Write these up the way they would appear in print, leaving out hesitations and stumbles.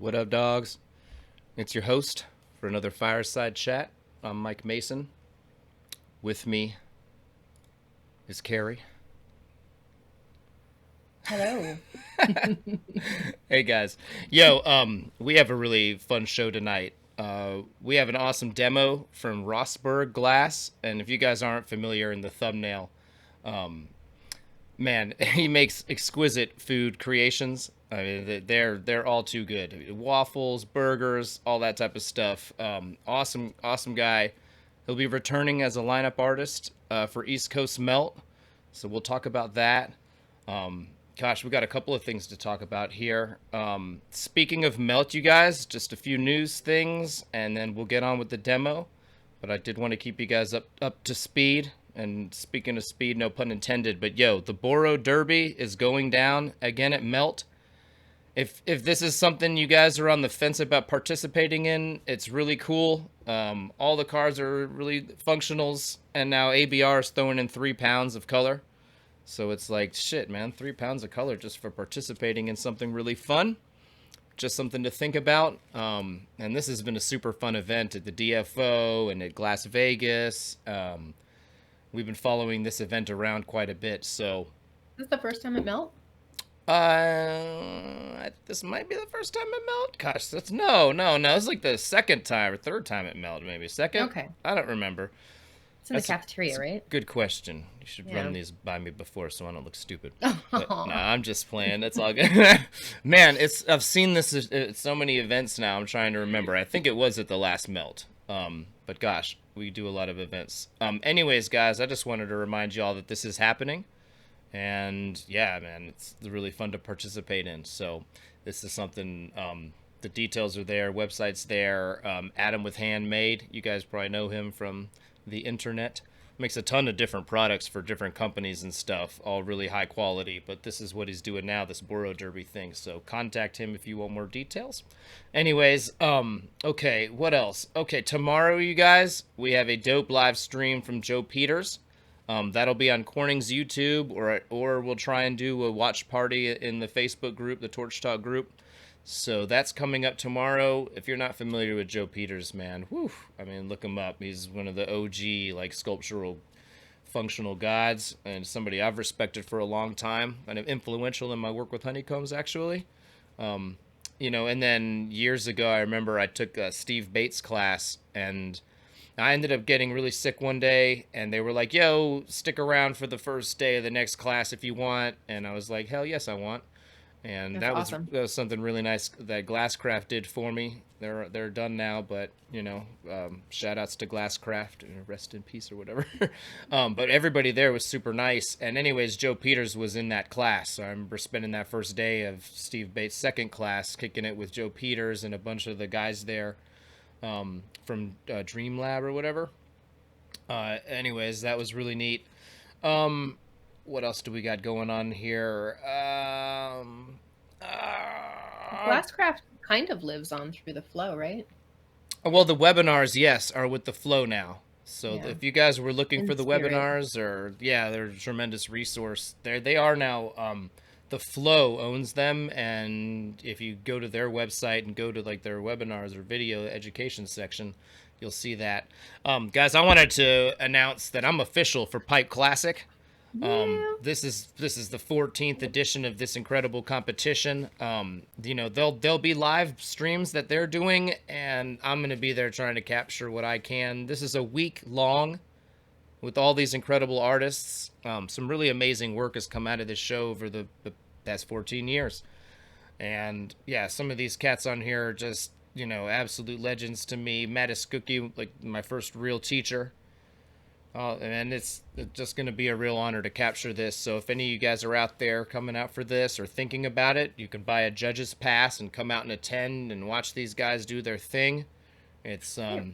What up, dogs? It's your host for another fireside chat. I'm Mike Mason. With me is Carrie. Hello. Hey guys, we have a really fun show tonight. We have an awesome demo from Rosburg Glass, and if you guys aren't familiar in the thumbnail, man, he makes exquisite food creations. I mean, they're all too good. Waffles, burgers, all that type of stuff. Awesome guy. He'll be returning as a lineup artist for East Coast Melt, so we'll talk about that. Gosh, we got a couple of things to talk about here. Speaking of Melt, you guys, just a few news things, and then we'll get on with the demo. But I did want to keep you guys up to speed. And speaking of speed, no pun intended, but the Boro Derby is going down again at Melt. If this is something you guys are on the fence about participating in, it's really cool. All the cars are really functionals, and now ABR is throwing in 3 pounds of color. So it's like, shit, man, 3 pounds of color just for participating in something really fun. Just something to think about. And this has been a super fun event at the DFO and at Glass Vegas. We've been following this event around quite a bit, so Is this the first time it melt? this might be the first time it melted. Gosh, that's no. It's like the second time or third time it melted, maybe second. Okay. I don't remember. It's in the cafeteria, right? Good question. You should Yeah. run these by me before so I don't look stupid. But Oh, nah, I'm just playing. That's all good. Man, I've seen this at so many events now. I'm trying to remember. I think it was at the last melt. But gosh, we do a lot of events. Anyways, guys, I just wanted to remind you all that this is happening. And yeah, man, it's really fun to participate in. So this is something. The details are there. Website's there. Adam with Handmade. You guys probably know him from the internet. Makes a ton of different products for different companies and stuff, all really high quality. But this is what he's doing now, this Boro Derby thing. So contact him if you want more details. Anyways, okay, what else? Okay, tomorrow, you guys, we have a dope live stream from Joe Peters. That'll be on Corning's YouTube, or we'll try and do a watch party in the Facebook group, the Torch Talk group. So that's coming up tomorrow. If you're not familiar with Joe Peters, man, whew, I mean, look him up. He's one of the OG, like, sculptural functional gods, and somebody I've respected for a long time, and influential in my work with honeycombs, actually. And then years ago, I remember I took a Steve Bates class, and I ended up getting really sick one day, and they were like, yo, stick around for the first day of the next class if you want. And I was like, hell yes, I want. And that's awesome. that was something really nice that Glasscraft did for me. They're done now, but shout outs to Glasscraft, rest in peace or whatever. But everybody there was super nice. And anyways, Joe Peters was in that class, so I remember spending that first day of Steve Bates' second class, kicking it with Joe Peters and a bunch of the guys there from Dream Lab or whatever. Anyways, that was really neat. What else do we got going on here? Glasscraft kind of lives on through the flow, right? Well, the webinars, yes, are with the flow now. So Yeah. if you guys were looking In for the spirit. webinars, or yeah, they're a tremendous resource. They are now. The Flow owns them, and if you go to their website and go to like their webinars or video education section, you'll see that. Guys, I wanted to announce that I'm official for Pipe Classic. Yeah. This is the 14th edition of this incredible competition. There'll be live streams that they're doing, and I'm gonna be there trying to capture what I can. This is a week long with all these incredible artists. Some really amazing work has come out of this show over the past 14 years. And yeah, some of these cats on here are just, absolute legends to me. Mattis Cookie, like my first real teacher. And it's just going to be a real honor to capture this. So if any of you guys are out there coming out for this or thinking about it, you can buy a judge's pass and come out and attend and watch these guys do their thing. It's I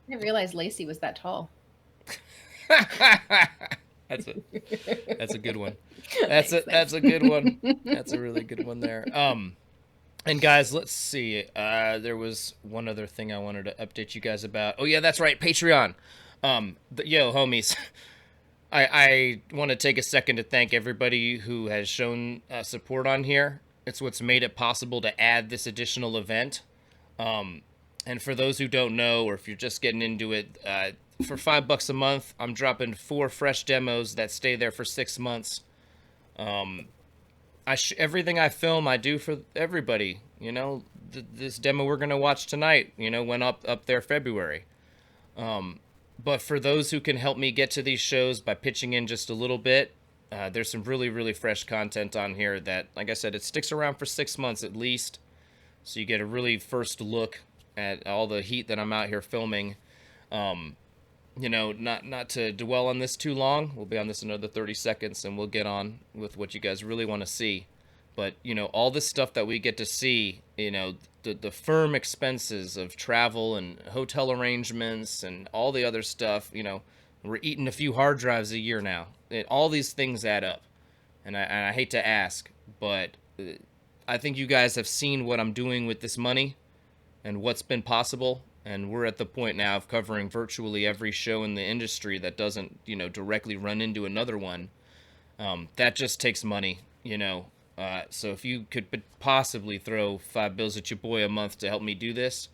didn't realize Lacey was that tall. that's a good one. That's Thanks. a good one. That's a really good one there. And guys, let's see. There was one other thing I wanted to update you guys about. Oh yeah, that's right, Patreon. Homies, I want to take a second to thank everybody who has shown support on here. It's what's made it possible to add this additional event. And for those who don't know, or if you're just getting into it, for $5 a month, I'm dropping 4 fresh demos that stay there for 6 months. Everything I film, I do for everybody. You know, this demo we're gonna watch tonight, you know, went up there February. But for those who can help me get to these shows by pitching in just a little bit, there's some really, really fresh content on here that, like I said, it sticks around for 6 months at least. So you get a really first look at all the heat that I'm out here filming. You know, not to dwell on this too long. We'll be on this another 30 seconds and we'll get on with what you guys really want to see. But, you know, all this stuff that we get to see, you know, the firm expenses of travel and hotel arrangements and all the other stuff, you know, we're eating a few hard drives a year now. All these things add up. And I hate to ask, but I think you guys have seen what I'm doing with this money and what's been possible. And we're at the point now of covering virtually every show in the industry that doesn't, you know, directly run into another one. That just takes money, you know. So if you could possibly throw $5 at your boy a month to help me do this,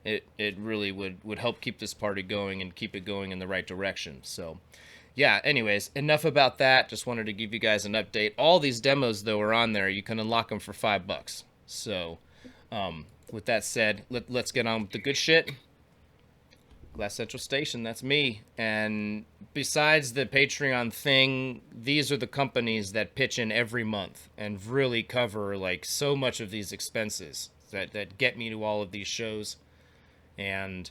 it really would help keep this party going and keep it going in the right direction. So, yeah, anyways, enough about that. Just wanted to give you guys an update. All these demos, though, are on there. You can unlock them for $5. So, with that said, let's get on with the good shit. Glass Central Station, that's me. And besides the Patreon thing, these are the companies that pitch in every month and really cover like so much of these expenses that get me to all of these shows. And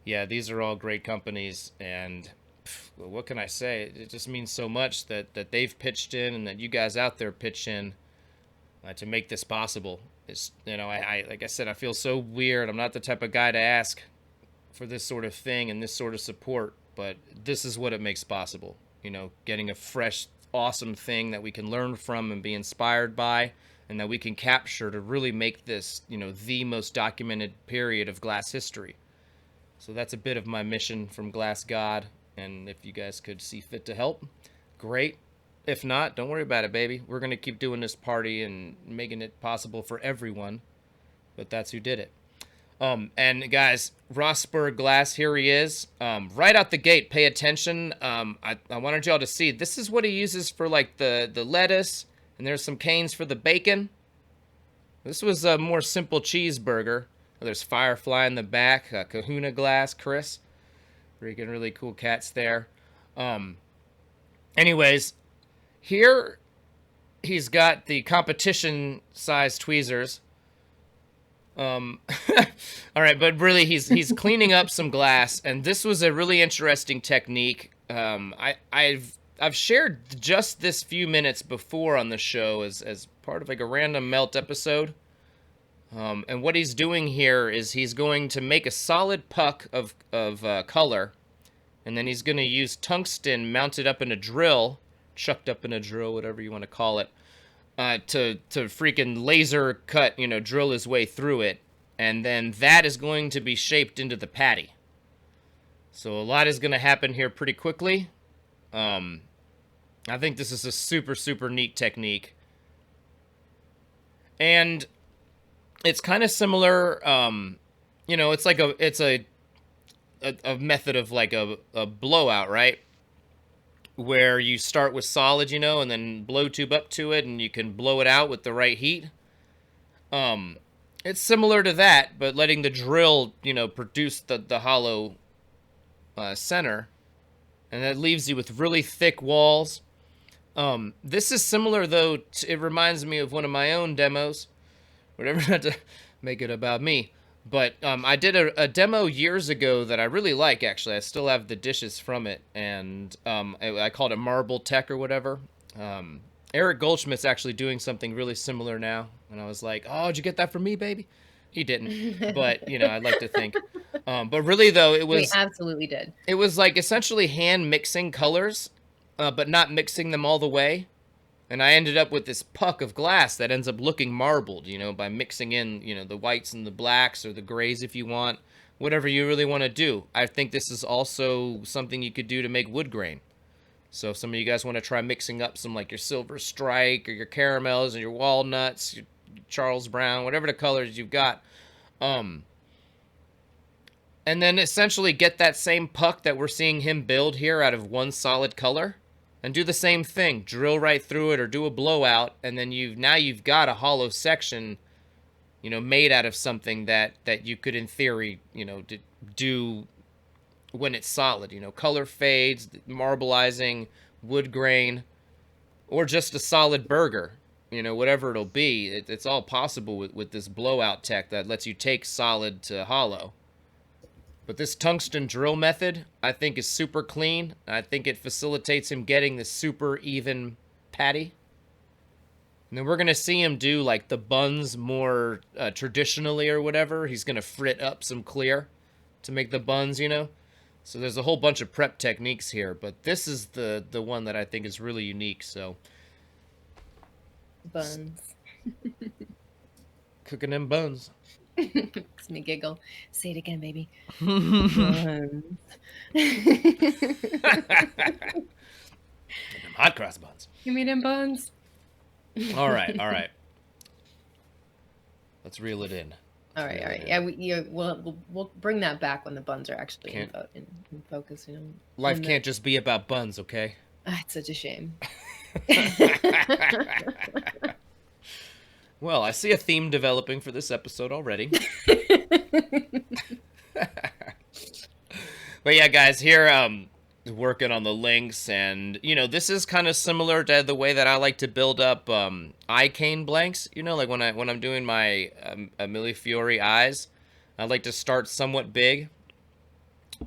yeah, these are all great companies, and what can I say? It just means so much that they've pitched in and that you guys out there pitch in to make this possible. It's, you know, I like I said, I feel so weird. I'm not the type of guy to ask for this sort of thing and this sort of support, but this is what it makes possible. You know, getting a fresh, awesome thing that we can learn from and be inspired by, and that we can capture to really make this, you know, the most documented period of glass history. So that's a bit of my mission from Glass God, and if you guys could see fit to help, great. If not, don't worry about it, baby. We're going to keep doing this party and making it possible for everyone, but that's who did it. And guys, Rosburg Glass, here he is. Right out the gate, pay attention. I wanted y'all to see, this is what he uses for like the lettuce, and there's some canes for the bacon. This was a more simple cheeseburger. There's Firefly in the back, Kahuna Glass, Chris. Freaking really cool cats there. Anyways, here he's got the competition size tweezers. All right, but really he's cleaning up some glass, and this was a really interesting technique. I've shared just this few minutes before on the show as part of like a random melt episode. And what he's doing here is he's going to make a solid puck of color, and then he's going to use tungsten mounted up in a drill, chucked up in a drill, whatever you want to call it, to freaking laser cut, you know, drill his way through it. And then that is going to be shaped into the patty. So a lot is going to happen here pretty quickly. I think this is a super, super neat technique. And it's kind of similar, you know, it's like a method of like a blowout, right? Where you start with solid, you know, and then blow tube up to it, and you can blow it out with the right heat. It's similar to that, but letting the drill, you know, produce the hollow center, and that leaves you with really thick walls. This is similar, though. It reminds me of one of my own demos. Whatever, not to make it about me. But I did a demo years ago that I really like, actually. I still have the dishes from it, and I called it Marble Tech or whatever. Eric Goldschmidt's actually doing something really similar now, and I was like, oh, did you get that from me, baby? He didn't, but, you know, I'd like to think. But really, though, it was... We absolutely did. It was like essentially hand mixing colors, but not mixing them all the way. And I ended up with this puck of glass that ends up looking marbled, you know, by mixing in, you know, the whites and the blacks or the grays if you want, whatever you really want to do. I think this is also something you could do to make wood grain. So if some of you guys want to try mixing up some like your silver strike or your caramels and your walnuts, your Charles Brown, whatever the colors you've got. And then essentially get that same puck that we're seeing him build here out of one solid color, and do the same thing. Drill right through it or do a blowout, and then you've got a hollow section, made out of something that you could, in theory, do when it's solid. Color fades, marbleizing, wood grain, or just a solid burger. Whatever it'll be, it's all possible with this blowout tech that lets you take solid to hollow. But this tungsten drill method, I think, is super clean. I think it facilitates him getting this super even patty. And then we're going to see him do, like, the buns more traditionally or whatever. He's going to frit up some clear to make the buns, So there's a whole bunch of prep techniques here. But this is the one that I think is really unique, so... Buns. Cooking them buns. Makes me giggle. Say it again, baby. Buns. Hot cross buns. Give me them buns. All right. Let's reel it in. All right. Yeah, we'll bring that back when the buns are actually in focus. Life can't just be about buns, okay? It's such a shame. Well, I see a theme developing for this episode already. But yeah, guys, here working on the links, and this is kind of similar to the way that I like to build up eye cane blanks. Like when I'm doing my Millefiori eyes, I like to start somewhat big.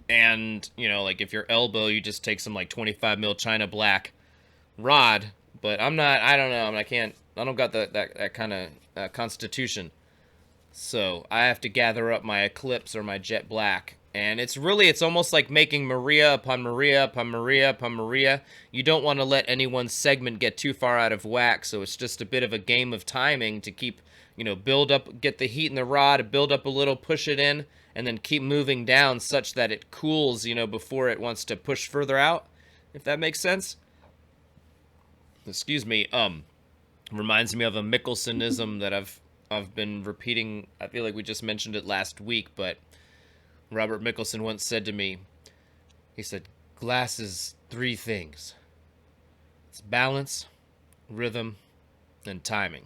And like if your elbow, you just take some like 25 mil China black rod. But I don't know. I don't got that kind of constitution. So I have to gather up my Eclipse or my Jet Black. And it's almost like making Maria upon Maria upon Maria upon Maria. You don't want to let any one segment get too far out of whack. So it's just a bit of a game of timing to keep, build up, get the heat in the rod, build up a little, push it in, and then keep moving down such that it cools, before it wants to push further out. If that makes sense. Excuse me. Reminds me of a Mickelsonism that I've been repeating. I feel like we just mentioned it last week, but Robert Mickelson once said to me, he said, glass is three things. It's balance, rhythm, and timing.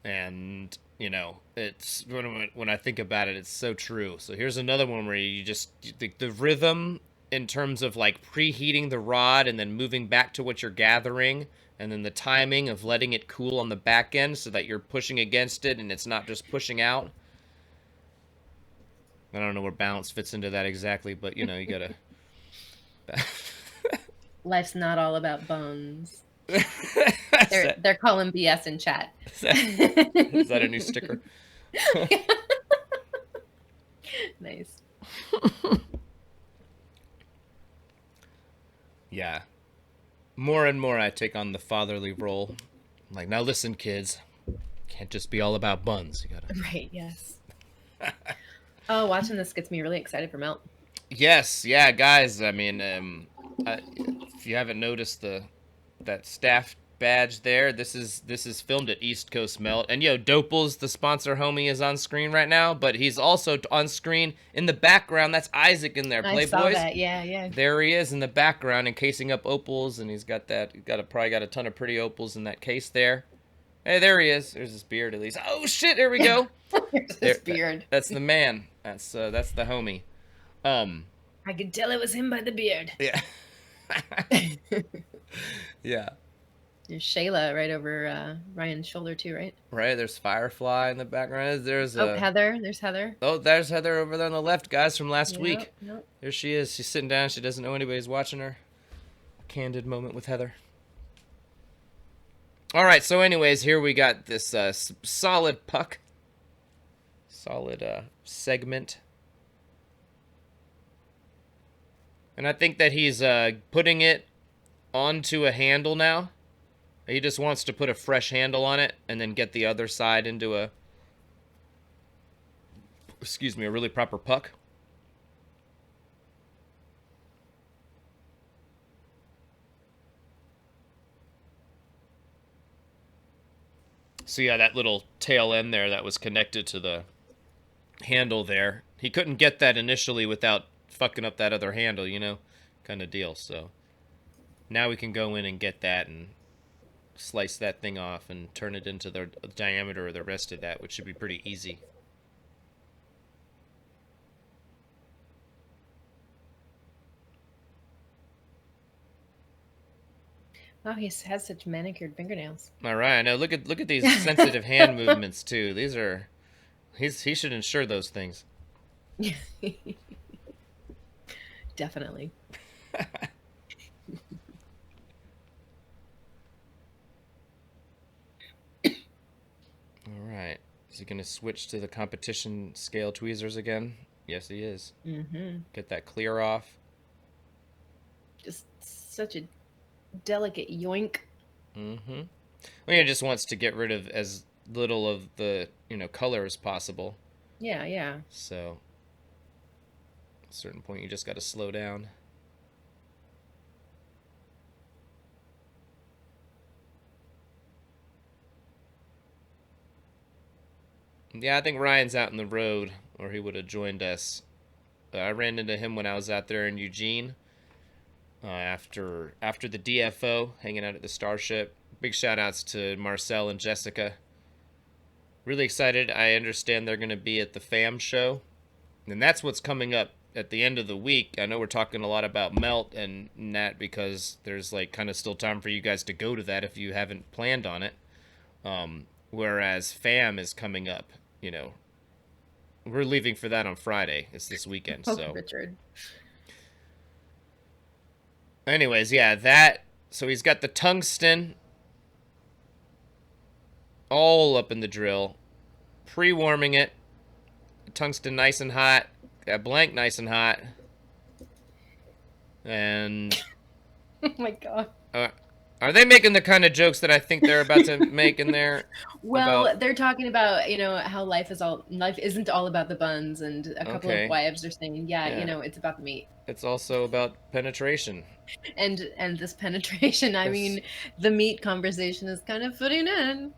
And, it's when I think about it, it's so true. So here's another one where the rhythm in terms of like preheating the rod and then moving back to what you're gathering, and then the timing of letting it cool on the back end so that you're pushing against it and it's not just pushing out. I don't know where balance fits into that exactly, but you gotta... Life's not all about buns. They're calling BS in chat. Is that a new sticker? Nice. Yeah. More and more I take on the fatherly role. I'm like, now listen, kids. Can't just be all about buns. You gotta... Right, yes. Oh, watching this gets me really excited for Melt. Yes, yeah, guys. I mean, if you haven't noticed that staff badge there, this is filmed at East Coast Melt. And Dopels, the sponsor homie, is on screen right now, but he's also on screen in the background. That's Isaac in there, Playboys. I saw that. Yeah. There he is in the background, encasing up opals, and he's got probably got a ton of pretty opals in that case there. Hey, there he is. There's his beard at least. Oh shit! There we go. There's his beard. That's the man. That's the homie. I could tell it was him by the beard. Yeah. Yeah. There's Shayla right over Ryan's shoulder too, right? Right. There's Firefly in the background. Heather. There's Heather. Oh, there's Heather over there on the left, guys, from last week. Yep. There she is. She's sitting down. She doesn't know anybody's watching her. A candid moment with Heather. All right. So, anyways, here we got this solid puck. Solid segment. And I think that he's putting it onto a handle now. He just wants to put a fresh handle on it and then get the other side into a really proper puck. So yeah, that little tail end there that was connected to the handle there, he couldn't get that initially without fucking up that other handle, you know, kind of deal. So now we can go in and get that and slice that thing off and turn it into the diameter of the rest of that, which should be pretty easy. Wow, he has such manicured fingernails. All right, now look at these sensitive hand movements too. These are he should insure those things. Definitely. All right. Is he going to switch to the competition scale tweezers again? Yes, he is. Mm-hmm. Get that clear off. Just such a delicate yoink. Mm-hmm. Well, he just wants to get rid of as little of the, color as possible. Yeah, yeah. So, at a certain point, you just got to slow down. Yeah, I think Ryan's out in the road, or he would have joined us. I ran into him when I was out there in Eugene. After the DFO, hanging out at the Starship. Big shout outs to Marcel and Jessica. Really excited. I understand they're going to be at the FAM show. And that's what's coming up at the end of the week. I know we're talking a lot about Melt and that because there's like kind of still time for you guys to go to that if you haven't planned on it. Whereas FAM is coming up, We're leaving for that on Friday. It's this weekend. Oh, so Richard. Anyways, yeah, that. So he's got the tungsten all up in the drill, pre-warming it. Tungsten nice and hot. Got blank nice and hot. And Oh my god. Are they making the kind of jokes that I think they're about to make in there? Well, they're talking about, how life isn't all about the buns, and a couple of wives are saying, yeah, it's about the meat. It's also about penetration. And this penetration, I mean, the meat conversation is kind of footing in.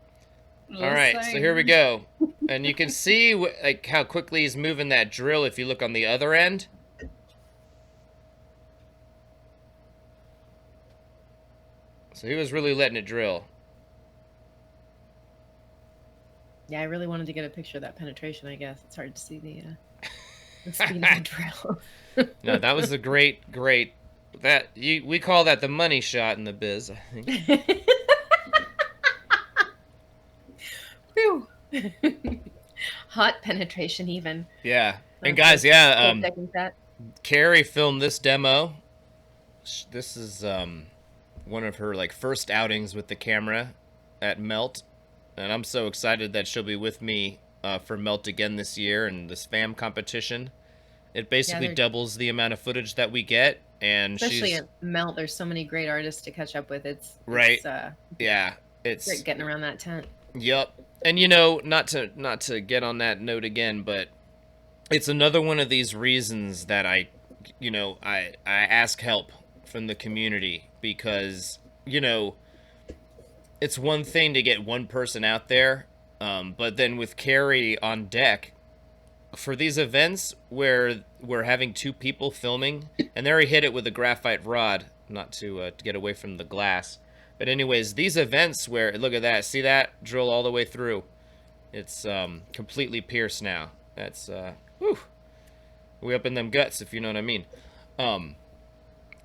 All right, so here we go. And you can see like how quickly he's moving that drill if you look on the other end. So he was really letting it drill. Yeah, I really wanted to get a picture of that penetration, I guess. It's hard to see the speed of the drill. No, that was a great. We call that the money shot in the biz, I think. Whew. Hot penetration, even. Yeah. And guys, Carrie filmed this demo. This is one of her first outings with the camera at Melt, and I'm so excited that she'll be with me for Melt again this year and this FAM competition. It basically doubles the amount of footage that we get, and especially at Melt, there's so many great artists to catch up with. It's great getting around that tent. Yep. And not to get on that note again, but it's another one of these reasons that I ask help from the community, because it's one thing to get one person out there, but then with Carrie on deck for these events where we're having two people filming, and there he hit it with a graphite rod, not to get away from the glass. But anyways, these events where, look at that, see that drill all the way through? It's completely pierced now. That's we up in them guts, if you know what I mean.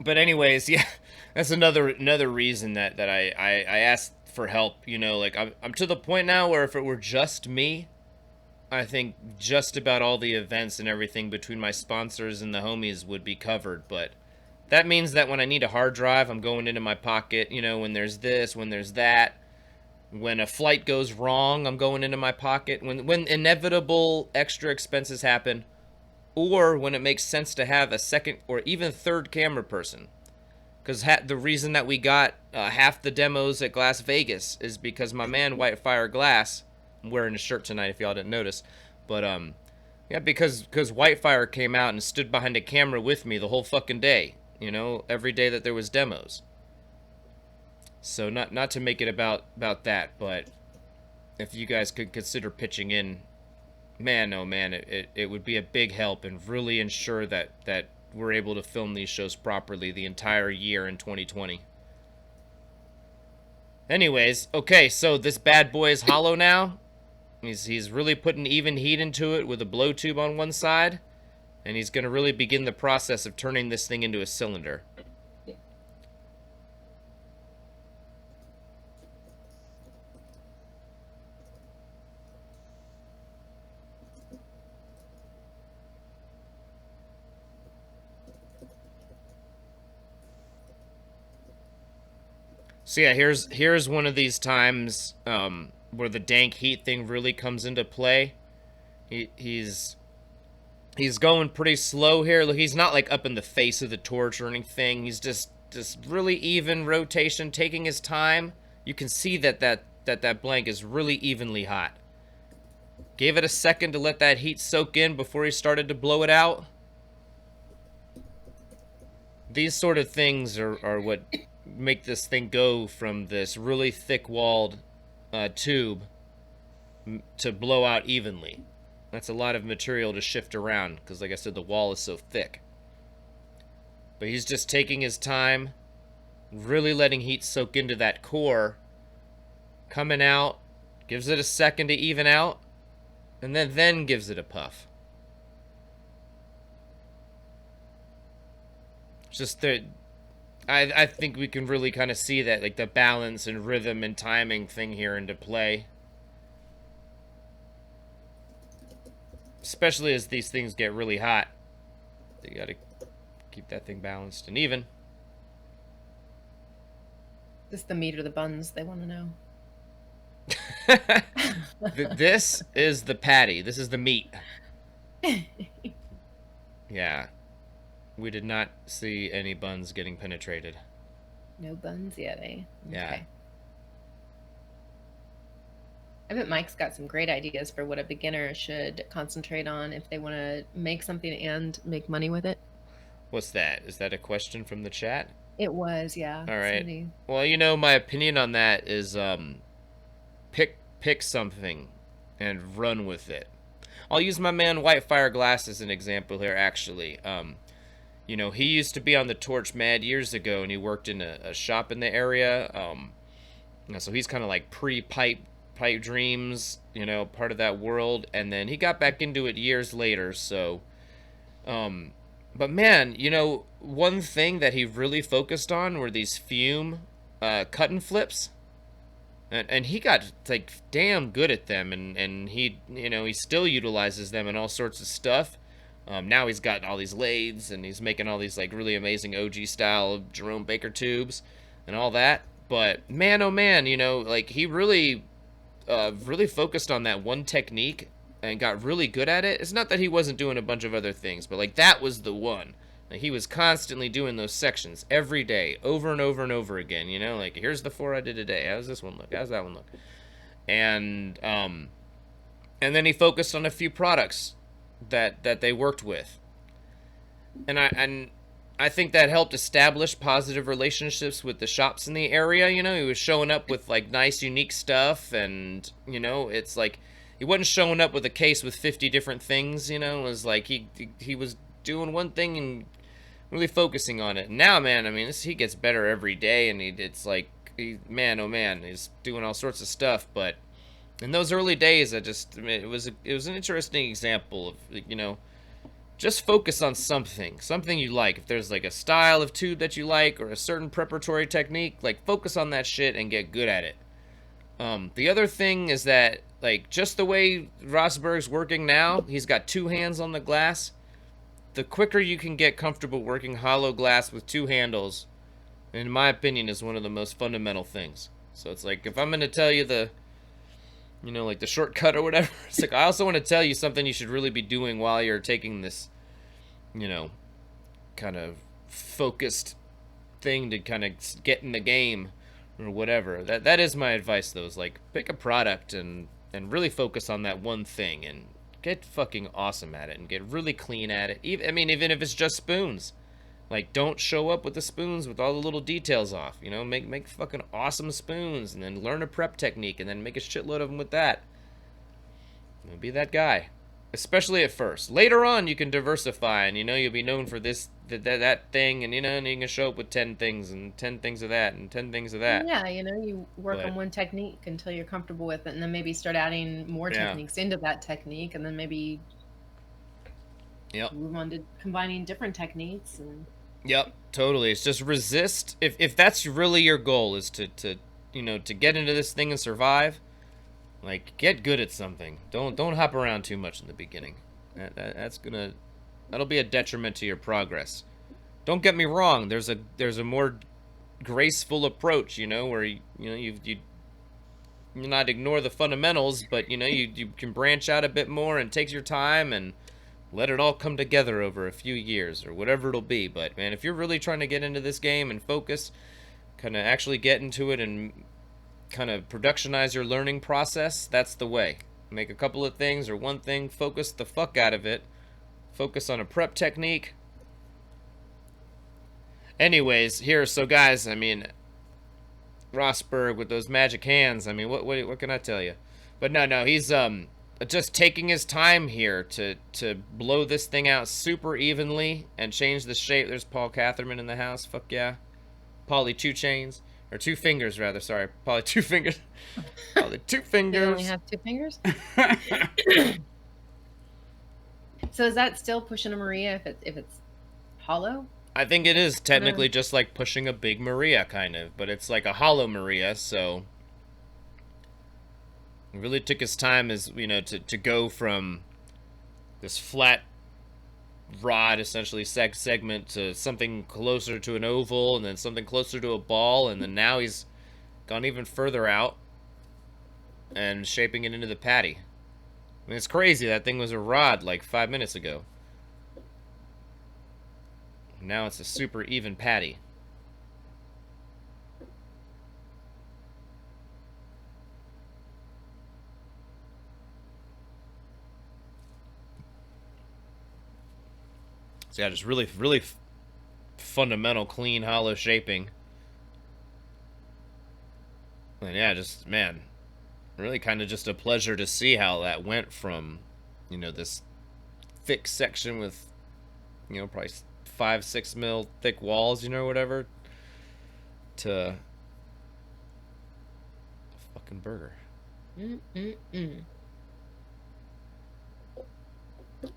But anyways, yeah, that's another reason that I asked for help. I'm to the point now where if it were just me, I think just about all the events and everything between my sponsors and the homies would be covered. But that means that when I need a hard drive, I'm going into my pocket, when there's this, when there's that. When a flight goes wrong, I'm going into my pocket. When inevitable extra expenses happen, or when it makes sense to have a second or even third camera person. Because the reason that we got half the demos at Glass Vegas is because my man Whitefire Glass, I'm wearing a shirt tonight if y'all didn't notice, but because Whitefire came out and stood behind a camera with me the whole fucking day, every day that there was demos. So not to make it about that, but if you guys could consider pitching in, man, oh man, it would be a big help and really ensure that we're able to film these shows properly the entire year in 2020. Anyways, okay, so this bad boy is hollow now. He's really putting even heat into it with a blow tube on one side, and he's going to really begin the process of turning this thing into a cylinder. So yeah, here's one of these times where the dank heat thing really comes into play. He's going pretty slow here. Look, he's not like up in the face of the torch or anything. He's just really even rotation, taking his time. You can see that blank is really evenly hot. Gave it a second to let that heat soak in before he started to blow it out. These sort of things are what make this thing go from this really thick-walled tube to blow out evenly. That's a lot of material to shift around because, like I said, the wall is so thick. But he's just taking his time, really letting heat soak into that core, coming out, gives it a second to even out, and then gives it a puff. Just the... I think we can really kind of see that, like, the balance and rhythm and timing thing here into play. Especially as these things get really hot. You gotta keep that thing balanced and even. This is the meat or the buns, they want to know. This is the patty. This is the meat. Yeah. We did not see any buns getting penetrated. No buns yet, eh? Yeah. Okay. I bet Mike's got some great ideas for what a beginner should concentrate on if they want to make something and make money with it. What's that? Is that a question from the chat? It was, yeah. All right. Well, you know, my opinion on that is pick something and run with it. I'll use my man Whitefire Glass as an example here, actually. You know, he used to be on the torch mad years ago, and he worked in a shop in the area. So he's kind of like pipe dreams, you know, part of that world. And then he got back into it years later. So, but man, you know, one thing that he really focused on were these fume cut and flips. And he got, like, damn good at them. And he, you know, he still utilizes them in all sorts of stuff. Now he's got all these lathes, and he's making all these, like, really amazing OG-style Jerome Baker tubes and all that. But, man, oh man, you know, like, he really focused on that one technique and got really good at it. It's not that he wasn't doing a bunch of other things, but, like, that was the one. Like, he was constantly doing those sections every day, over and over and over again, you know? Like, here's the 4 I did today. How does this one look? How's that one look? And then he focused on a few products that they worked with, and I think that helped establish positive relationships with the shops in the area. You know, he was showing up with, like, nice, unique stuff, and, you know, it's like he wasn't showing up with a case with 50 different things. You know, it was like he was doing one thing and really focusing on it. And now, man, I mean, he gets better every day, and it's like, man, oh man, he's doing all sorts of stuff, but. In those early days, it was an interesting example of, you know, just focus on something you like. If there's, like, a style of tube that you like or a certain preparatory technique, like, focus on that shit and get good at it. The other thing is that, like, just the way Rosburg's working now, he's got 2 hands on the glass. The quicker you can get comfortable working hollow glass with 2 handles, in my opinion, is one of the most fundamental things. So it's like, if I'm going to tell you the... You know, like the shortcut or whatever. It's like, I also want to tell you something you should really be doing while you're taking this, you know, kind of focused thing to kind of get in the game or whatever. That is my advice, though, is like, pick a product and really focus on that one thing and get fucking awesome at it and get really clean at it. Even if it's just spoons. Like, don't show up with the spoons with all the little details off. You know, make fucking awesome spoons, and then learn a prep technique, and then make a shitload of them with that. Be that guy, especially at first. Later on, you can diversify, and you'll be known for this, that thing, and and you can show up with 10 things and 10 things of that and 10 things of that. Yeah, you work on one technique until you're comfortable with it, and then maybe start adding more techniques into that technique, and then maybe move on to combining different techniques. And yep, totally. It's just resist. If that's really your goal, is to get into this thing and survive. Like, get good at something. Don't hop around too much in the beginning. That'll be a detriment to your progress. Don't get me wrong. There's a more graceful approach, where you not ignore the fundamentals, but you can branch out a bit more and take your time and let it all come together over a few years or whatever it'll be. But man, if you're really trying to get into this game and focus, kind of actually get into it and kind of productionize your learning process, that's the way. Make a couple of things or one thing, focus the fuck out of it, focus on a prep technique. Anyways, here, so guys, I mean, Rosburg with those magic hands, I mean, what can I tell you? But no, he's just taking his time here to blow this thing out super evenly and change the shape. There's Paul Catherman in the house, fuck yeah. Polly 2 Chains. Or 2 fingers, rather. Sorry. Probably 2 fingers. Probably 2 fingers. You only have 2 fingers? So is that still pushing a Maria if it's hollow? I think it is technically just like pushing a big Maria, kind of. But it's like a hollow Maria, so... He really took his time to go from this flat rod, essentially segment, to something closer to an oval, and then something closer to a ball, and then now he's gone even further out and shaping it into the patty. I mean, it's crazy. That thing was a rod like 5 minutes ago. Now it's a super even patty. So yeah, just really fundamental, clean, hollow shaping. And yeah, just, man, really kind of just a pleasure to see how that went from, this thick section with, probably 5-6 mil thick walls, whatever, to a fucking burger.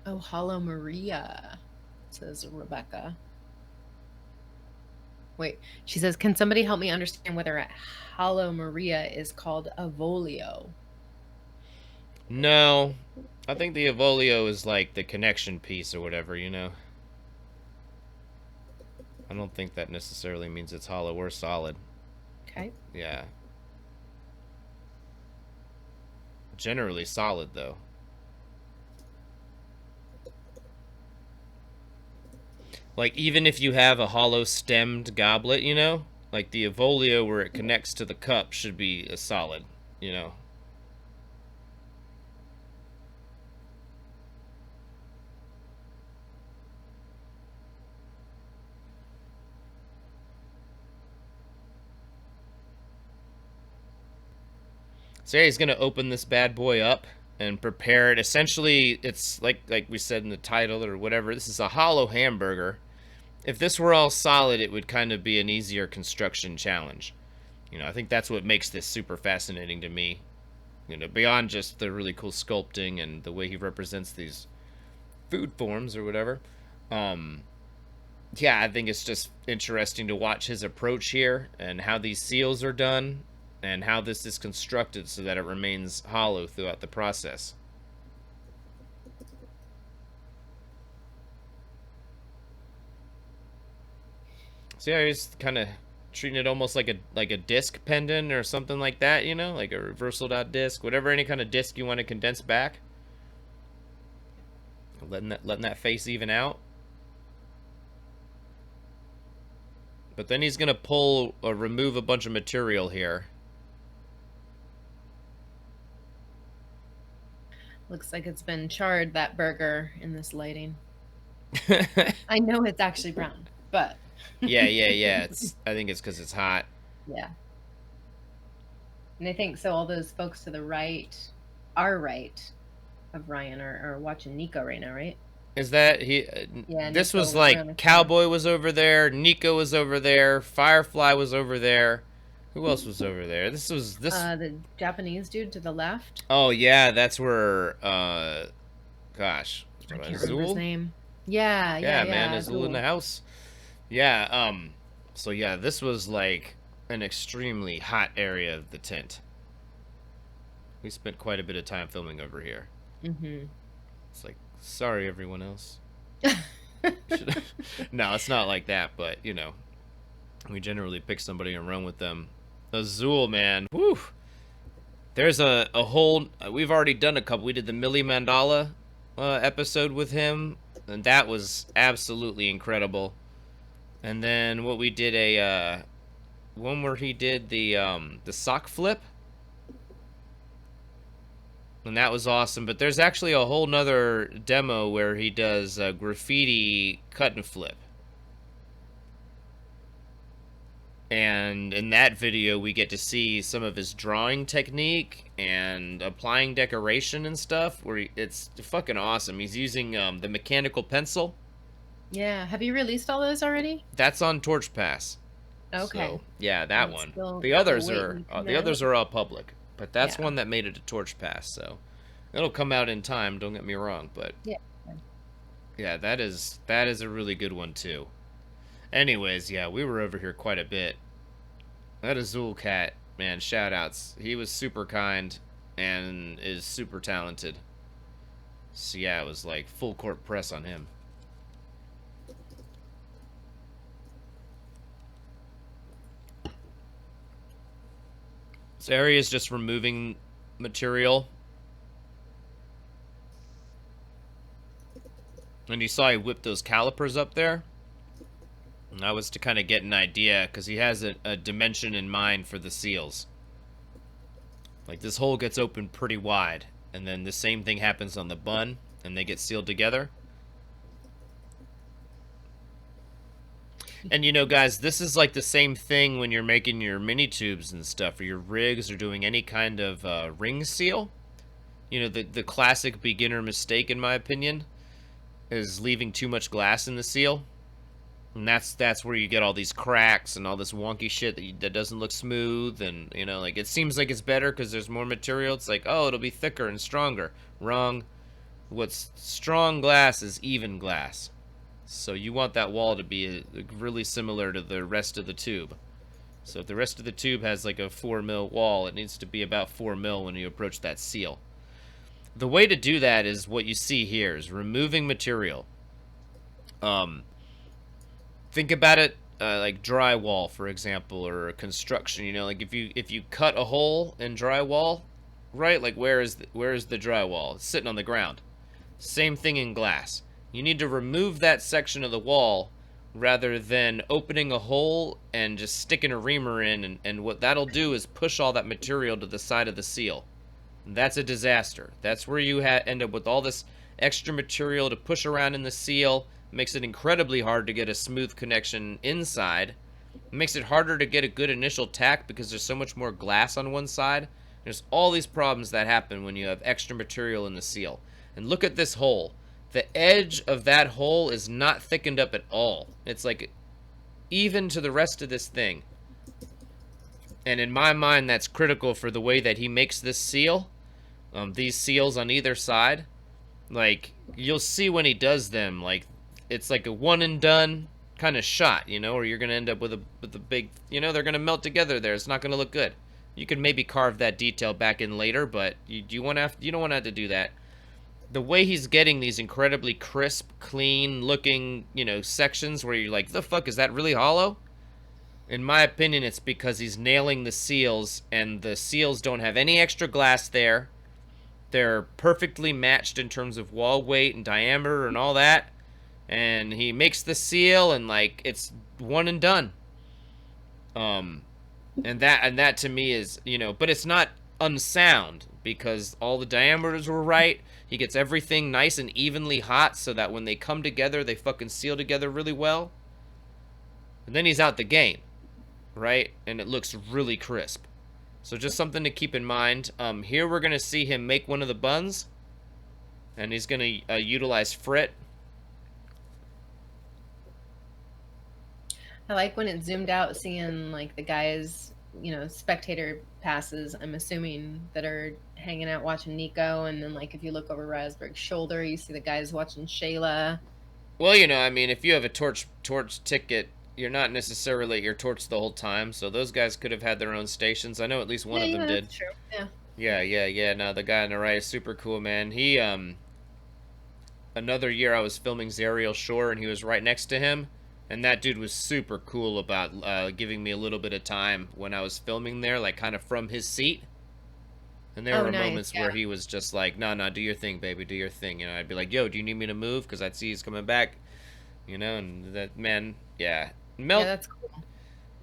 Oh, Hallo Maria, says Rebecca. Wait, she says, can somebody help me understand whether a Hallo Maria is called Avolio? No, I think the Avolio is like the connection piece or whatever, I don't think that necessarily means it's hollow or solid. Okay. Yeah. Generally solid, though. Like, even if you have a hollow stemmed goblet, like the Avolio where it connects to the cup should be a solid, So yeah, he's going to open this bad boy up and prepare it. Essentially, it's like we said in the title or whatever, this is a hollow hamburger. If this were all solid, it would kind of be an easier construction challenge. I think that's what makes this super fascinating to me. Beyond just the really cool sculpting and the way he represents these food forms or whatever. Yeah, I think it's just interesting to watch his approach here and how these seals are done and how this is constructed so that it remains hollow throughout the process. So yeah, he's kind of treating it almost like a disc pendant or something like that, like a reversal dot disc, whatever, any kind of disc you want to condense back. Letting that face even out. But then he's gonna pull or remove a bunch of material here. Looks like it's been charred, that burger, in this lighting. I know it's actually brown. but Yeah. I think it's because it's hot. yeah. And I think so. All those folks to the right, our right of Ryan, are watching Nico right now, right? Is that he? Yeah, This Nico was was like around the corner. Cowboy was over there, Nico was over there, Firefly was over there. Who else was over there? This was this. The Japanese dude to the left. Oh yeah, that's where. Gosh, I can't remember his Azul. name. Yeah, Yeah, man, Azul in the Azul. house. Yeah. So yeah, this was like an extremely hot area of the tent. We spent quite a bit of time filming over here. Mm-hmm. It's like, sorry everyone else. No, it's not like that, but you know, we generally pick somebody and run with them. Azul, man, whew. There's a whole. We've already done a couple. We did the Millie Mandala episode with him, and that was absolutely incredible. And then what we did one where he did the sock flip, and that was awesome. But there's actually a whole nother demo where he does graffiti cut and flip. And in that video, we get to see some of his drawing technique and applying decoration and stuff. It's fucking awesome. He's using the mechanical pencil. Yeah. Have you released all those already? That's on Torch Pass. Okay. So yeah, that I'm one. still The others waiting are for the others that. are all public, but that's Yeah. one that made it to Torch Pass. So it'll come out in time. Don't get me wrong, but Yeah. yeah, that is a really good one too. Anyways, yeah, we were over here quite a bit. That Azul cat, man, shout outs. He was super kind and is super talented. So yeah, it was like full court press on him. This area is just removing material. And you saw he whipped those calipers up there. And that was to kind of get an idea, because he has a dimension in mind for the seals. Like, this hole gets opened pretty wide, and then the same thing happens on the bun, and they get sealed together. And you know, guys, this is like the same thing when you're making your mini tubes and stuff, or your rigs, or doing any kind of ring seal. You know, the classic beginner mistake, in my opinion, is leaving too much glass in the seal. And that's where you get all these cracks and all this wonky shit that doesn't look smooth. And, you know, like, it seems like it's better because there's more material. It's like, oh, it'll be thicker and stronger. Wrong. What's strong glass is even glass. So you want that wall to be really similar to the rest of the tube. So if the rest of the tube has like a 4 mil wall, it needs to be about 4 mil when you approach that seal. The way to do that is what you see here, is removing material. Think about it like drywall, for example, or construction. You know, like if you cut a hole in drywall, right? Like where is the drywall? It's sitting on the ground. Same thing in glass. You need to remove that section of the wall rather than opening a hole and just sticking a reamer in, and what that'll do is push all that material to the side of the seal. And that's a disaster. That's where you end up with all this extra material to push around in the seal. It makes it incredibly hard to get a smooth connection inside. It makes it harder to get a good initial tack because there's so much more glass on one side. There's all these problems that happen when you have extra material in the seal. And look at this hole. The edge of that hole is not thickened up at all. It's like even to the rest of this thing. And in my mind, that's critical for the way that he makes this seal. These seals on either side. Like, you'll see when he does them, like, it's like a one and done kind of shot, you know, or you're going to end up with a big, you know, they're going to melt together there. It's not going to look good. You can maybe carve that detail back in later, but you don't want to have to do that. The way he's getting these incredibly crisp, clean looking, you know, sections where you're like, the fuck, is that really hollow? In my opinion, it's because he's nailing the seals, and the seals don't have any extra glass there. They're perfectly matched in terms of wall weight and diameter and all that. And he makes the seal, and like, it's one and done. And that to me is, you know, but it's not unsound because all the diameters were right. He gets everything nice and evenly hot so that when they come together, they fucking seal together really well. and then he's out the game, right? And it looks really crisp. So just something to keep in mind. Here we're gonna see him make one of the buns, and he's gonna utilize frit. I like when it's zoomed out, seeing like the guys, spectator passes, I'm assuming, that are hanging out watching Nico. And then, like, if you look over Rosburg's shoulder, you see the guys watching Shayla. Well, I mean, if you have a torch ticket, you're not necessarily at your torch the whole time. So those guys could have had their own stations. I know at least one of them did. That's true. Yeah. Yeah. No, the guy on the right is super cool, man. He, another year I was filming Zariel Shore, and he was right next to him. And that dude was super cool about giving me a little bit of time when I was filming there, like kind of from his seat. And there were nice, moments where he was just like, no, do your thing, baby, do your thing. I'd be like, yo, do you need me to move? Because I'd see he's coming back, and that, man, yeah. Melt, yeah, that's cool.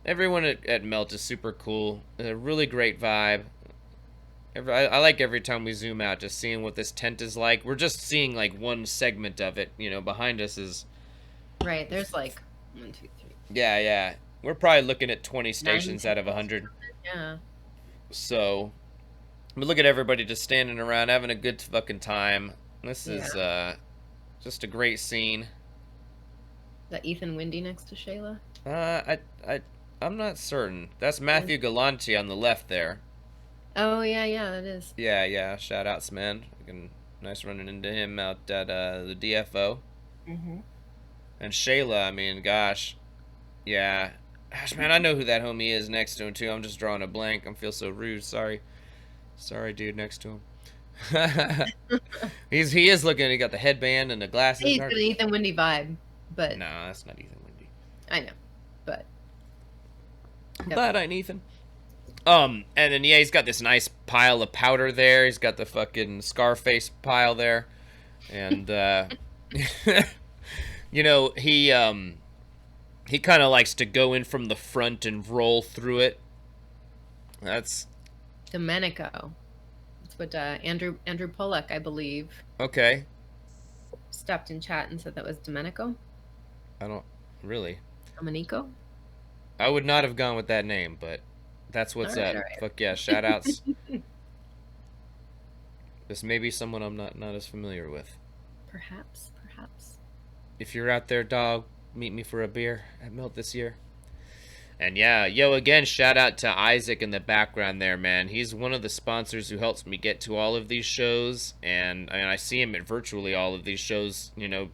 Everyone at Melt is super cool. A really great vibe. I like every time we zoom out, just seeing what this tent is like. We're just seeing like one segment of it, behind us is... Right, there's like 1, 2, 3. Yeah. We're probably looking at 20 stations out of 100. Yeah. So, look at everybody just standing around having a good fucking time. This is just a great scene. Is that Ethan Windy next to Shayla? I'm not certain. That's Matthew Galante on the left there. Oh yeah, that is. Yeah. Shout outs, man. Nice running into him out at the DFO. Mm-hmm. And Shayla, I mean, gosh, man, I know who that homie is next to him too. I'm just drawing a blank. I feel so rude. Sorry, dude, next to him. He is looking. He got the headband and the glasses. He's got an Ethan Windy vibe, but no, that's not Ethan Windy. I know, but that ain't Ethan. And then he's got this nice pile of powder there. He's got the fucking Scarface pile there, and he kind of likes to go in from the front and roll through it. That's Domenico. That's what Andrew Pollack, I believe. Okay. Stopped in chat and said that was Domenico. I don't really. Domenico. I would not have gone with that name, but that's what's up. Right. Fuck yeah! Shout outs. This may be someone I'm not as familiar with. Perhaps. If you're out there, dog, meet me for a beer at Melt this year. And yeah, again, shout out to Isaac in the background there, man. He's one of the sponsors who helps me get to all of these shows, and I see him at virtually all of these shows,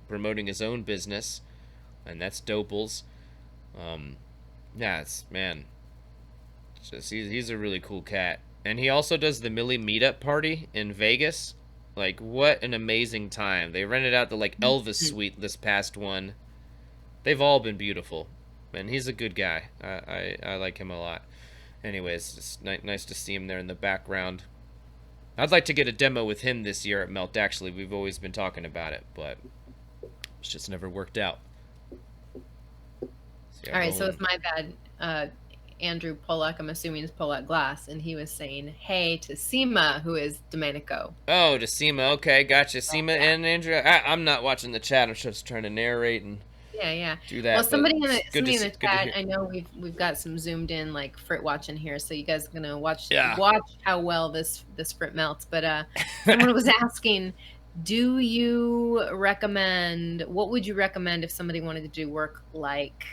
promoting his own business, and that's Dopels. Yeah, he's a really cool cat. And he also does the Millie meetup party in Vegas. Like, what an amazing time. They rented out the, Elvis suite this past one. They've all been beautiful. And he's a good guy. I like him a lot. Anyways, it's nice to see him there in the background. I'd like to get a demo with him this year at Melt, actually. We've always been talking about it, but it's just never worked out. All right, so it's my bad. Andrew Pollack, I'm assuming is Pollack Glass, and he was saying hey to Seema, who is Domenico. Oh, to Seema, okay, gotcha. Seema and Andrew. I'm not watching the chat. I'm just trying to narrate and do that. Well, somebody in the chat, I know we've got some zoomed in Frit watching here, so you guys are gonna watch how well this Frit melts. But someone was asking, what would you recommend if somebody wanted to do work like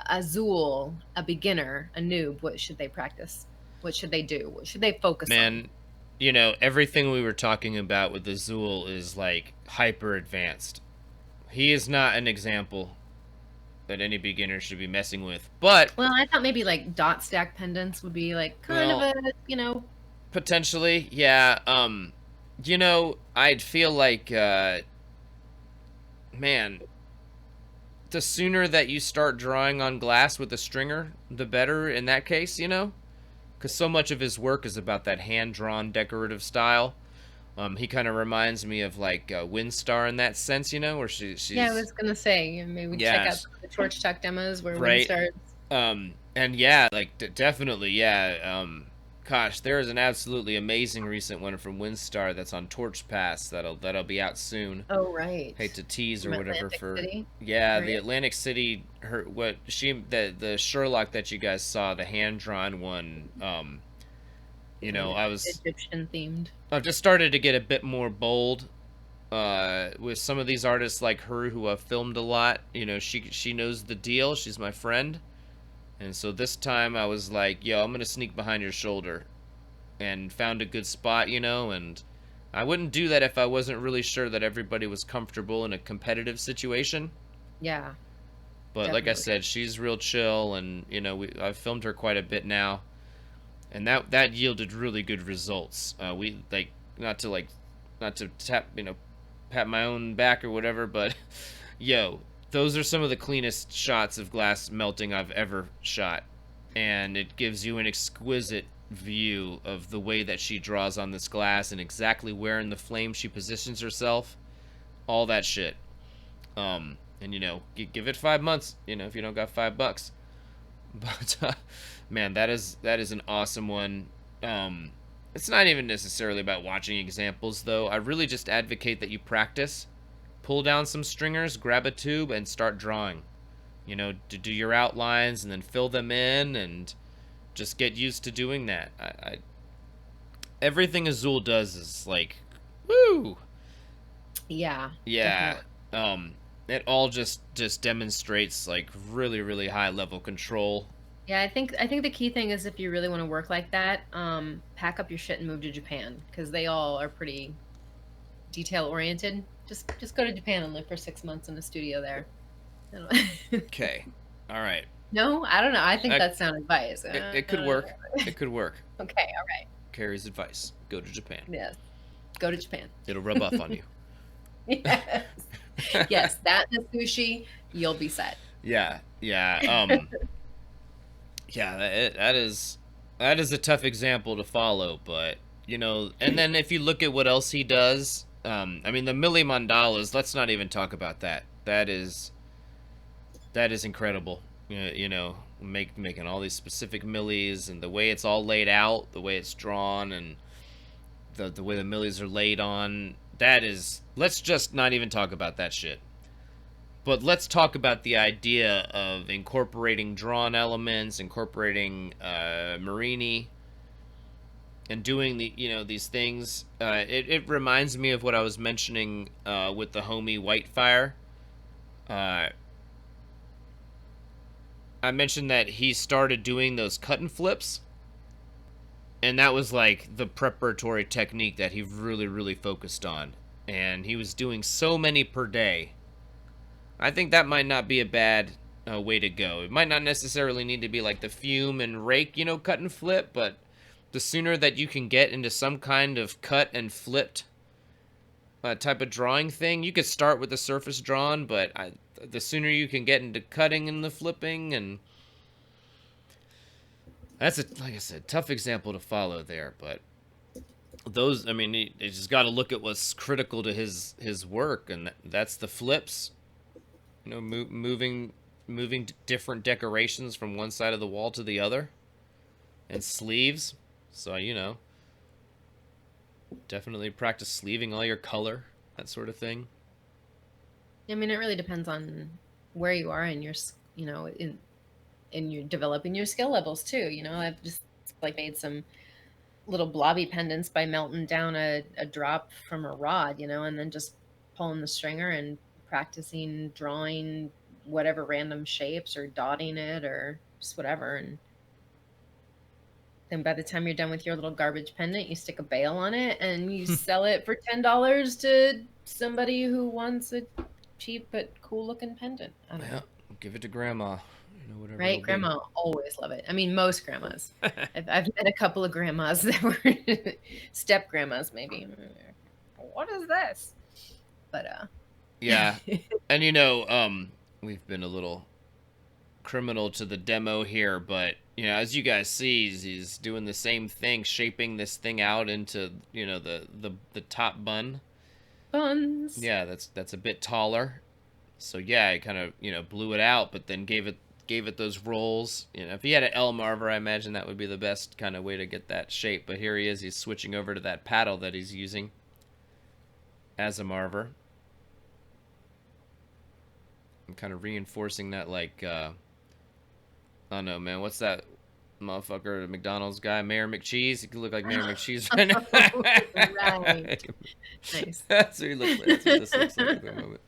Azul, a beginner, a noob? What should they practice? What should they do? What should they focus on? Man, everything we were talking about with Azul is hyper advanced. He is not an example that any beginner should be messing with. But I thought maybe dot stack pendants would be kind of a potentially, yeah. I'd feel man, the sooner that you start drawing on glass with a stringer, the better in that case, because so much of his work is about that hand-drawn decorative style. He kind of reminds me of Windstar in that sense, where she's... Yeah, I was going to say, maybe check out the Torch Tuck demos where right. Windstar... And yeah, definitely, yeah. Gosh, there is an absolutely amazing recent one from Windstar that's on Torch Pass that'll be out soon. Oh, right. Hate to tease or From whatever Atlantic for, City, yeah, the right? Atlantic City, her what she the Sherlock that you guys saw, the hand drawn one. You know, Kind of Egyptian themed. I've just started to get a bit more bold with some of these artists like her who I've filmed a lot. You know, she knows the deal. She's my friend, and so this time I was like, yo, I'm gonna sneak behind your shoulder, and found a good spot. You know, and I wouldn't do that if I wasn't really sure that everybody was comfortable in a competitive situation. Yeah, But like I definitely. said, she's real chill, and you know, I've filmed her quite a bit now, and that yielded really good results. We like not to tap pat my own back or whatever, but yo, those are some of the cleanest shots of glass melting I've ever shot, and it gives you an exquisite view of the way that she draws on this glass and exactly where in the flame she positions herself, all that shit. And you know, give it 5 months. You know, if you don't got $5, but man, that is an awesome one. It's not even necessarily about watching examples, though. I really just advocate that you practice. Pull down some stringers, grab a tube, and start drawing. You know, to do your outlines and then fill them in, and just get used to doing that. Everything Azul does is like, woo, Yeah, yeah. definitely. Um, it all just demonstrates like really really high level control. Yeah, I think the key thing is if you really want to work like that, pack up your shit and move to Japan because they all are pretty detail oriented. Just go to Japan and live for 6 months in a studio there. I don't- Okay, all right. No, I don't know. I think I, that's sound advice. it could work. It could work. Okay, all right. Carrie's advice: go to Japan. Yes, go to Japan. It'll rub off on you. Yes, yes, that and the sushi, you'll be set. Yeah, yeah. Yeah. That is a tough example to follow, but you know. And then if you look at what else he does, I mean, the Milli Mandalas. Let's not even talk about that. That is incredible. You know, making all these specific millis and the way it's all laid out, the way it's drawn, and the way the millis are laid on. That is. Let's just not even talk about that shit. But let's talk about the idea of incorporating drawn elements, incorporating Marini, and doing these things. It reminds me of what I was mentioning with the homie Whitefire. Uh, I mentioned that he started doing those cut and flips, and that was like the preparatory technique that he really really focused on, and he was doing so many per day. I think that might not be a bad way to go. It might not necessarily need to be like the fume and rake, cut and flip, but the sooner that you can get into some kind of cut and flipped type of drawing thing, you could start with the surface drawn, but the sooner you can get into cutting and the flipping, and that's like I said, tough example to follow there, but those, I mean, you just got to look at what's critical to his work, and that's the flips. Moving different decorations from one side of the wall to the other, and sleeves. So definitely practice sleeving all your color, that sort of thing. I mean, it really depends on where you are in your, in your developing your skill levels too. I've just like made some little blobby pendants by melting down a drop from a rod, and then just pulling the stringer and practicing drawing whatever random shapes or dotting it or just whatever. And then by the time you're done with your little garbage pendant, you stick a bail on it and you sell it for $10 to somebody who wants a cheap but cool looking pendant. I don't know. Give it to grandma. Whatever. Right? Grandma always love it. I mean, most grandmas. I've met a couple of grandmas that were step grandmas, maybe. What is this? But yeah, and we've been a little criminal to the demo here, but as you guys see, he's doing the same thing, shaping this thing out into the top bun. Buns. Yeah, that's a bit taller. So yeah, I kind of blew it out, but then gave it gave it those rolls. You know, if he had an L marver, I imagine that would be the best kind of way to get that shape. But here he is. He's switching over to that paddle that he's using as a marver. I'm kind of reinforcing that, like, I don't know, man. What's that motherfucker, the McDonald's guy, Mayor McCheese? He could look like Mayor McCheese right now. Right. Nice. That's what he looks like. That's what this looks like at the moment.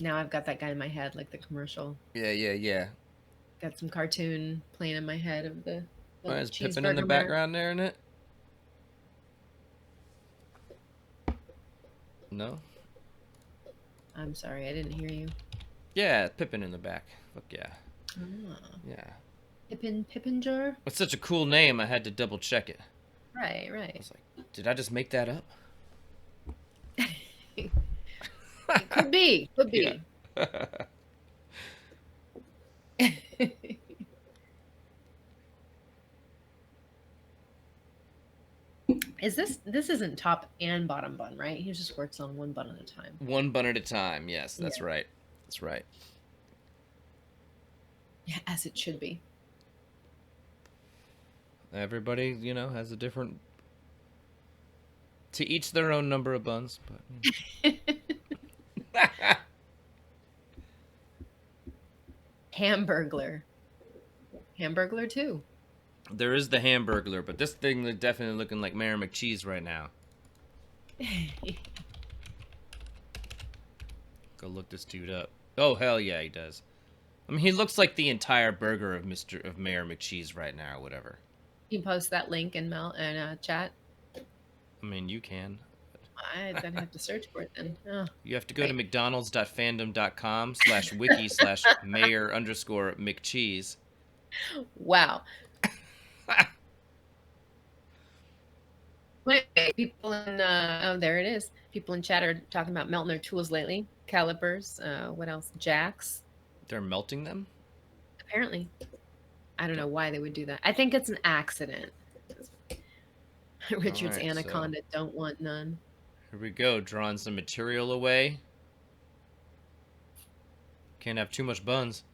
Now I've got that guy in my head, like the commercial. Yeah. Got some cartoon playing in my head of the Is Pippin in cheeseburger the man. background there, isn't it? No? I'm sorry, I didn't hear you. Yeah, Pippin in the back. Fuck yeah. Ah. Yeah. Pippinger? It's such a cool name, I had to double check it. Right. I was like, did I just make that up? It could be. Yeah. This isn't top and bottom bun, right? He just works on one bun at a time. One bun at a time, yes, that's right. That's right. Yeah, as it should be. Everybody, you know, has a different... To each their own number of buns, but... You know. Hamburglar 2. There is the Hamburglar, but this thing is definitely looking like Mayor McCheese right now. Go look this dude up. Oh, hell yeah, he does. I mean, he looks like the entire burger of Mayor McCheese right now, or whatever. You can post that link in chat. I mean, you can. I'd have to search for it then. Oh, You have to go to mcdonalds.fandom.com/wiki/mayor_McCheese. wow. Wait, people in oh, there it is. People in chat are talking about melting their tools lately. Calipers. What else? Jacks. They're melting them? Apparently. I don't know why they would do that. I think it's an accident. Richard's All right, anaconda don't want none. Here we go, drawing some material away. Can't have too much buns.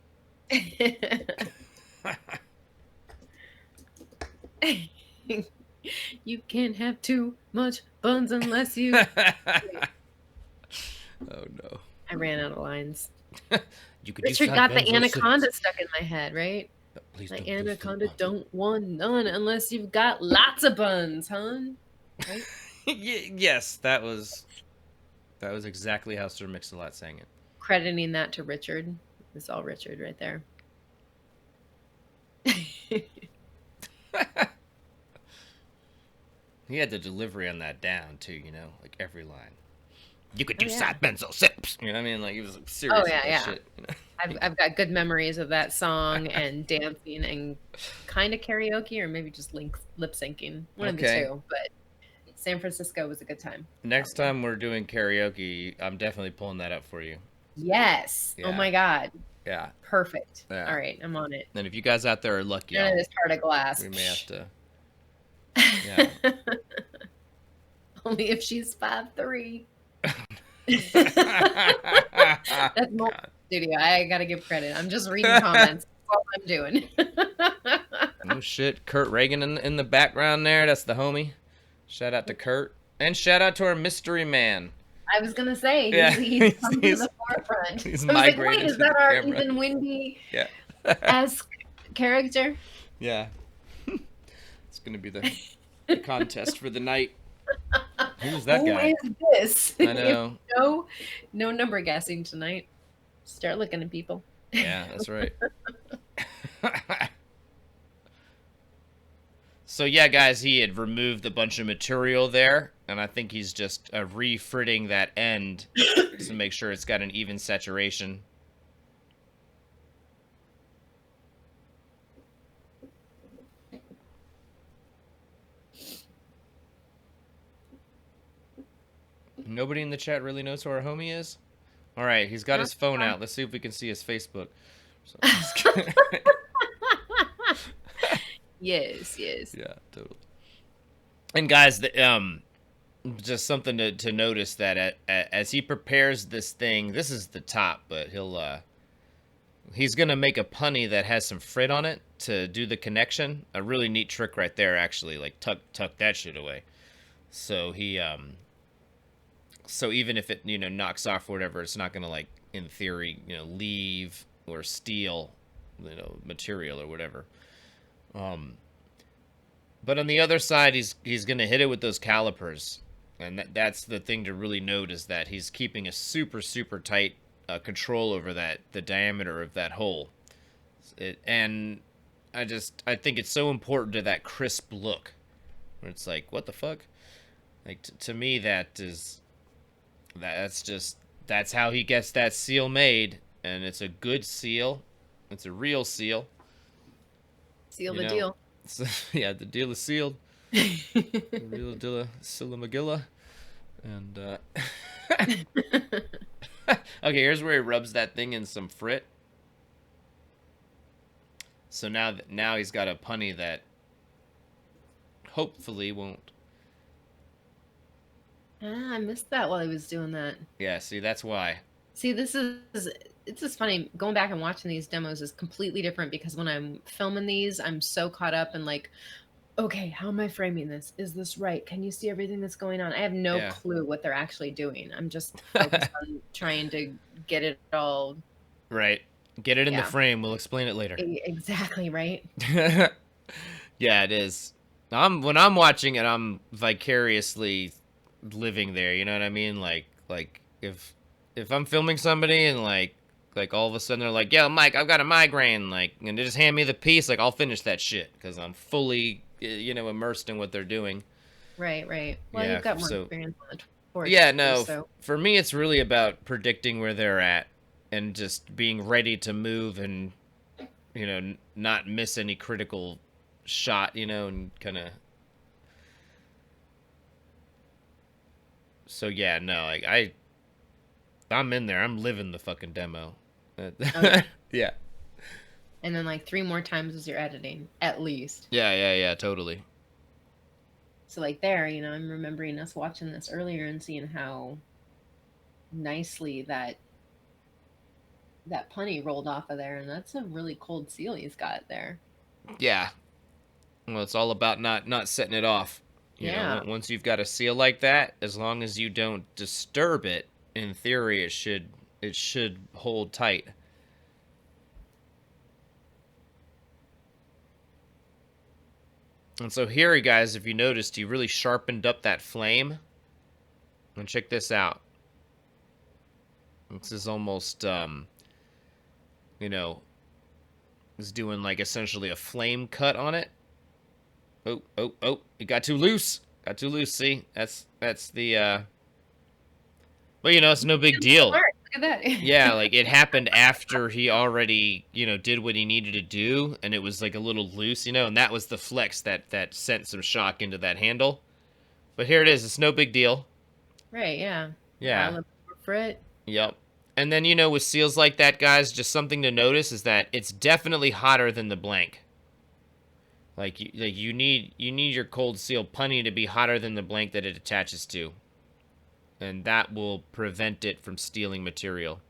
You can't have too much buns unless you... Oh no. I ran out of lines. You could Richard do got the buns on anaconda six. stuck in my head, right? Please The don't, anaconda please don't want none unless you've got lots of buns, hon. Right? Yes, that was exactly how Sir Mix-a-Lot sang it. Crediting that to Richard. It's all Richard right there. He had the delivery on that down too, you know, like every line. You could do yeah. side benzo sips. You know what I mean? Like he was like, serious Oh, yeah, with that yeah. shit. You know? I've got good memories of that song and dancing and kind of karaoke or maybe just lip syncing. One of the two. But San Francisco was a good time. Next time we're doing karaoke, I'm definitely pulling that up for you. Yes. Yeah. Oh my God. Yeah. Perfect. Yeah. All right, I'm on it. And if you guys out there are lucky, None of this part of glass. we may have to. Yeah. Only if she's 5'3". That's more studio. I gotta give credit. I'm just reading comments. That's all I'm doing. Oh shit, Kurt Reagan in the background there. That's the homie. Shout out to Kurt, and shout out to our mystery man. I was gonna say, he's come to the forefront. He's I was like, migrated wait, is to that the our camera. Ethan Windy Yeah. as character? Yeah. It's gonna be the contest for the night. Who's that guy? Who is this? I know. No number guessing tonight. Start looking at people. Yeah, that's right. So yeah, guys, he had removed a bunch of material there, and I think he's just refritting that end to make sure it's got an even saturation. Nobody in the chat really knows who our homie is? All right, he's got his phone out. Let's see if we can see his Facebook. So, Yes, yes. Yeah, totally. And guys, just something to notice that as he prepares this thing, this is the top, but he's gonna make a punny that has some frit on it to do the connection. A really neat trick right there, actually. Like tuck that shit away. So so even if it knocks off or whatever, it's not gonna like in theory leave or steal material or whatever. But on the other side, he's gonna hit it with those calipers, and that's the thing to really note is that he's keeping a super super tight control over the diameter of that hole. And I think it's so important to that crisp look, where it's like, what the fuck? Like to me, that's how he gets that seal made, and it's a good seal. It's a real seal. Seal the deal. So, yeah, the deal is sealed. The real deal of Silla Magilla. And okay, here's where he rubs that thing in some frit. So now he's got a punny that hopefully won't. I missed that while he was doing that. Yeah, see, that's why. See, it's just funny. Going back and watching these demos is completely different because when I'm filming these, I'm so caught up in like, okay, how am I framing this? Is this right? Can you see everything that's going on? I have no clue what they're actually doing. I'm just focused on trying to get it all. Right. Get it in the frame. We'll explain it later. Exactly, right? Yeah, it is. When I'm watching it, I'm vicariously living there, you know what I mean? Like if I'm filming somebody and like all of a sudden they're like, "Yo, Mike, I've got a migraine," like, and they just hand me the piece, like I'll finish that shit because I'm fully immersed in what they're doing. Right. Well, you've got more experience on the torch. Yeah, no. For me, it's really about predicting where they're at and just being ready to move and not miss any critical shot, and kind of. So yeah, no, like I'm in there. I'm living the fucking demo. Okay. Yeah. And then like 3 more times as you're editing, at least. Yeah, totally. So like there, I'm remembering us watching this earlier and seeing how nicely that punny rolled off of there, and that's a really cold seal he's got there. Yeah. Well, it's all about not setting it off. You know, once you've got a seal like that, as long as you don't disturb it, in theory, it should hold tight. And so here, guys, if you noticed, he really sharpened up that flame. And check this out. This is almost, is doing like essentially a flame cut on it. Oh, it got too loose. See, that's the, well, it's no big deal. Look at that. Yeah, like it happened after he already, did what he needed to do, and it was like a little loose, and that was the flex that sent some shock into that handle. But here it is. It's no big deal. Right, yeah. Yeah. Frit. Yep. And then, with seals like that, guys, just something to notice is that it's definitely hotter than the blank. Like you need your cold seal punny to be hotter than the blank that it attaches to. And that will prevent it from stealing material.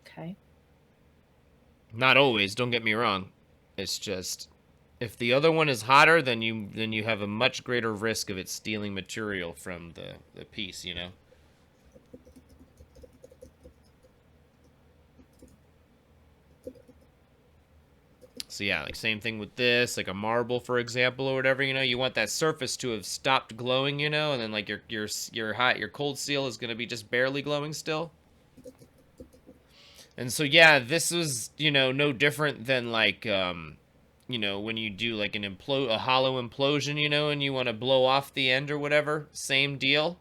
Okay. Not always, don't get me wrong. It's just if the other one is hotter, then you have a much greater risk of it stealing material from the piece, So yeah, like same thing with this, like a marble, for example, or whatever. You want that surface to have stopped glowing, and then like your cold seal is gonna be just barely glowing still. And so yeah, this was no different than like when you do like a hollow implosion, and you want to blow off the end or whatever. Same deal.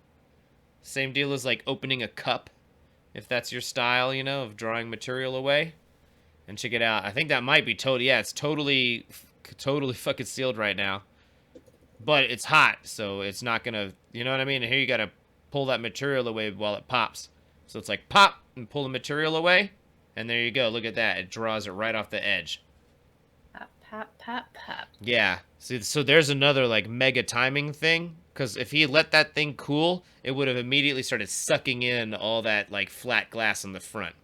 Same deal as like opening a cup, if that's your style, of drawing material away. And check it out. I think that might be totally, yeah, it's totally fucking sealed right now. But it's hot, so it's not gonna, you know what I mean? And here you gotta pull that material away while it pops. So it's like pop and pull the material away, and there you go. Look at that. It draws it right off the edge. Pap, pap, pap. Yeah. See, so there's another like mega timing thing. Because if he let that thing cool, it would have immediately started sucking in all that like flat glass on the front.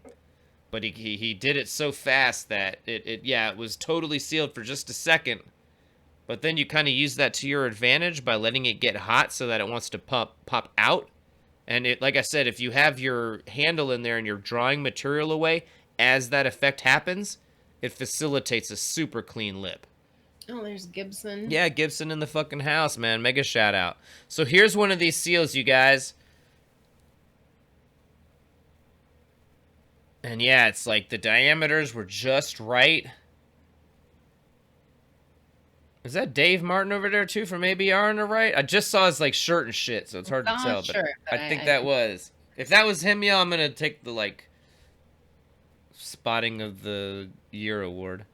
But he did it so fast that it was totally sealed for just a second. But then you kind of use that to your advantage by letting it get hot so that it wants to pop out. And it, like I said, if you have your handle in there and you're drawing material away as that effect happens, it facilitates a super clean lip. Oh, there's Gibson. Yeah, Gibson in the fucking house, man. Mega shout out. So here's one of these seals, you guys. And yeah, it's like the diameters were just right. Is that Dave Martin over there too from ABR on the right? I just saw his like shirt and shit, so it's hard to tell. But I think that was. If that was him, yeah, I'm gonna take the like spotting of the year award.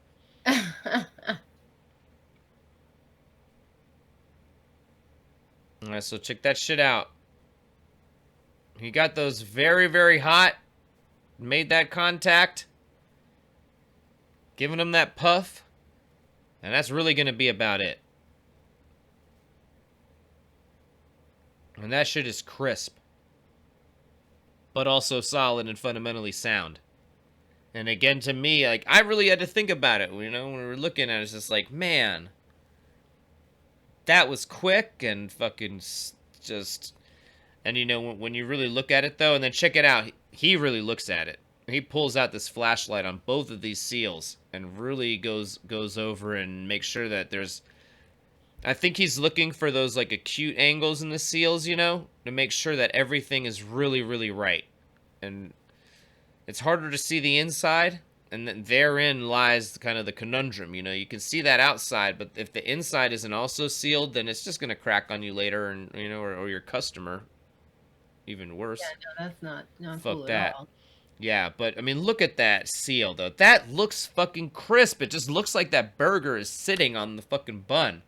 Alright, so check that shit out. He got those very, very hot. Made that contact. Giving him that puff. And that's really going to be about it. And that shit is crisp. But also solid and fundamentally sound. And again, to me, like, I really had to think about it. You know, when we were looking at it, it's just like, man. That was quick and fucking just... And, you know, when you really look at it, though, and then check it out. He really looks at it. He pulls out this flashlight on both of these seals and really goes over and makes sure that there's... I think he's looking for those, like, acute angles in the seals, you know, to make sure that everything is really, really right. And it's harder to see the inside, and then therein lies kind of the conundrum, you know. You can see that outside, but if the inside isn't also sealed, then it's just going to crack on you later, and you know, or your customer. Even worse. Yeah, no, that's not Fuck cool that. at all. Yeah, but I mean, look at that seal, though. That looks fucking crisp. It just looks like that burger is sitting on the fucking bun.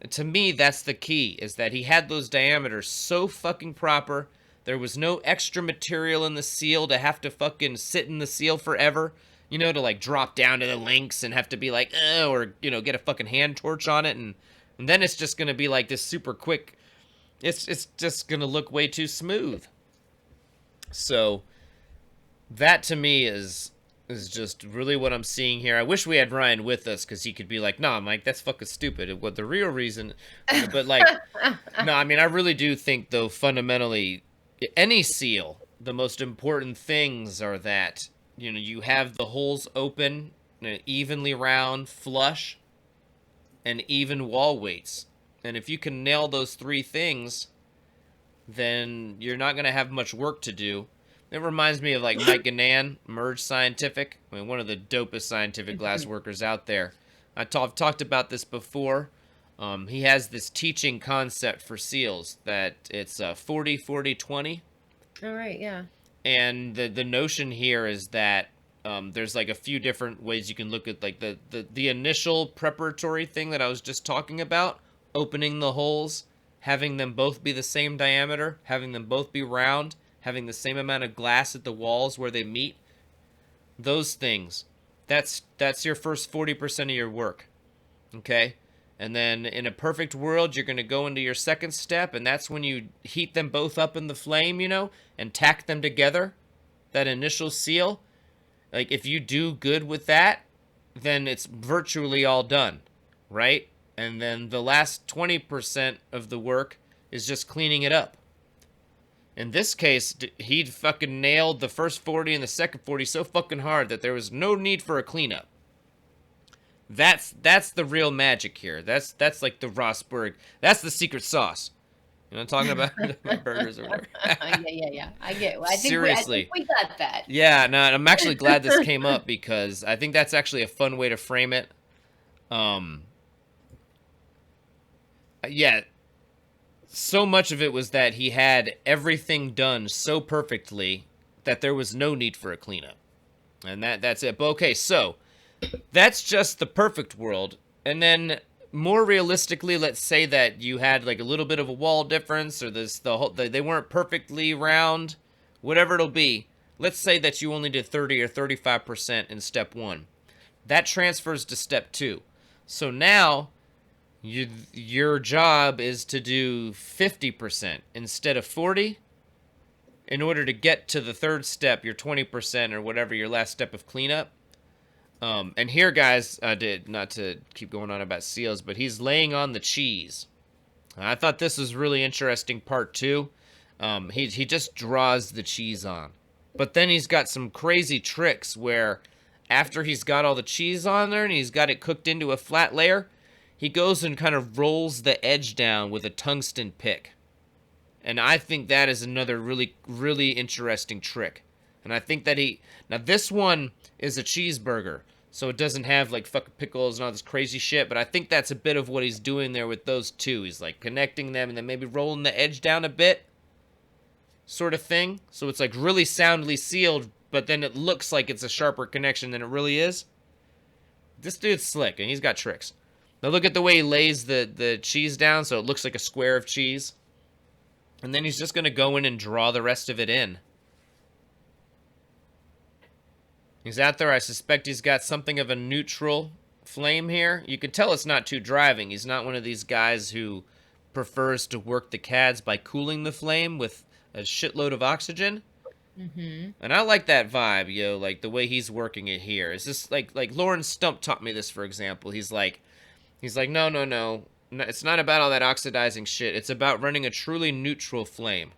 And to me, that's the key, is that he had those diameters so fucking proper. There was no extra material in the seal to have to fucking sit in the seal forever. You know, to like drop down to the links and have to be like, or, you know, get a fucking hand torch on it. And then it's just going to be like this super quick. It's just going to look way too smooth. So that to me is just really what I'm seeing here. I wish we had Ryan with us because he could be like, nah, Mike, that's fucking stupid. What the real reason, but like, no, I mean, I really do think though, fundamentally, any seal, the most important things are that, you know, you have the holes open, evenly round, flush, and even wall weights. And if you can nail those three things, then you're not going to have much work to do. It reminds me of like Mike Gannan, Merge Scientific. I mean, one of the dopest scientific glass workers out there. I've talked about this before. He has this teaching concept for seals that it's 40-40-20. All right, yeah. And the notion here is that there's like a few different ways you can look at like the initial preparatory thing that I was just talking about. Opening the holes, having them both be the same diameter, having them both be round, having the same amount of glass at the walls where they meet. Those things, that's your first 40% of your work, okay? And then in a perfect world, you're going to go into your second step, and that's when you heat them both up in the flame, you know, and tack them together, that initial seal. Like, if you do good with that, then it's virtually all done, right? And then the last 20% of the work is just cleaning it up. In this case, he fucking nailed the first 40 and the second 40 so fucking hard that there was no need for a cleanup. That's the real magic here. That's like the Rosburg. That's the secret sauce. You know what I'm talking about? My burgers or whatever. Yeah. I get it. Seriously. I think we got that. Yeah, no, I'm actually glad this came up because I think that's actually a fun way to frame it. Yeah, so much of it was that he had everything done so perfectly that there was no need for a cleanup. And that's it. But okay, so that's just the perfect world. And then more realistically, let's say that you had like a little bit of a wall difference or they weren't perfectly round, whatever it'll be. Let's say that you only did 30 or 35% in step 1. That transfers to step 2. So now your job is to do 50% instead of 40 in order to get to the third step, your 20% or whatever your last step of cleanup. And here, guys, I did not to keep going on about seals, but he's laying on the cheese. I thought this was really interesting part too. He just draws the cheese on, but then he's got some crazy tricks where after he's got all the cheese on there and he's got it cooked into a flat layer, he goes and kind of rolls the edge down with a tungsten pick. And I think that is another really, really interesting trick. And I think that now this one is a cheeseburger, so it doesn't have like fucking pickles and all this crazy shit, but I think that's a bit of what he's doing there with those two. He's like connecting them and then maybe rolling the edge down a bit, sort of thing. So it's like really soundly sealed, but then it looks like it's a sharper connection than it really is. This dude's slick, and he's got tricks. Now look at the way he lays the cheese down so it looks like a square of cheese. And then he's just going to go in and draw the rest of it in. He's out there. I suspect he's got something of a neutral flame here. You can tell it's not too driving. He's not one of these guys who prefers to work the CADs by cooling the flame with a shitload of oxygen. Mm-hmm. And I like that vibe, yo, like the way he's working it here. It's just like Lauren Stump taught me this, for example. He's like, no. It's not about all that oxidizing shit. It's about running a truly neutral flame.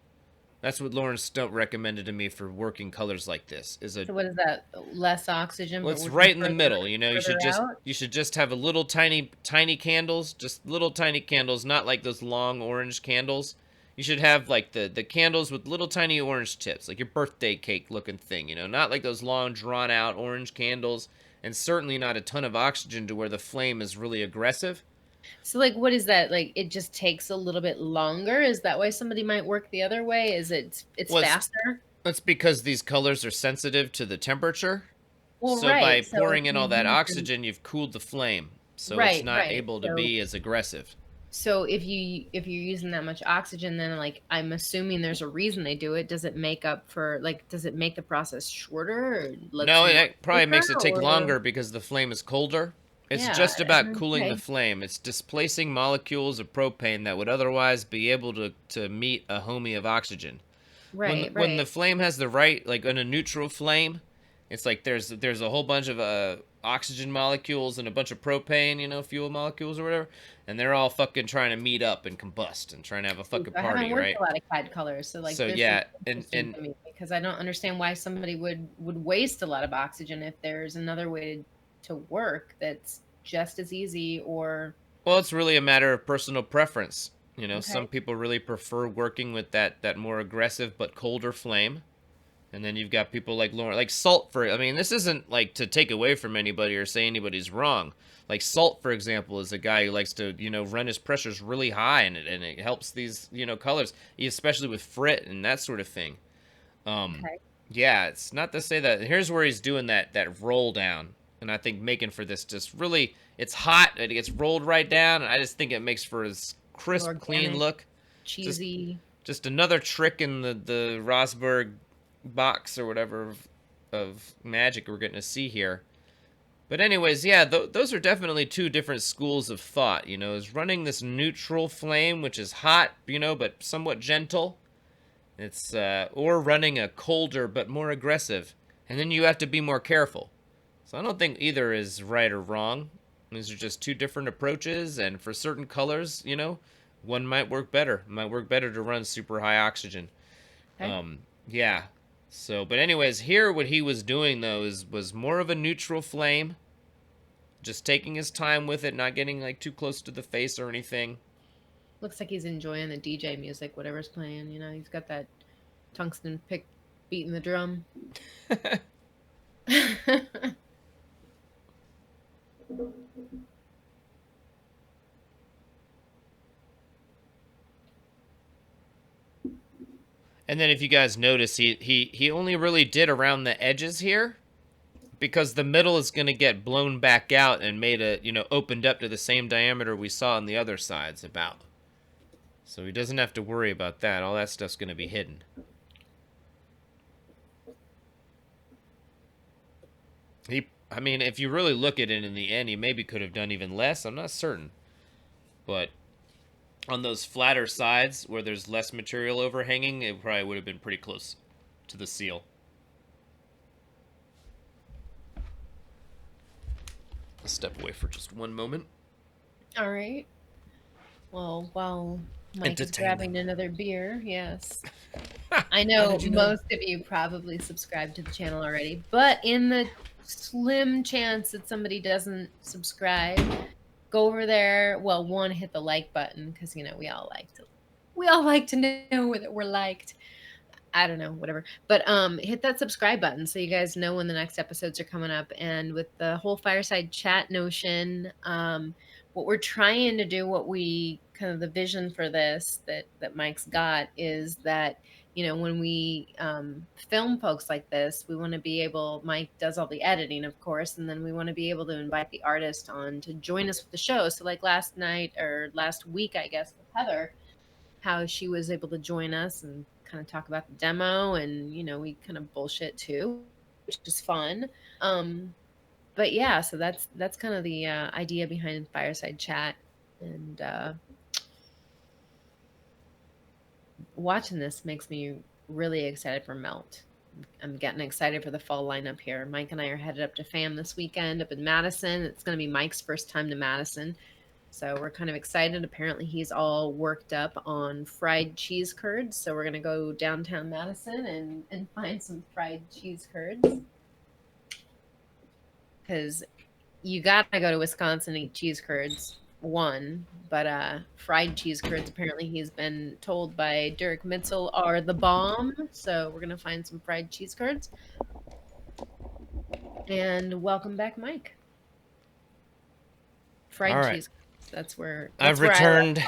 That's what Lauren Stump recommended to me for working colors like this. So what is that? Less oxygen? Well, it's right in the middle. You know, you should just have a little tiny candles, just little tiny candles, not like those long orange candles. You should have like the candles with little tiny orange tips, like your birthday cake looking thing. You know, not like those long drawn out orange candles, and certainly not a ton of oxygen to where the flame is really aggressive. So, like, what is that? Like, it just takes a little bit longer? Is that why somebody might work the other way? Is it's faster? That's because these colors are sensitive to the temperature. Well, so by pouring in all that oxygen, you've cooled the flame, so it's not able to be as aggressive. So if you're using that much oxygen, then like I'm assuming there's a reason they do it. Does it make up for does it make the process shorter? Or no, it probably makes it take longer because the flame is colder. It's just about cooling the flame. It's displacing molecules of propane that would otherwise be able to meet a homie of oxygen. When the flame has the right, like in a neutral flame, it's like there's a whole bunch of oxygen molecules and a bunch of propane, you know, fuel molecules or whatever, and they're all fucking trying to meet up and combust and trying to have a fucking party, I haven't worked right? a lot of CAD colors, so yeah, and because I don't understand why somebody would waste a lot of oxygen if there's another way to work that's just as easy. Or well, it's really a matter of personal preference. You know, some people really prefer working with that more aggressive but colder flame. And then you've got people like Lauren, like Salt I mean, this isn't like to take away from anybody or say anybody's wrong. Like Salt, for example, is a guy who likes to, you know, run his pressures really high, and it helps these, you know, colors, especially with frit and that sort of thing. Yeah, it's not to say that. Here's where he's doing that roll down, and I think making for this just really, it's hot, it gets rolled right down, and I just think it makes for this crisp, clean look. Cheesy. Just another trick in the Rosburg box or whatever of magic we're getting to see here. But anyways, yeah, those are definitely two different schools of thought. You know, is running this neutral flame, which is hot, you know, but somewhat gentle. It's or running a colder but more aggressive, and then you have to be more careful. So I don't think either is right or wrong. These are just two different approaches, and for certain colors, you know, one might work better. It might work better to run super high oxygen. Yeah. So, but anyways, here what he was doing though was more of a neutral flame, just taking his time with it, not getting like too close to the face or anything. Looks like he's enjoying the DJ music, whatever's playing. You know, he's got that tungsten pick beating the drum. And then if you guys notice, he only really did around the edges here, because the middle is going to get blown back out and made opened up to the same diameter we saw on the other sides about. So he doesn't have to worry about that. All that stuff's going to be hidden. I mean, if you really look at it in the end, he maybe could have done even less. I'm not certain. But on those flatter sides where there's less material overhanging, it probably would have been pretty close to the seal. I'll step away for just one moment. All right. Well, while Mike is grabbing another beer, yes. I know most of you probably subscribe to the channel already, but in the slim chance that somebody doesn't subscribe, go over there. Well, one, hit the like button because we all like to know that we're liked. I don't know, whatever. But hit that subscribe button so you guys know when the next episodes are coming up. And with the whole fireside chat notion, what we're trying to do, what we kind of the vision for this that Mike's got is that, when we film folks like this, we want to be able, Mike does all the editing, of course, and then we want to be able to invite the artist on to join us with the show. So like last week, I guess, with Heather, how she was able to join us and kind of talk about the demo, and we kind of bullshit too, which is fun. But yeah, so that's kind of the idea behind fireside chat. And watching this makes me really excited for Melt. I'm getting excited for the fall lineup here. Mike and I are headed up to FAM this weekend up in Madison. It's going to be Mike's first time to Madison, so we're kind of excited. Apparently he's all worked up on fried cheese curds, so we're going to go downtown Madison and find some fried cheese curds, because you got to go to Wisconsin and eat cheese curds, but fried cheese curds, apparently he's been told by Derek Mitzel, are the bomb. So we're going to find some fried cheese curds. And welcome back, Mike. Fried cheese curds. That's where I've returned.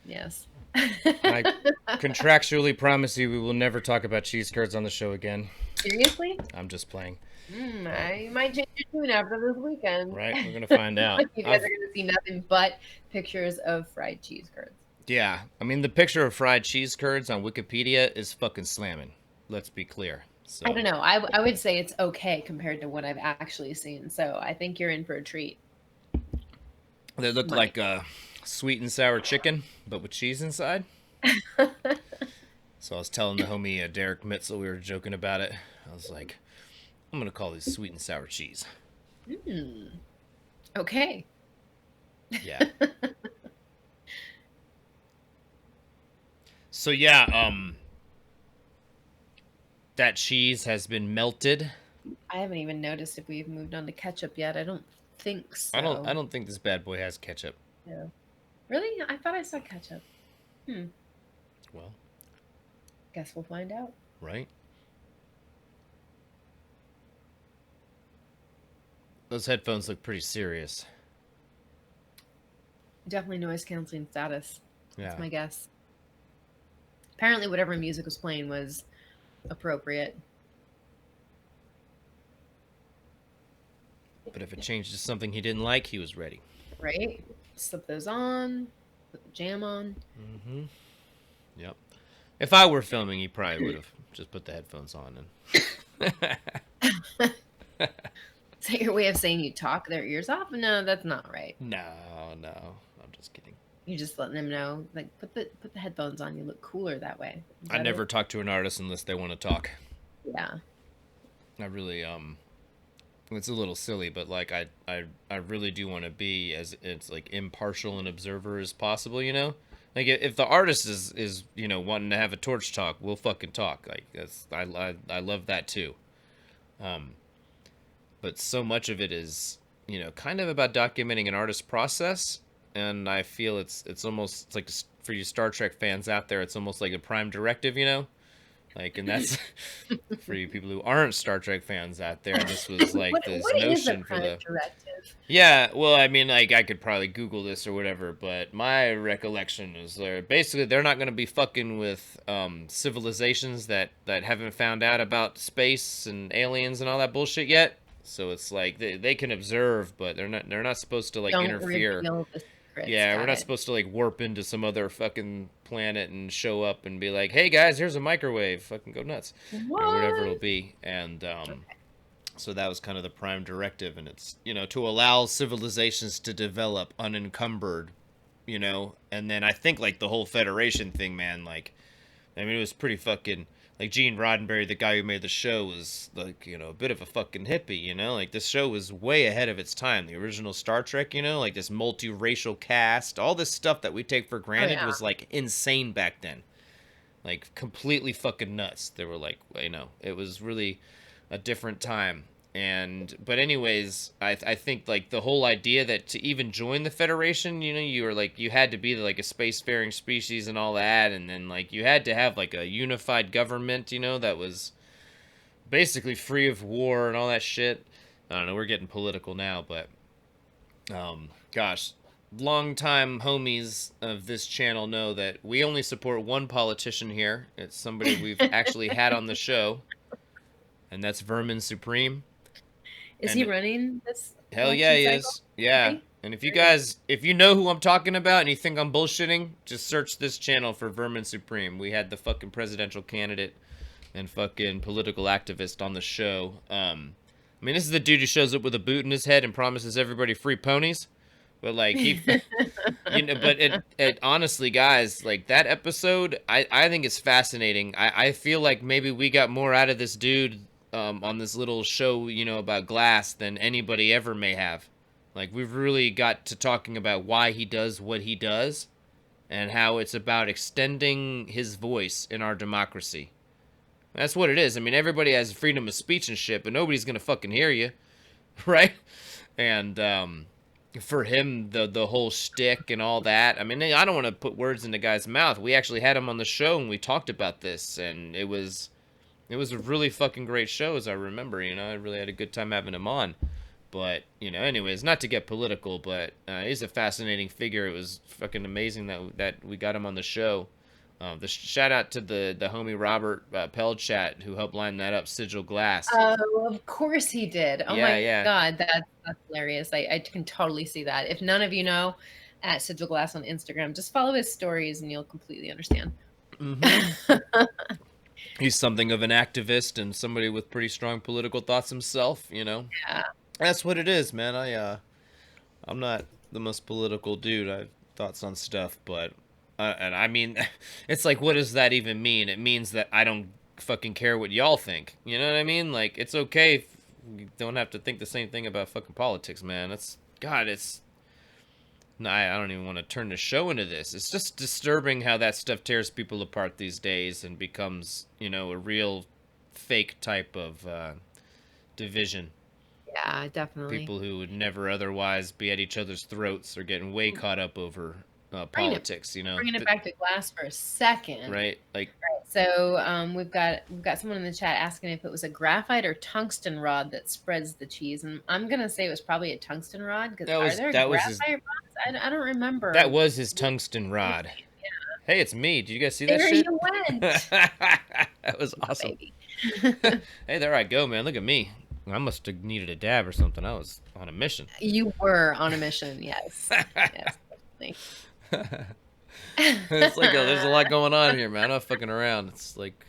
Yes. I contractually promise you we will never talk about cheese curds on the show again. Seriously? I'm just playing. I might change your tune after this weekend. Right, we're going to find out. You guys are going to see nothing but pictures of fried cheese curds. Yeah, I mean, the picture of fried cheese curds on Wikipedia is fucking slamming. Let's be clear. So. I don't know. I would say it's okay compared to what I've actually seen. So I think you're in for a treat. They look like sweet and sour chicken, but with cheese inside. So I was telling the homie Derek Mitzel, we were joking about it. I was like, I'm going to call these sweet and sour cheese. Okay. Yeah. So yeah, that cheese has been melted. I haven't even noticed if we've moved on to ketchup yet. I don't think so. I don't think this bad boy has ketchup. Yeah. Really? I thought I saw ketchup. Well, guess we'll find out. Right? Those headphones look pretty serious. Definitely noise canceling status. Yeah. That's my guess. Apparently whatever music was playing was appropriate. But if it changed to something he didn't like, he was ready. Right? Slip those on, put the jam on. Mm-hmm. Yep. If I were filming, he probably would have just put the headphones on and... Is that your way of saying you talk their ears off? No, that's not right. No, I'm just kidding. You're just letting them know, like, put the headphones on. You look cooler that way. I never talk to an artist unless they want to talk. Yeah. I really it's a little silly, but like I really do want to be as it's like impartial and observer as possible, you know? Like if the artist is wanting to have a torch talk, we'll fucking talk. Like that's I love that too. But so much of it is, kind of about documenting an artist's process, and I feel it's almost like for you Star Trek fans out there, it's almost like a prime directive, Like, and that's for you people who aren't Star Trek fans out there. This was like this notion for the directive. Yeah, well, I mean, like I could probably Google this or whatever, but my recollection is they're not going to be fucking with civilizations that haven't found out about space and aliens and all that bullshit yet. So it's like they can observe, but they're not supposed to like interfere. Yeah, we're not supposed to like warp into some other fucking planet and show up and be like, "Hey guys, here's a microwave, fucking go nuts," or whatever it'll be. And So that was kind of the prime directive, and it's, to allow civilizations to develop unencumbered, and then I think like the whole Federation thing, man, like, I mean, it was pretty fucking, like, Gene Roddenberry, the guy who made the show, was like, a bit of a fucking hippie, like, this show was way ahead of its time. The original Star Trek, like this multiracial cast, all this stuff that we take for granted was like insane back then, like completely fucking nuts. They were like, it was really a different time. But anyways, I think like the whole idea that to even join the Federation, you were like, you had to be like a spacefaring species and all that, and then like you had to have like a unified government, that was basically free of war and all that shit. I don't know, we're getting political now, but gosh, longtime homies of this channel know that we only support one politician here. It's somebody we've actually had on the show, and that's Vermin Supreme. Is he running this? Hell yeah, he is. Yeah. And if you know who I'm talking about and you think I'm bullshitting, just search this channel for Vermin Supreme. We had the fucking presidential candidate and fucking political activist on the show. I mean, this is the dude who shows up with a boot in his head and promises everybody free ponies. But like but it honestly, guys, like that episode, I think it's fascinating. I feel like maybe we got more out of this dude on this little show, about glass than anybody ever may have. Like, we've really got to talking about why he does what he does and how it's about extending his voice in our democracy. That's what it is. I mean, everybody has freedom of speech and shit, but nobody's gonna fucking hear you, right? And for him, the whole shtick and all that, I mean, I don't want to put words in the guy's mouth. We actually had him on the show and we talked about this, and it was a really fucking great show, as I remember. I really had a good time having him on. But, anyways, not to get political, but he's a fascinating figure. It was fucking amazing that we got him on the show. The shout out to the homie Robert Pelchat, who helped line that up, Sigil Glass. Oh, of course he did. Oh my God, that's hilarious. I can totally see that. If none of you know, at Sigil Glass on Instagram, just follow his stories and you'll completely understand. Mm-hmm. He's something of an activist and somebody with pretty strong political thoughts himself, Yeah. That's what it is, man. I'm not the most political dude. I have thoughts on stuff, but and I mean, it's like, what does that even mean? It means that I don't fucking care what y'all think. You know what I mean? Like, it's okay if you don't have to think the same thing about fucking politics, man. No, I don't even want to turn the show into this. It's just disturbing how that stuff tears people apart these days and becomes, a real fake type of division. Yeah, definitely. People who would never otherwise be at each other's throats are getting way caught up over politics, Bringing it back to glass for a second. Right. Like. Right. So we've got someone in the chat asking if it was a graphite or tungsten rod that spreads the cheese, and I'm gonna say it was probably a tungsten rod because graphite rods? I don't remember. That was his tungsten rod. Yeah. Hey, it's me. Did you guys see that shit? There you went. That was awesome. Hey, there I go, man. Look at me. I must have needed a dab or something. I was on a mission. You were on a mission, yes. Yes, definitely. It's like there's a lot going on here, man. I'm not fucking around. It's like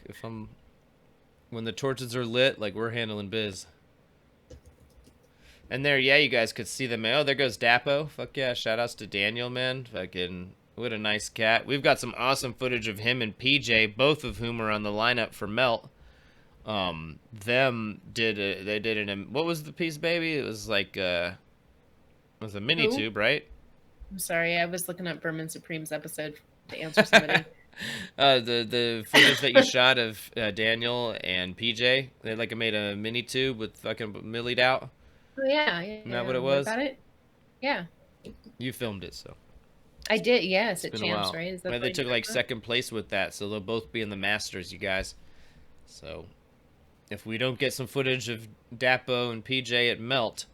when the torches are lit, like we're handling biz. And there, yeah, you guys could see them. Oh, there goes Dapo. Fuck yeah, shout outs to Daniel, man. Fucking, what a nice cat. We've got some awesome footage of him and PJ, both of whom are on the lineup for Melt. They did it. What was the piece, baby? It was like it was a mini tube, right? I'm sorry, I was looking up Vermin Supreme's episode to answer somebody. The footage that you shot of Daniel and PJ, they like made a mini tube with fucking millied out. Oh yeah. Isn't that what it was? About it? Yeah. You filmed it, so. I did, yes. At Champs, right? Is that they took like second place with that, so they'll both be in the Masters, you guys. So, if we don't get some footage of Dapo and PJ at Melt.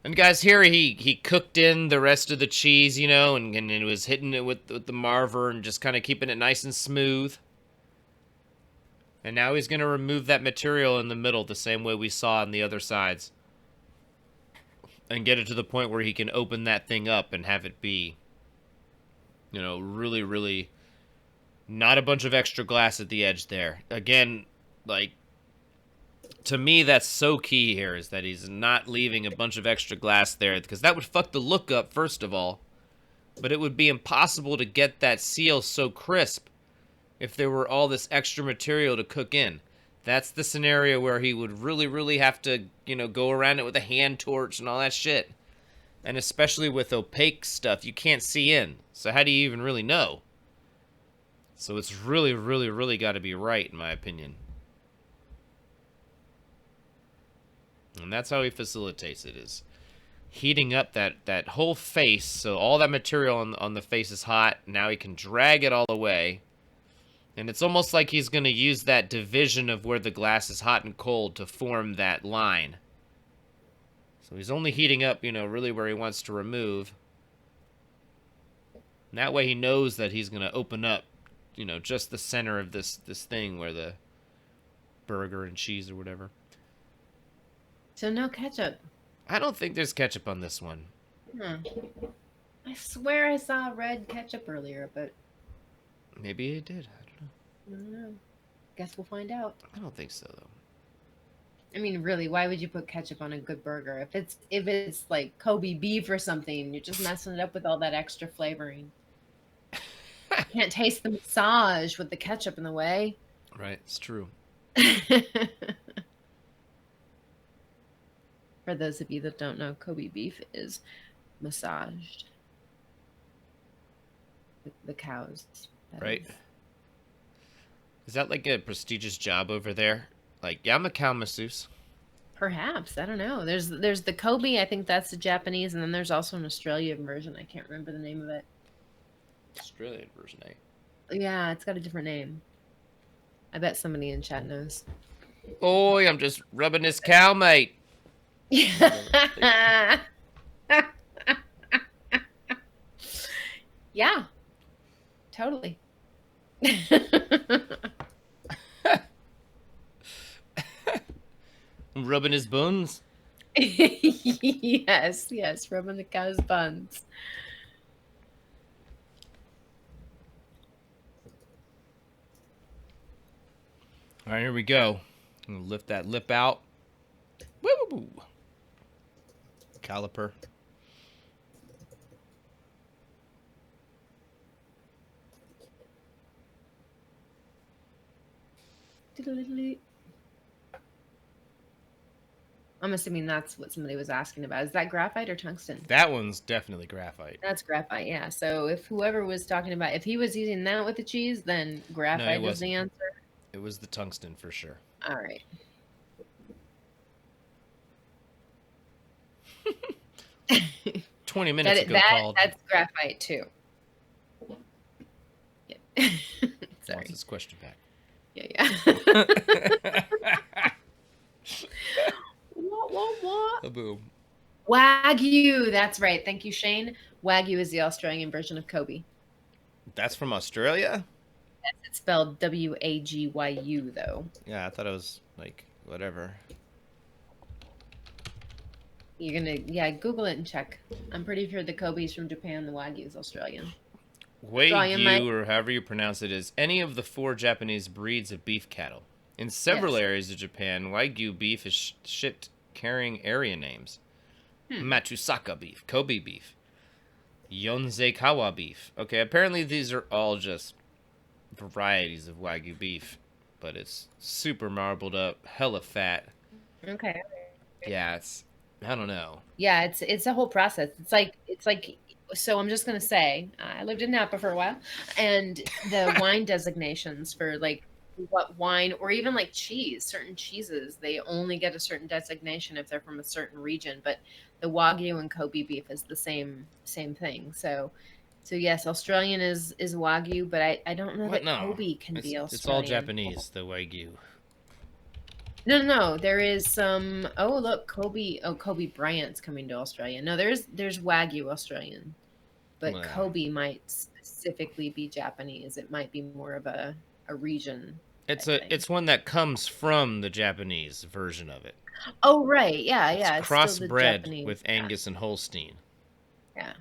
And guys, here he cooked in the rest of the cheese, and it was hitting it with the marver and just kind of keeping it nice and smooth. And now he's going to remove that material in the middle the same way we saw on the other sides. And get it to the point where he can open that thing up and have it be, really, really not a bunch of extra glass at the edge there. Again, like, To me, that's so key here, is that he's not leaving a bunch of extra glass there, because that would fuck the look up, first of all. But it would be impossible to get that seal so crisp if there were all this extra material to cook in. That's the scenario where he would really, really have to, go around it with a hand torch and all that shit. And especially with opaque stuff, you can't see in. So how do you even really know? So it's really, really, really got to be right, in my opinion. And that's how he facilitates it, is heating up that whole face, so all that material on the face is hot. Now he can drag it all away. And it's almost like he's going to use that division of where the glass is hot and cold to form that line. So he's only heating up, really where he wants to remove. And that way he knows that he's going to open up, just the center of this thing where the burger and cheese or whatever. So no ketchup. I don't think there's ketchup on this one. I swear I saw red ketchup earlier, but maybe it did. I don't know. Guess we'll find out. I don't think so, though. I mean, really, why would you put ketchup on a good burger? If it's like Kobe beef or something, you're just messing it up with all that extra flavoring. You can't taste the massage with the ketchup in the way. Right, it's true. For those of you that don't know, Kobe beef is massaged. The cows. Right. Is that like a prestigious job over there? Like, yeah, I'm a cow masseuse. Perhaps. I don't know. There's the Kobe. I think that's the Japanese. And then there's also an Australian version. I can't remember the name of it. Australian version, eh? Yeah, it's got a different name. I bet somebody in chat knows. Oi, I'm just rubbing this cow, mate. Yeah, totally. I'm rubbing his buns. Yes, rubbing the cow's buns. All right, here we go. I'm gonna lift that lip out. Woo! Caliper. I'm assuming that's what somebody was asking about. Is that graphite or tungsten? That one's definitely graphite. That's graphite, yeah. So if whoever was talking about, if he was using that with the cheese, then graphite is the answer. It was the tungsten for sure. All right. – 20 minutes ago called. That's graphite too. Yeah. Sorry. Wants his question back. Yeah. What? Boom. Wagyu. That's right. Thank you, Shane. Wagyu is the Australian version of Kobe. That's from Australia? Yes, it's spelled W-A-G-Y-U, though. Yeah, I thought it was like whatever. You're gonna, Google it and check. I'm pretty sure the Kobe's from Japan, the Wagyu is Australian. Wagyu, or however you pronounce it, is any of the 4 Japanese breeds of beef cattle. In several areas of Japan, Wagyu beef is shipped carrying area names. Matsusaka beef, Kobe beef, Yonzekawa beef. Okay, apparently these are all just varieties of Wagyu beef, but it's super marbled up, hella fat. Okay. Yeah, it's, I don't know. Yeah, it's a whole process. It's like so I'm just gonna say I lived in Napa for a while, and the wine designations for like what wine or even like cheese, certain cheeses, they only get a certain designation if they're from a certain region. But the Wagyu and Kobe beef is the same thing. So yes, Australian is Wagyu, but I don't know that Kobe can be Australian. It's all Japanese, the Wagyu. No. There is some. Oh, look, Kobe. Oh, Kobe Bryant's coming to Australia. No, there's Wagyu Australian, but Kobe might specifically be Japanese. It might be more of a region. It's one that comes from the Japanese version of it. Oh right, yeah. It's crossbred with Angus and Holstein. Yeah.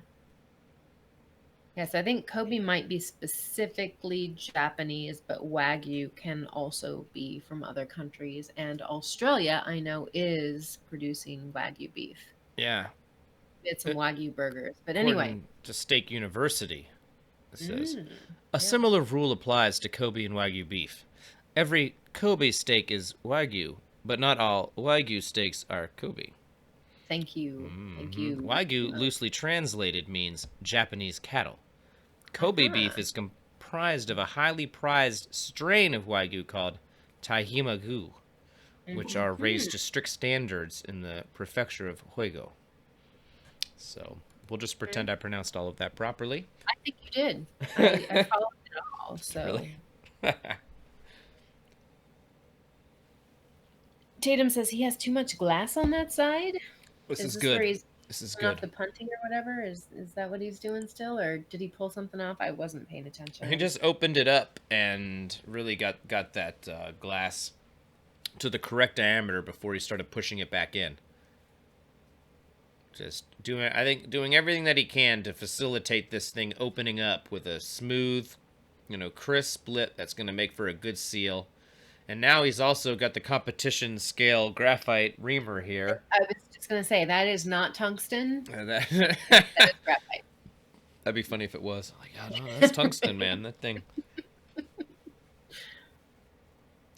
Yes, I think Kobe might be specifically Japanese, but Wagyu can also be from other countries. And Australia, I know, is producing Wagyu beef. Yeah. It's some Uh, Wagyu burgers. But anyway. According to Steak University, it says a Yep. similar rule applies to Kobe and Wagyu beef. Every Kobe steak is Wagyu, but not all Wagyu steaks are Kobe. Thank you. Thank you. Wagyu, loosely translated, means Japanese cattle. Kobe beef Uh-huh. is comprised of a highly prized strain of Wagyu called Taihimagu, which are raised to strict standards in the prefecture of Hoigo. So we'll just pretend I pronounced all of that properly. I think you did. I followed it all. So Really? Tatum says he has too much glass on that side. This Is is this where good. he's This is pulling off good. the punting or whatever? Is that what he's doing still, or did he pull something off? I wasn't paying attention. He just opened it up and really got that glass to the correct diameter before he started pushing it back in. Just doing everything that he can to facilitate this thing opening up with a smooth, crisp lip that's going to make for a good seal. And now he's also got the competition scale graphite reamer here. I was just gonna say that is not tungsten. That, That is graphite. that'd be funny if it was. Like, oh no, that's tungsten, man. That thing.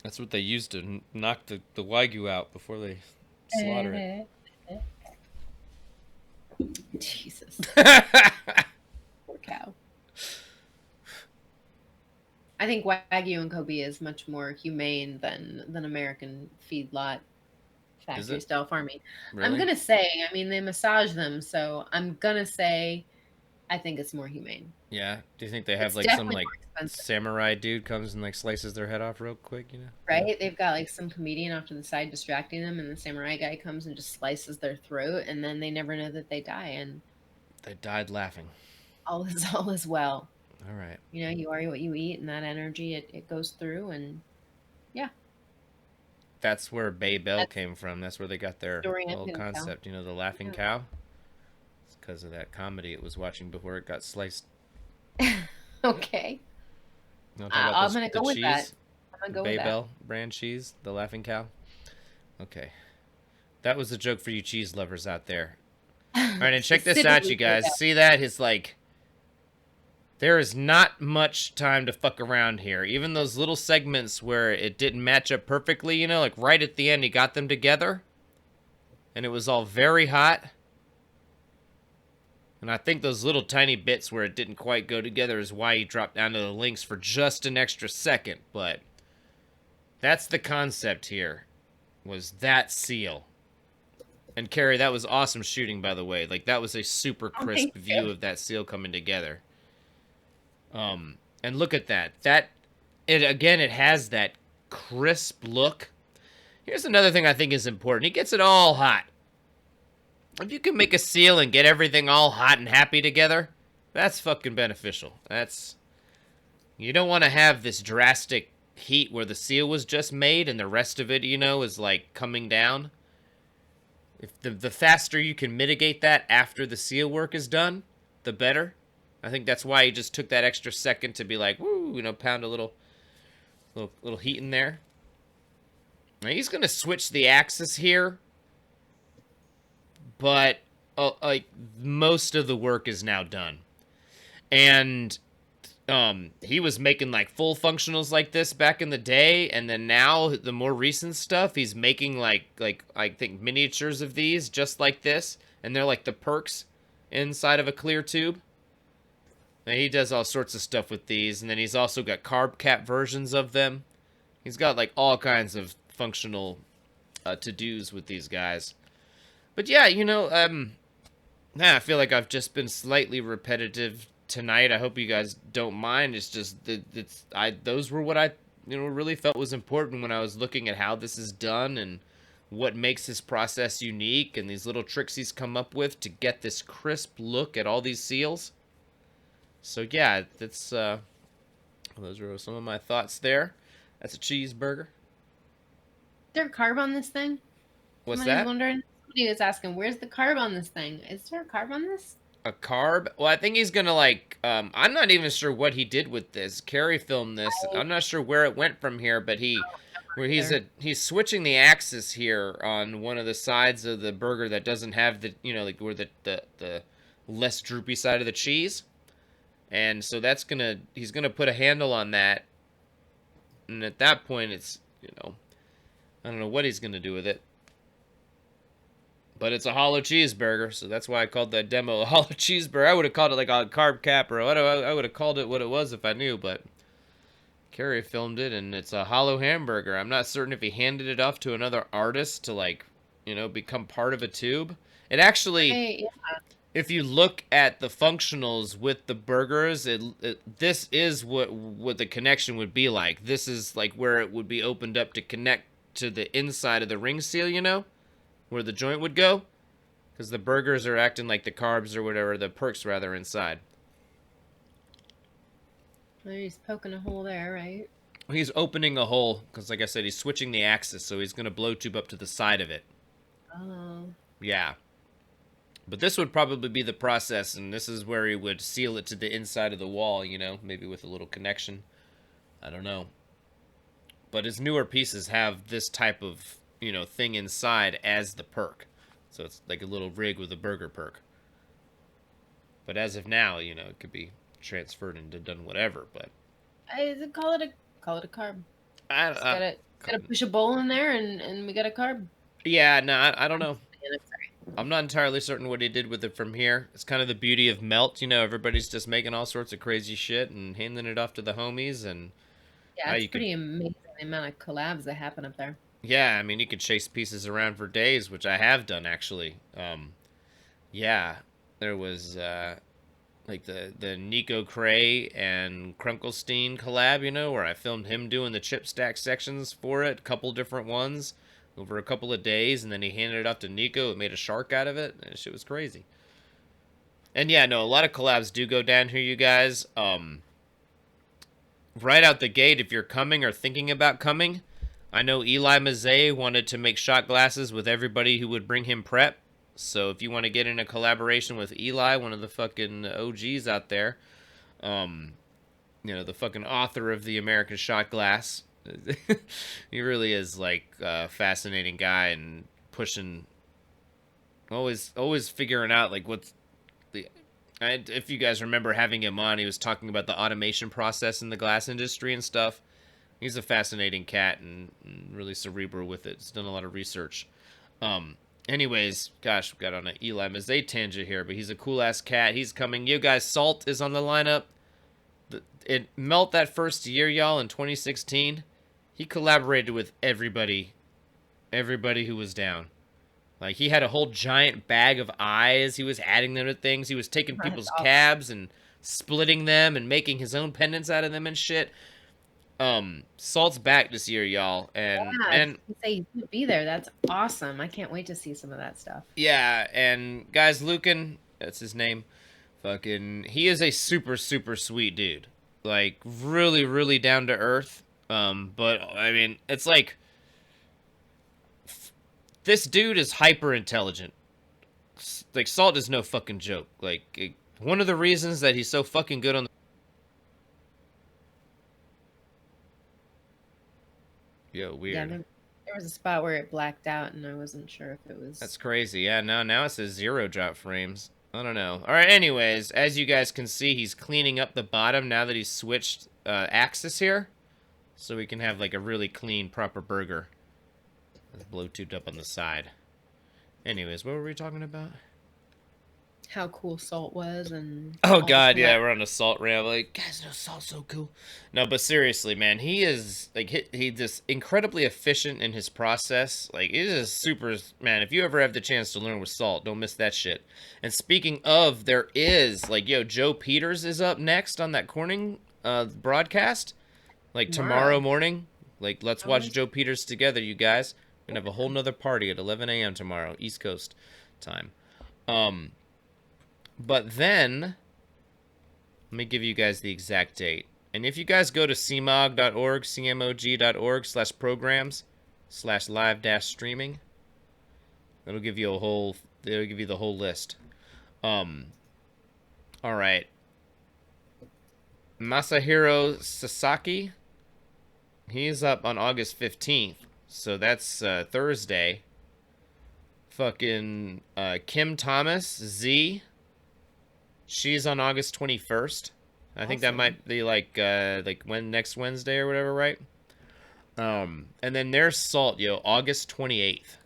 That's what they used to knock the Wagyu out before they slaughter it. Jesus, poor cow. I think Wagyu and Kobe is much more humane than American feedlot factory style farming. Really? I'm gonna say, I mean, they massage them, so I'm gonna say, I think it's more humane. Yeah. Do you think they have It's like some definitely like more expensive, samurai dude comes and like slices their head off real quick? right? They've got like some comedian off to the side distracting them, and the samurai guy comes and just slices their throat, and then they never know that they die, and They died laughing. all is well. All right. You know, you are what you eat, and that energy it goes through, and yeah. That's where Bay Bell That's came from. That's where they got their story whole ending cow. concept. The laughing Yeah. cow. It's because of that comedy it was watching before it got sliced. Okay. I'm gonna go with that. I'm gonna go Bay with that. Bell brand cheese, the laughing cow. Okay. That was a joke for you cheese lovers out there. All right, and check this out, you guys. See that? It's like there is not much time to fuck around here. Even those little segments where it didn't match up perfectly, like right at the end, he got them together. And it was all very hot. And I think those little tiny bits where it didn't quite go together is why he dropped down to the links for just an extra second. But that's the concept here, was that seal. And Carrie, that was awesome shooting, by the way. Like, that was a super crisp view of that seal coming together. And look at that. It has that crisp look. Here's another thing I think is important. He gets it all hot. If you can make a seal and get everything all hot and happy together, that's fucking beneficial. You don't want to have this drastic heat where the seal was just made and the rest of it, is like coming down. If the faster you can mitigate that after the seal work is done, the better. I think that's why he just took that extra second to be like, woo, pound a little heat in there. Now he's gonna switch the axis here, but like most of the work is now done, and he was making like full functionals like this back in the day, and then now the more recent stuff, he's making like I think miniatures of these just like this, and they're like the perks inside of a clear tube. And he does all sorts of stuff with these, and then he's also got carb cap versions of them. He's got like all kinds of functional to-dos with these guys. But yeah, I feel like I've just been slightly repetitive tonight. I hope you guys don't mind. It's just those were what I really felt was important when I was looking at how this is done and what makes this process unique and these little tricks he's come up with to get this crisp look at all these seals. So yeah, those were some of my thoughts there. That's a cheeseburger. Is there a carb on this thing? What's Somebody's that? wondering. Somebody was asking, where's the carb on this thing? Is there a carb on this? A carb? Well, I think he's gonna like. I'm not even sure what he did with this. Carrie filmed this. I I'm not sure where it went from here, but where either. he's switching the axis here on one of the sides of the burger that doesn't have the like where the less droopy side of the cheese, and so he's gonna put a handle on that, and at that point it's I don't know what he's gonna do with it. But it's a hollow cheeseburger, so that's why I called that demo a hollow cheeseburger. I would have called it like a carb cap, or I would have called it what it was if I knew, but Carrie filmed it, and it's a hollow hamburger. I'm not certain if he handed it off to another artist to, like, become part of a tube. It actually, Hey, if you look at the functionals with the burgers, this is what the connection would be like. This is like where it would be opened up to connect to the inside of the ring seal, where the joint would go, because the burgers are acting like the carbs or whatever, the perks rather, inside. well, he's poking a hole there, right? He's opening a hole because, like I said, he's switching the axis, so he's going to blow tube up to the side of it. Oh. Yeah. But this would probably be the process, and this is where he would seal it to the inside of the wall, maybe with a little connection. I don't know. But his newer pieces have this type of thing inside as the perk. So it's like a little rig with a burger perk. But as of now, it could be transferred and done whatever. But Call it a carb. I, Just gotta push a bowl in there, and we got a carb. yeah, no, I don't know. Yeah, sorry. I'm not entirely certain what he did with it from here. It's kind of the beauty of Melt, everybody's just making all sorts of crazy shit and handing it off to the homies, and Yeah, it's pretty amazing the amount of collabs that happen up there. yeah, I mean, you could chase pieces around for days, which I have done actually. Yeah, there was like the Nico Cray and Krunkelstein collab, where I filmed him doing the chip stack sections for it, a couple different ones over a couple of days, and then he handed it off to Nico. It made a shark out of it, and shit was crazy. And yeah, no, a lot of collabs do go down here, you guys. Right out the gate, if you're coming or thinking about coming, I know Eli Mazzei wanted to make shot glasses with everybody who would bring him prep. So if you want to get in a collaboration with Eli, one of the fucking OGs out there, the fucking author of the American Shot Glass, he really is like a fascinating guy and pushing, always figuring out like what's the. If you guys remember having him on, he was talking about the automation process in the glass industry and stuff. He's a fascinating cat and really cerebral with it. He's done a lot of research. Anyways, gosh, we got on an Eli Mazzei tangent here, but he's a cool-ass cat. He's coming. You guys, Salt is on the lineup. It Melt that first year, y'all, in 2016. He collaborated with everybody who was down. Like, he had a whole giant bag of eyes. He was adding them to things. He was taking people's cabs and splitting them and making his own pendants out of them and shit. Salt's back this year, y'all, and Say you be there. That's awesome. I can't wait to see some of that stuff. Yeah, and guys, Lucan, that's his name. Fucking, he is a super sweet dude. Like, really, really down to earth. But I mean, it's like this dude is hyper intelligent. Like, Salt is no fucking joke. Like, one of the reasons that he's so fucking good on the weird. Yeah, there was a spot where it blacked out, and I wasn't sure if it was. That's crazy. Yeah, now it says 0 drop frames. I don't know. All right. Anyways, as you guys can see, he's cleaning up the bottom now that he's switched axis here, so we can have like a really clean, proper burger. Blow tubed up on the side. Anyways, what were we talking about? How cool Salt was, and oh god, yeah, we're on a Salt rant. Like, guys, no, Salt's so cool. No, but seriously, man, he is like he's just incredibly efficient in his process. Like, it is super, man. If you ever have the chance to learn with Salt, don't miss that shit. And speaking of, there is like, Joe Peters is up next on that Corning broadcast, like tomorrow morning. Like, let's watch Joe Peters together, you guys. We're gonna have a whole nother party at 11 a.m. tomorrow, East Coast time. But then, let me give you guys the exact date. And if you guys go to cmog.org, cmog.org/programs/live-streaming, it'll give you the whole list. All right. Masahiro Sasaki. He's up on August 15th. So that's Thursday. Fucking Kim Thomas, Z. She's on August 21st. I think that Awesome. might be like when next Wednesday or whatever, right? And then there's Salt, August 28th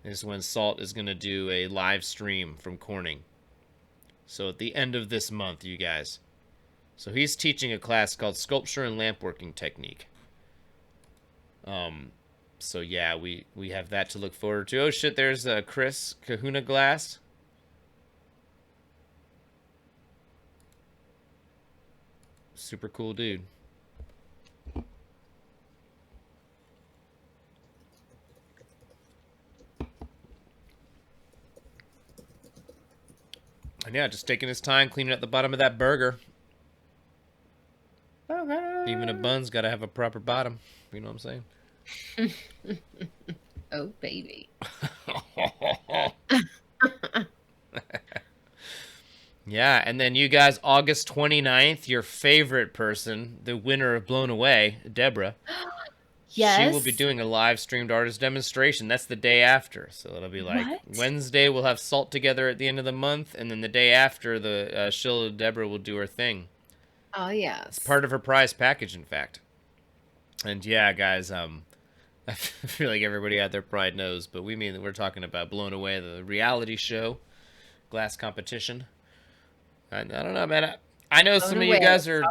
is when Salt is going to do a live stream from Corning. So at the end of this month, you guys. So he's teaching a class called Sculpture and Lampworking Technique. So yeah, we have that to look forward to. Oh shit, there's Chris Kahuna Glass. Super cool dude. And yeah, just taking his time cleaning up the bottom of that burger. Even a bun's got to have a proper bottom. You know what I'm saying? Oh, baby. Yeah, and then you guys, August 29th, your favorite person, the winner of Blown Away, Deborah. Yes. She will be doing a live streamed artist demonstration. That's the day after. So it'll be like What? Wednesday, we'll have Salt together at the end of the month. And then the day after, Deborah will do her thing. Oh, yeah. It's part of her prize package, in fact. And yeah, guys, I feel like everybody out there probably knows, but we're talking about Blown Away, the reality show, glass competition. I don't know, man. I know some of you guys are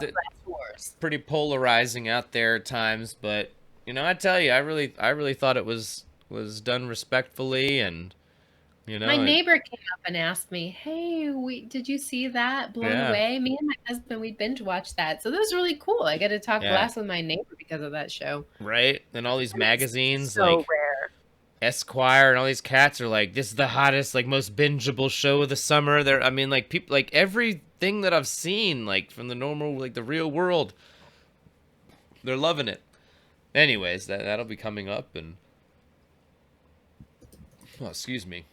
pretty polarizing out there at times, but I tell you, I really thought it was done respectfully, and my neighbor came up and asked me, "Hey, did you see that Blown Away?" Me and my husband, we binge watched that, so that was really cool. I get to talk glass with my neighbor because of that show. Right? And all these magazines, so like rare. Esquire and all these cats are like, this is the hottest, like most bingeable show of the summer. People, like everything that I've seen, like from the normal, like the real world, they're loving it. Anyways, that'll be coming up, and excuse me.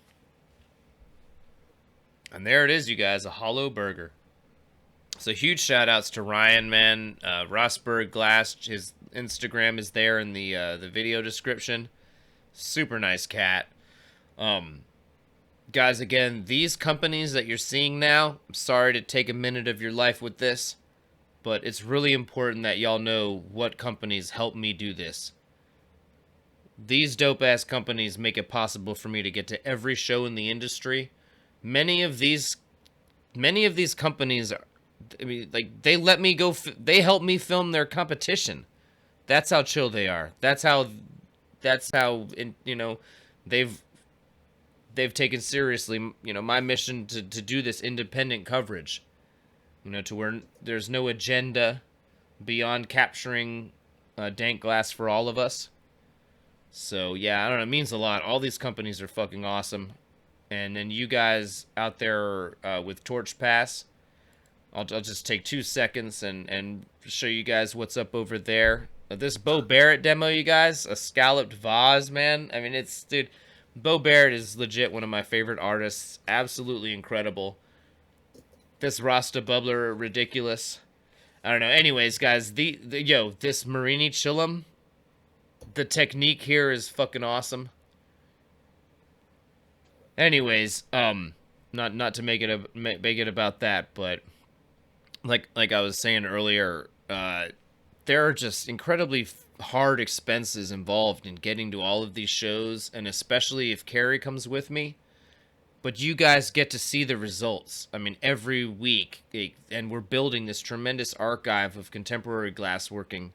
And there it is, you guys, a Hallo Burger. So huge shout outs to Ryan, man. Rosburg Glass, his Instagram is there in the video description. Super nice cat. Guys, again, these companies that you're seeing now, I'm sorry to take a minute of your life with this, but it's really important that y'all know what companies help me do this. These dope-ass companies make it possible for me to get to every show in the industry. Many of these companies, they let me go, they help me film their competition. That's how chill they are. That's how they've taken seriously, my mission to do this independent coverage, to where there's no agenda beyond capturing dank glass for all of us. So yeah, I don't know, it means a lot. All these companies are fucking awesome. And then you guys out there with Torch Pass, I'll just take 2 seconds and show you guys what's up over there. This Bo Barrett demo, you guys, a scalloped vase, man. I mean, dude, Bo Barrett is legit one of my favorite artists. Absolutely incredible. This Rasta Bubbler, ridiculous. I don't know. Anyways, guys, this Marini Chillum, the technique here is fucking awesome. Anyways, not to make it about that, but like I was saying earlier, there are just incredibly hard expenses involved in getting to all of these shows, and especially if Carrie comes with me. But you guys get to see the results. I mean, every week, and we're building this tremendous archive of contemporary glassworking.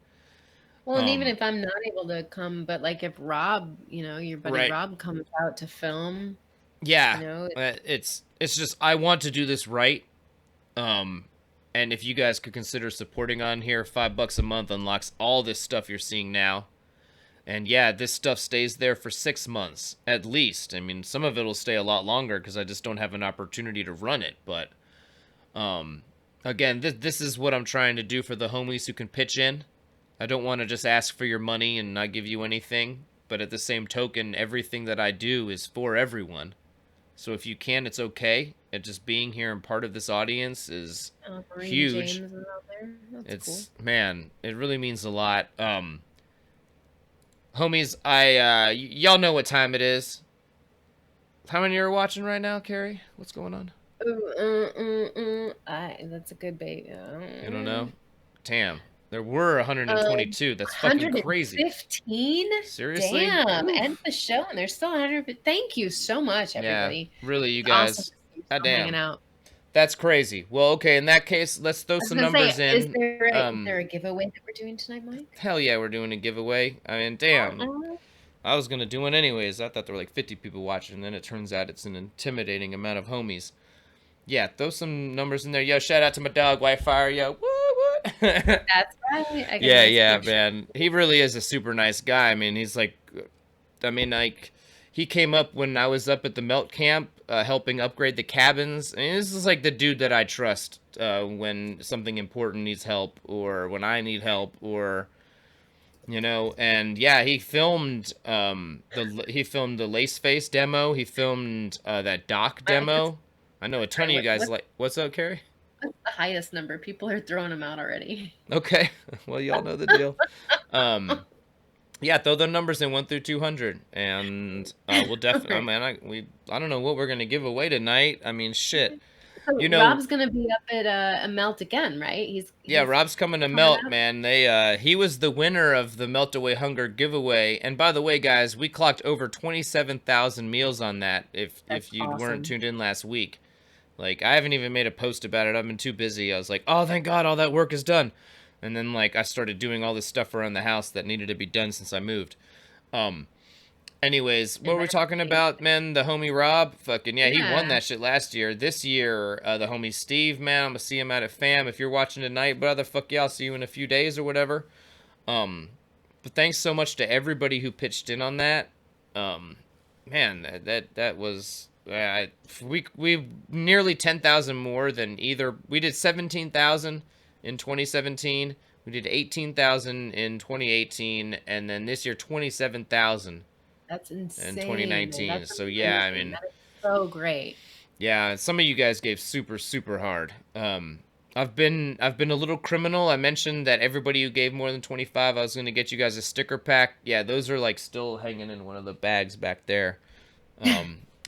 Well, and even if I'm not able to come, but like if Rob, your buddy Rob comes out to film. Yeah, it's just, I want to do this right. And if you guys could consider supporting on here, $5 a month unlocks all this stuff you're seeing now. And yeah, this stuff stays there for 6 months, at least. I mean, some of it will stay a lot longer because I just don't have an opportunity to run it. But, again, this is what I'm trying to do for the homies who can pitch in. I don't want to just ask for your money and not give you anything. But at the same token, everything that I do is for everyone. So if you can, it's okay. and just being here and part of this audience is Marie huge. James is out there. That's cool. It's, man, it really means a lot. Homies, y'all know what time it is. How many are watching right now, Carrie? What's going on? That's a good bait. You don't know? Damn. There were 122. That's fucking crazy. 115? Seriously? Damn. Oof. End the show and there's still 100. Thank you so much, Yeah, everybody. really, you It's awesome guys. to see you God still hanging damn. out. That's crazy. Well, okay, in that case, let's throw I was some gonna numbers say, is in. there a giveaway that we're doing tonight, Mike? Hell yeah, we're doing a giveaway. I mean, damn. Uh-uh. I was gonna do one anyways. I thought there were like 50 people watching, and then it turns out it's an intimidating amount of homies. Yeah, throw some numbers in there. Yo, shout out to my dog, Whitefire. Yo, what? That's right. Yeah, man. He really is a super nice guy. I mean, he came up when I was up at the melt camp, helping upgrade the cabins. I mean, this is like the dude that I trust when something important needs help, or when I need help, or and yeah, he filmed the lace face demo. He filmed that dock demo. I know a ton of you guys like. What's up, Carrie? What's the highest number? People are throwing them out already. Okay, well, y'all know the deal. Yeah, throw the numbers in 1 through 200, and we'll definitely. Okay. Man, I don't know what we're gonna give away tonight. I mean, shit. So Rob's gonna be up at a melt again, right? Yeah, Rob's coming to melt, man. He was the winner of the Melt Away Hunger giveaway, and by the way, guys, we clocked over 27,000 meals on that. If you weren't tuned in last week, like, I haven't even made a post about it. I've been too busy. I was like, oh, thank God, all that work is done. And then, like, I started doing all this stuff around the house that needed to be done since I moved. Anyways, what were we talking about, man? The homie Rob? Fucking, yeah, he won that shit last year. This year, the homie Steve, man, I'm gonna see him out at FAM. If you're watching tonight, brother, fuck yeah, I'll see you in a few days or whatever. But thanks so much to everybody who pitched in on that. Man, that was... we nearly 10,000 more than either. We did 17,000 in 2017. We did 18,000 in 2018, and then this year 27,000. That's insane. In 2019. That's so yeah, I mean, that is so great. Yeah, some of you guys gave super hard. I've been a little criminal. I mentioned that everybody who gave more than 25, I was going to get you guys a sticker pack. Yeah, those are like still hanging in one of the bags back there.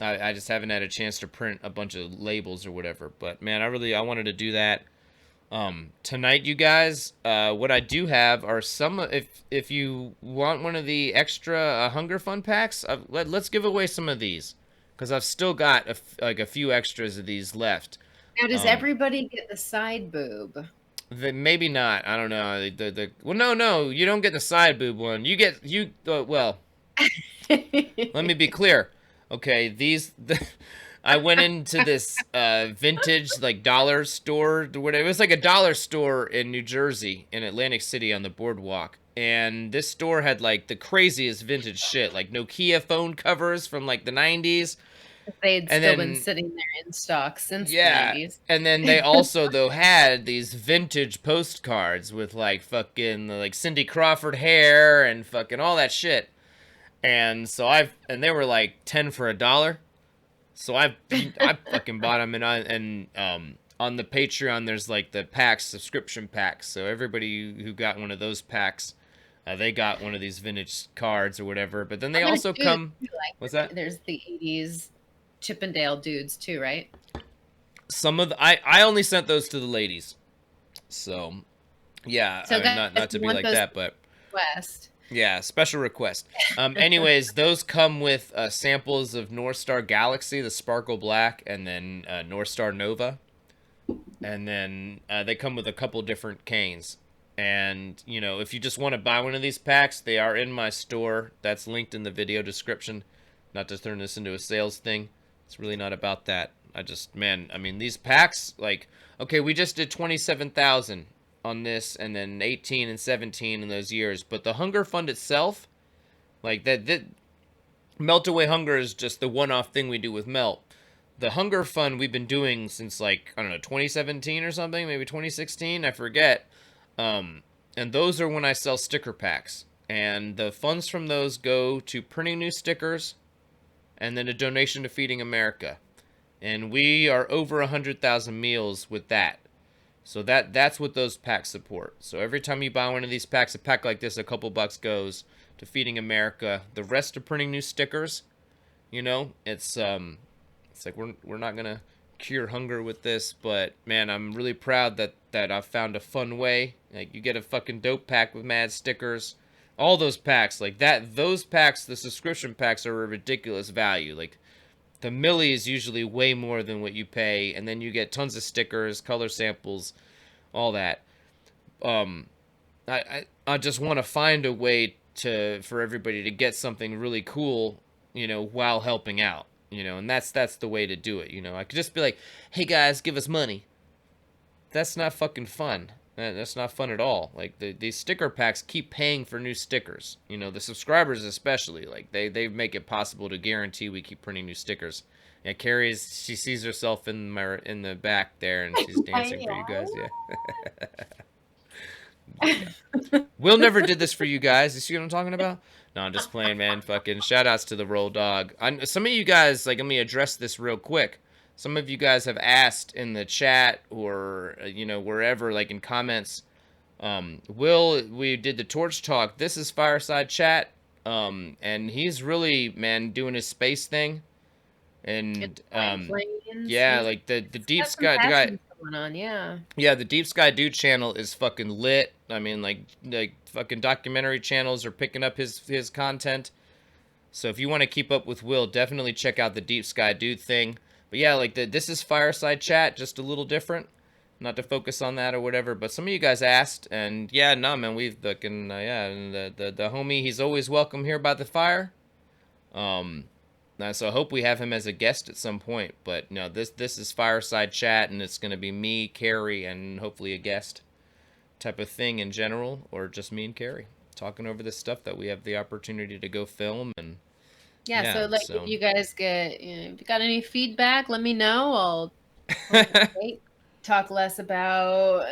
I just haven't had a chance to print a bunch of labels or whatever. But man, I wanted to do that. Tonight, you guys, what I do have are some, if you want one of the extra Hunger Fun packs, let's give away some of these, because I've still got a few extras of these left. Now, does everybody get the side boob? Maybe not. I don't know. Well, no, you don't get the side boob one. Well, let me be clear. Okay, I went into this vintage like dollar store, whatever. It was like a dollar store in New Jersey, in Atlantic City on the boardwalk. And this store had like the craziest vintage shit, like Nokia phone covers from like the 90s. They'd still been sitting there in stock since the 90s. And then they also though had these vintage postcards with like fucking like Cindy Crawford hair and fucking all that shit. And so and they were like 10 for $1. So I fucking bought them, and on the Patreon there's like the packs, subscription packs. So everybody who got one of those packs, they got one of these vintage cards or whatever. But then they also come. What's that? There's the 80s Chippendale dudes too, right? Some of I only sent those to the ladies. So yeah, so not to be like that, but West. Yeah, special request. Anyways, those come with samples of North Star Galaxy, the Sparkle Black, and then North Star Nova. And then they come with a couple different canes. And, if you just want to buy one of these packs, they are in my store. That's linked in the video description. Not to turn this into a sales thing. It's really not about that. These packs, like, okay, we just did 27,000 on this, and then 18 and 17 in those years. But the Hunger Fund itself, like that Melt Away Hunger is just the one-off thing we do with Melt. The Hunger Fund we've been doing since, like, I don't know, 2017 or something, maybe 2016, I forget. And those are when I sell sticker packs. And the funds from those go to printing new stickers and then a donation to Feeding America. and we are over 100,000 meals with that. So that's what those packs support. So every time you buy one of these packs, a pack like this, a couple bucks goes to Feeding America. The rest are printing new stickers. You know, it's like we're not gonna cure hunger with this, but man, I'm really proud that I found a fun way. Like, you get a fucking dope pack with mad stickers. All those packs, like that, those packs, the subscription packs are a ridiculous value. Like, the milli is usually way more than what you pay, and then you get tons of stickers, color samples, all that. Um, I just want to find a way for everybody to get something really cool, you know, while helping out, you know, and that's the way to do it. You know, I could just be like, hey guys, give us money. That's not fucking fun. That's not fun at all. Like, these sticker packs keep paying for new stickers. You know, the subscribers especially, like, they make it possible to guarantee we keep printing new stickers. Yeah, she sees herself in the back there, and she's dancing for you guys. Yeah. Will never did this for you guys. You see what I'm talking about? No, I'm just playing, man. Fucking shout outs to the Roll Dog. Some of you guys, like, let me address this real quick. Some of you guys have asked in the chat or, you know, wherever, like in comments, Will, we did the Torch Talk. This is Fireside Chat. And he's really, man, doing his space thing. And, yeah, like the Deep Sky, the guy, going on, yeah. Yeah, the Deep Sky Dude channel is fucking lit. I mean, like fucking documentary channels are picking up his content. So if you want to keep up with Will, definitely check out the Deep Sky Dude thing. But yeah, like this is Fireside Chat, just a little different. Not to focus on that or whatever, but some of you guys asked, and yeah, no, man, we've fucking yeah, and the homie, he's always welcome here by the fire. So I hope we have him as a guest at some point. But no, this is Fireside Chat, and it's gonna be me, Carrie, and hopefully a guest type of thing in general, or just me and Carrie talking over this stuff that we have the opportunity to go film. And yeah, so like if you guys get, you know, if you got any feedback, let me know. I'll talk less about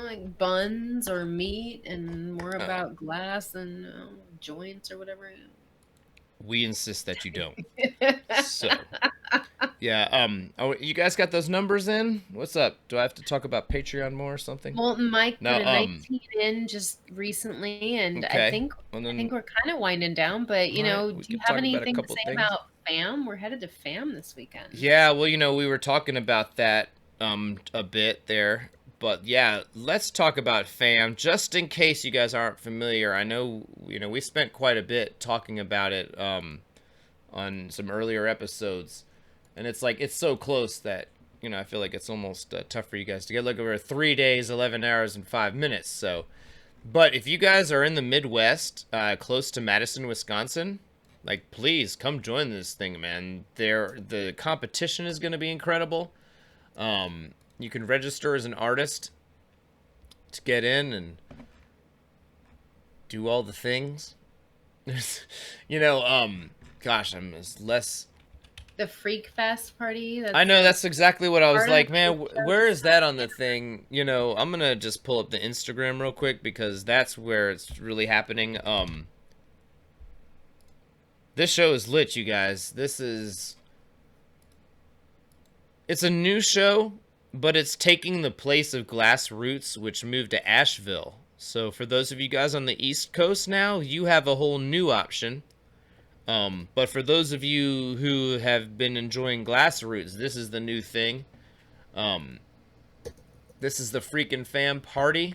like buns or meat and more about glass and joints or whatever. We insist that you don't. So, yeah. You guys got those numbers in? What's up? Do I have to talk about Patreon more or something? Molten Mike put a 19 in just recently, and okay. I think we're kind of winding down. But you know, do you have anything to say about FAM? We're headed to FAM this weekend. Yeah, well, you know, we were talking about that a bit there. But yeah, let's talk about FAM, just in case you guys aren't familiar. I know, you know, we spent quite a bit talking about it on some earlier episodes. And it's like, it's so close that, you know, I feel like it's almost tough for you guys to get. Like, over 3 days, 11 hours, and 5 minutes. So, but if you guys are in the Midwest, close to Madison, Wisconsin, like, please come join this thing, man. The competition is going to be incredible. You can register as an artist to get in and do all the things. You know, gosh, I'm less... The Freak Fest party? I know, that's exactly what I was like, man, where is that on the thing? You know, I'm going to just pull up the Instagram real quick because that's where it's really happening. This show is lit, you guys. It's a new show, but it's taking the place of Glass Roots, which moved to Asheville. So for those of you guys on the East Coast now, you have a whole new option. But for those of you who have been enjoying Glass Roots, this is the new thing. This is the freaking FAM party.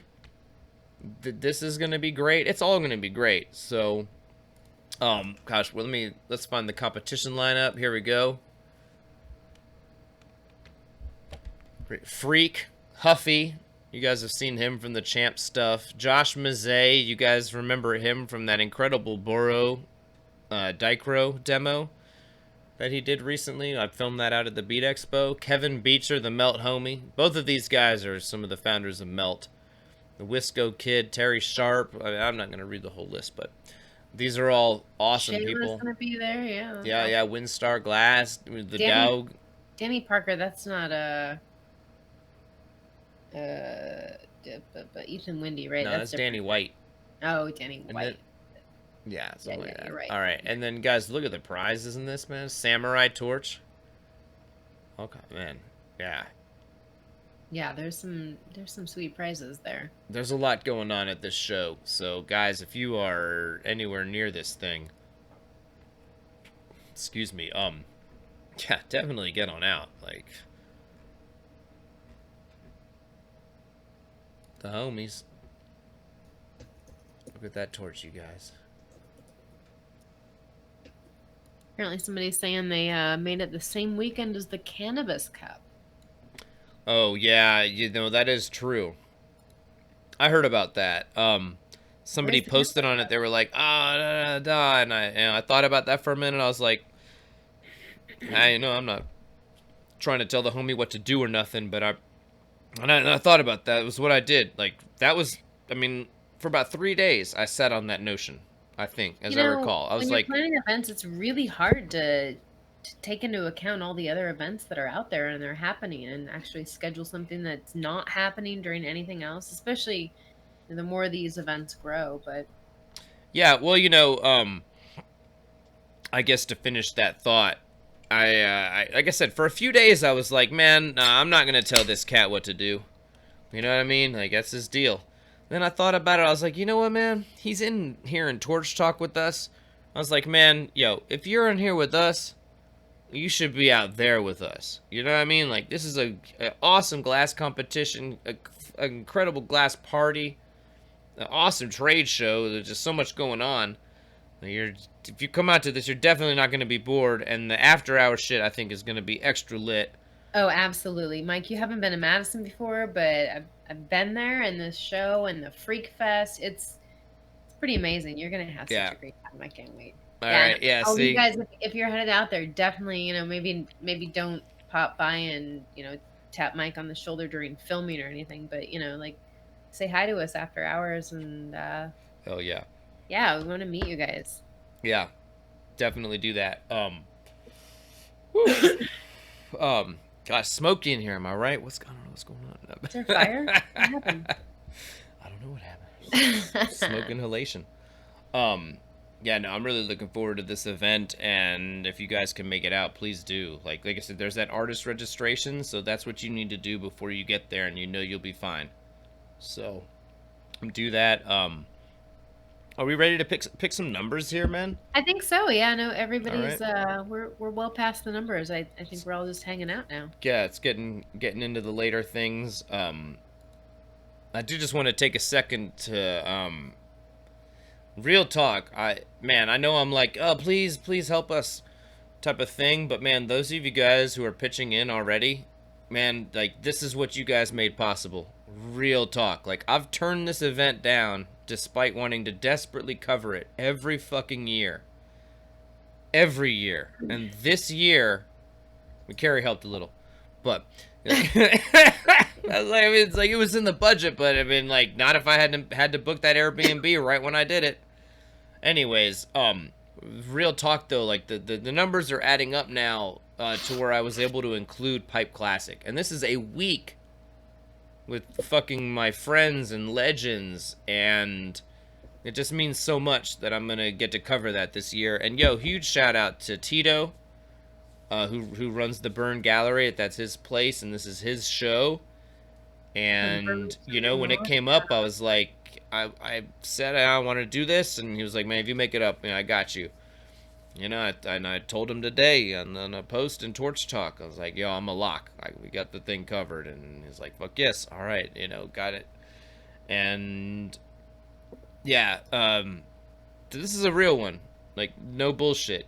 This is going to be great. It's all going to be great. So, gosh, well, let's find the competition lineup. Here we go. Freak, Huffy, you guys have seen him from the Champ stuff. Josh Mazet, you guys remember him from that incredible Boro Dichro demo that he did recently. I filmed that out at the Beat Expo. Kevin Beecher, the Melt homie. Both of these guys are some of the founders of Melt. The Wisco Kid, Terry Sharp. I'm not going to read the whole list, but these are all awesome people. Shayla's going to be there, yeah. Yeah, Windstar Glass, the Dowg. Danny Parker, that's not but Ethan Windy, right? No, that's Danny White. Oh, Danny White. Yeah, something like that. You're right. All right, and then guys, look at the prizes in this, man. Samurai Torch. Okay, man. Yeah. Yeah, there's some sweet prizes there. There's a lot going on at this show. So, guys, if you are anywhere near this thing, excuse me, yeah, definitely get on out. Like, the homies. Look at that torch, you guys. Apparently somebody's saying they made it the same weekend as the Cannabis Cup. Oh, yeah, you know, that is true. I heard about that. Somebody Where's the posted Cannabis on it. Cup? They were like, ah, da, da, da, and I thought about that for a minute. I was like, I'm not trying to tell the homie what to do or nothing, but I thought about that. It was what I did. Like, that was, I mean, for about 3 days, I sat on that notion, I think, as I recall. I When was you're like, planning events, it's really hard to take into account all the other events that are out there and they're happening and actually schedule something that's not happening during anything else, especially the more these events grow. But yeah, well, I guess to finish that thought, like I said, for a few days, I was like, man, nah, I'm not going to tell this cat what to do. You know what I mean? Like, that's his deal. Then I thought about it. I was like, you know what, man? He's in here in Torch Talk with us. I was like, man, yo, if you're in here with us, you should be out there with us. You know what I mean? Like, this is a awesome glass competition, an incredible glass party, an awesome trade show. There's just so much going on. If you come out to this, you're definitely not going to be bored. And the after hour shit, I think, is going to be extra lit. oh, absolutely, Mike. You haven't been to Madison before, but I've been there, and the show and the Freak Fest. It's pretty amazing. You're gonna have such Yeah. a great time. I can't wait. All Yeah. right. Yeah. Oh, you See. guys, if you're headed out there, definitely, maybe don't pop by and tap Mike on the shoulder during filming or anything, but like say hi to us after hours, and Oh yeah. yeah, we want to meet you guys. Yeah. Definitely do that. Whew. Gosh, smoky in here. Am I right? What's going on? What's going on? Is there fire? What happened? I don't know what happened. Smoke inhalation. Yeah, no, I'm really looking forward to this event, and if you guys can make it out, please do. Like I said, there's that artist registration, so that's what you need to do before you get there, and you'll be fine. So, do that. Are we ready to pick some numbers here, man? I think so. Yeah, no, All everybody's right. we're well past the numbers. I think we're all just hanging out now. Yeah, it's getting into the later things. I do just want to take a second to real talk. I know I'm like, oh, please help us type of thing, but man, those of you guys who are pitching in already, man, like, this is what you guys made possible. Real talk. Like, I've turned this event down despite wanting to desperately cover it every fucking year. Every year. And this year, Carrie helped a little, but it's like it was in the budget, but I mean, like, not if I had to book that Airbnb right when I did it. Anyways, real talk though, like the numbers are adding up now to where I was able to include Pipe Classic, and this is a week with fucking my friends and legends, and it just means so much that I'm gonna get to cover that this year. And yo, huge shout out to Tito, who runs the Burn Gallery. That's his place, and this is his show. And when it came up, I was like, I said I want to do this, and he was like, man, if you make it up, I got you. I told him today on a post in Torch Talk. I was like, yo, I'm a lock. We got the thing covered. And he's like, fuck yes, all right, got it. And yeah, this is a real one. Like, no bullshit.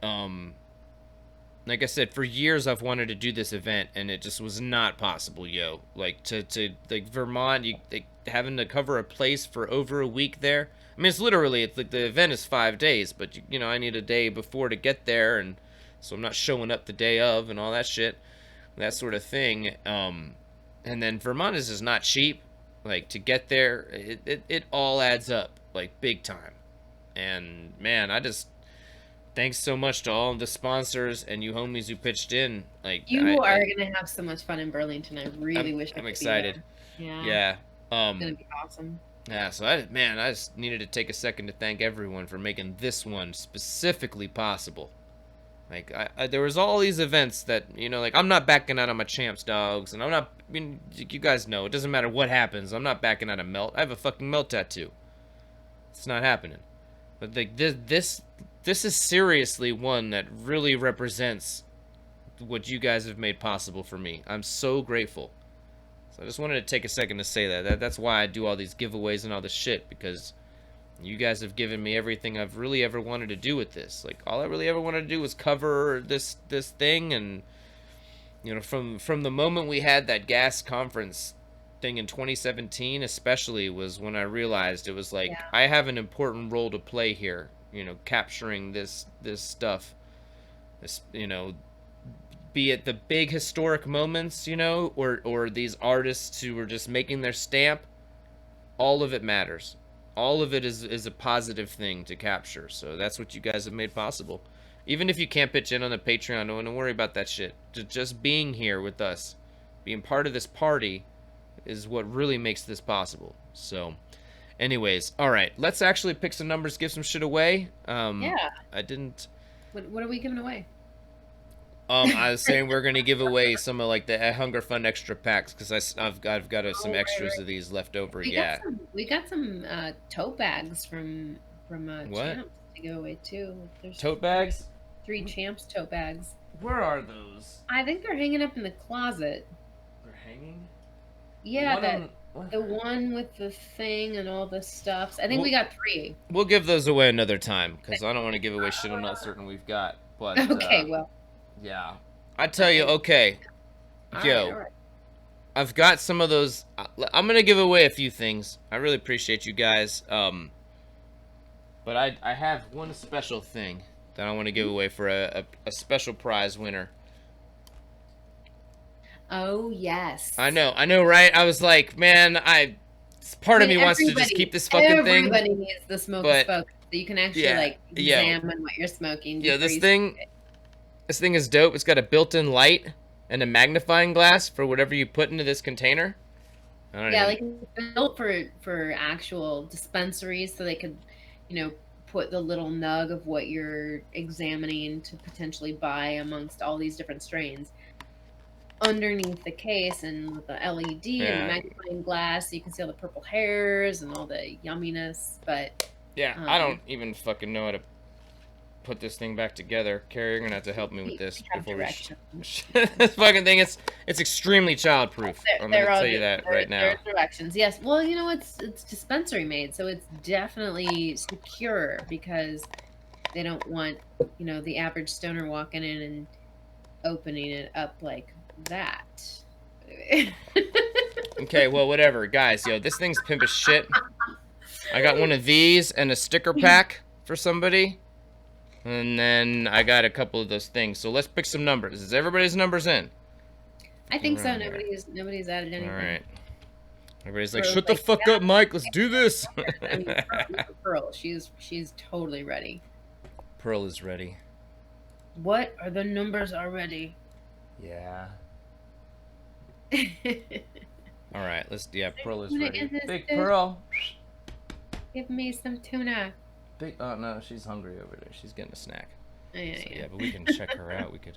Like I said, for years I've wanted to do this event, and it just was not possible, yo. Like, to like, Vermont, having to cover a place for over a week there. I mean, it's like the event is 5 days, but I need a day before to get there, and so I'm not showing up the day of and all that shit, that sort of thing. And then Vermont is just not cheap. Like, to get there, it all adds up, like, big time. And man, thanks so much to all the sponsors and you homies who pitched in. Like, You are gonna have so much fun in Burlington. I really wish I I'm could excited. be there. Yeah. Yeah. It's gonna be awesome. Yeah, so I just needed to take a second to thank everyone for making this one specifically possible. Like, there was all these events that, you know, like, I'm not backing out on my champs, dogs, and I'm not, I mean, you guys know, it doesn't matter what happens, I'm not backing out of melt. I have a fucking melt tattoo. It's not happening. But, like, this is seriously one that really represents what you guys have made possible for me. I'm so grateful. So I just wanted to take a second to say that's why I do all these giveaways and all this shit, because you guys have given me everything I've really ever wanted to do with this. Like, all I really ever wanted to do was cover this thing, and you know, from the moment we had that gas conference thing in 2017, especially, was when I realized it was like, Yeah. I have an important role to play here. You know, capturing this stuff. This, you know, be it the big historic moments, you know, or these artists who are just making their stamp. All of it matters. All of it is a positive thing to capture. So that's what you guys have made possible. Even if you can't pitch in on the Patreon, don't worry about that shit. Just being here with us, being part of this party, is what really makes this possible. So, anyways, all right, let's actually pick some numbers, give some shit away. Yeah. I didn't. What are we giving away? I was saying we're gonna give away some of like the Hunger Fund extra packs, because I've got some extras right. of these left over. We got some tote bags from What? Champs to give away too. There's Tote bags? 3 Champs tote bags. Where are those? I think they're hanging up in the closet. They're hanging? Yeah, the one with the thing and all the stuffs. I think we got 3. We'll give those away another time, because I don't want to give away shit I'm not certain we've got. But okay, well. Yeah. I tell you, okay. Yo. All right. I've got some of those. I'm gonna give away a few things. I really appreciate you guys. But I have one special thing that I want to give away for a special prize winner. Oh yes. I know, right? I was like, man, part of me wants to just keep this fucking thing. Everybody needs the smokeless focus, so you can actually examine what you're smoking. Yeah, this thing is dope. It's got a built-in light and a magnifying glass for whatever you put into this container. Like it's built for actual dispensaries, so they could, you know, put the little nug of what you're examining to potentially buy amongst all these different strains underneath the case, and with the LED and the magnifying glass, so you can see all the purple hairs and all the yumminess. But I don't even fucking know how to put this thing back together. Carrie, you're gonna have to help me with this before this fucking thing. It's extremely childproof. I'm gonna tell you that right now. There are directions. Yes. Well, you know, it's dispensary made, so it's definitely secure, because they don't want, you know, the average stoner walking in and opening it up like that. Okay, well, whatever, guys. Yo, this thing's pimp as shit. I got one of these and a sticker pack for somebody. And then I got a couple of those things. So let's pick some numbers. Is everybody's numbers in? I think so. Nobody's added anything. All right. Everybody's like, shut the fuck up, Mike. Let's do this. I mean, Pearl, she's totally ready. Pearl is ready. What are the numbers already? Yeah. All right. Pearl is ready. Big Pearl. Give me some tuna. Oh no, she's hungry over there. She's getting a snack. Yeah, but we can check her out. We could.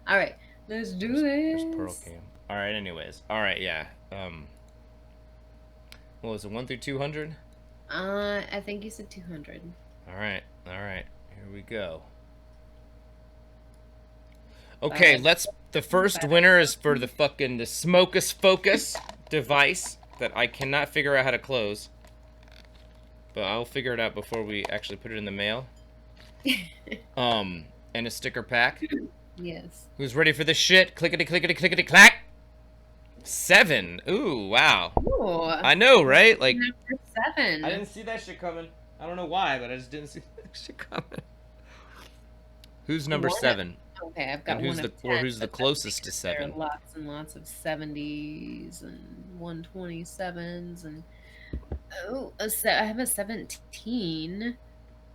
All right, let's do this. Where's Pearl came? All right. Anyways, all right. Yeah. What was it? 1 through 200? I think you said 200. All right. Here we go. Okay, the first winner is for the Smokus Focus device that I cannot figure out how to close. But I'll figure it out before we actually put it in the mail. And a sticker pack. Yes. Who's ready for this shit? Clickety, clickety, clickety, clack. 7. Ooh, wow. Ooh. I know, right? Like, number 7. I didn't see that shit coming. I don't know why, but I just didn't see that shit coming. Who's number 7? Okay, I've got who's one of 10, or who's the closest to 7? There are lots and lots of 70s and 127s and I have a 17,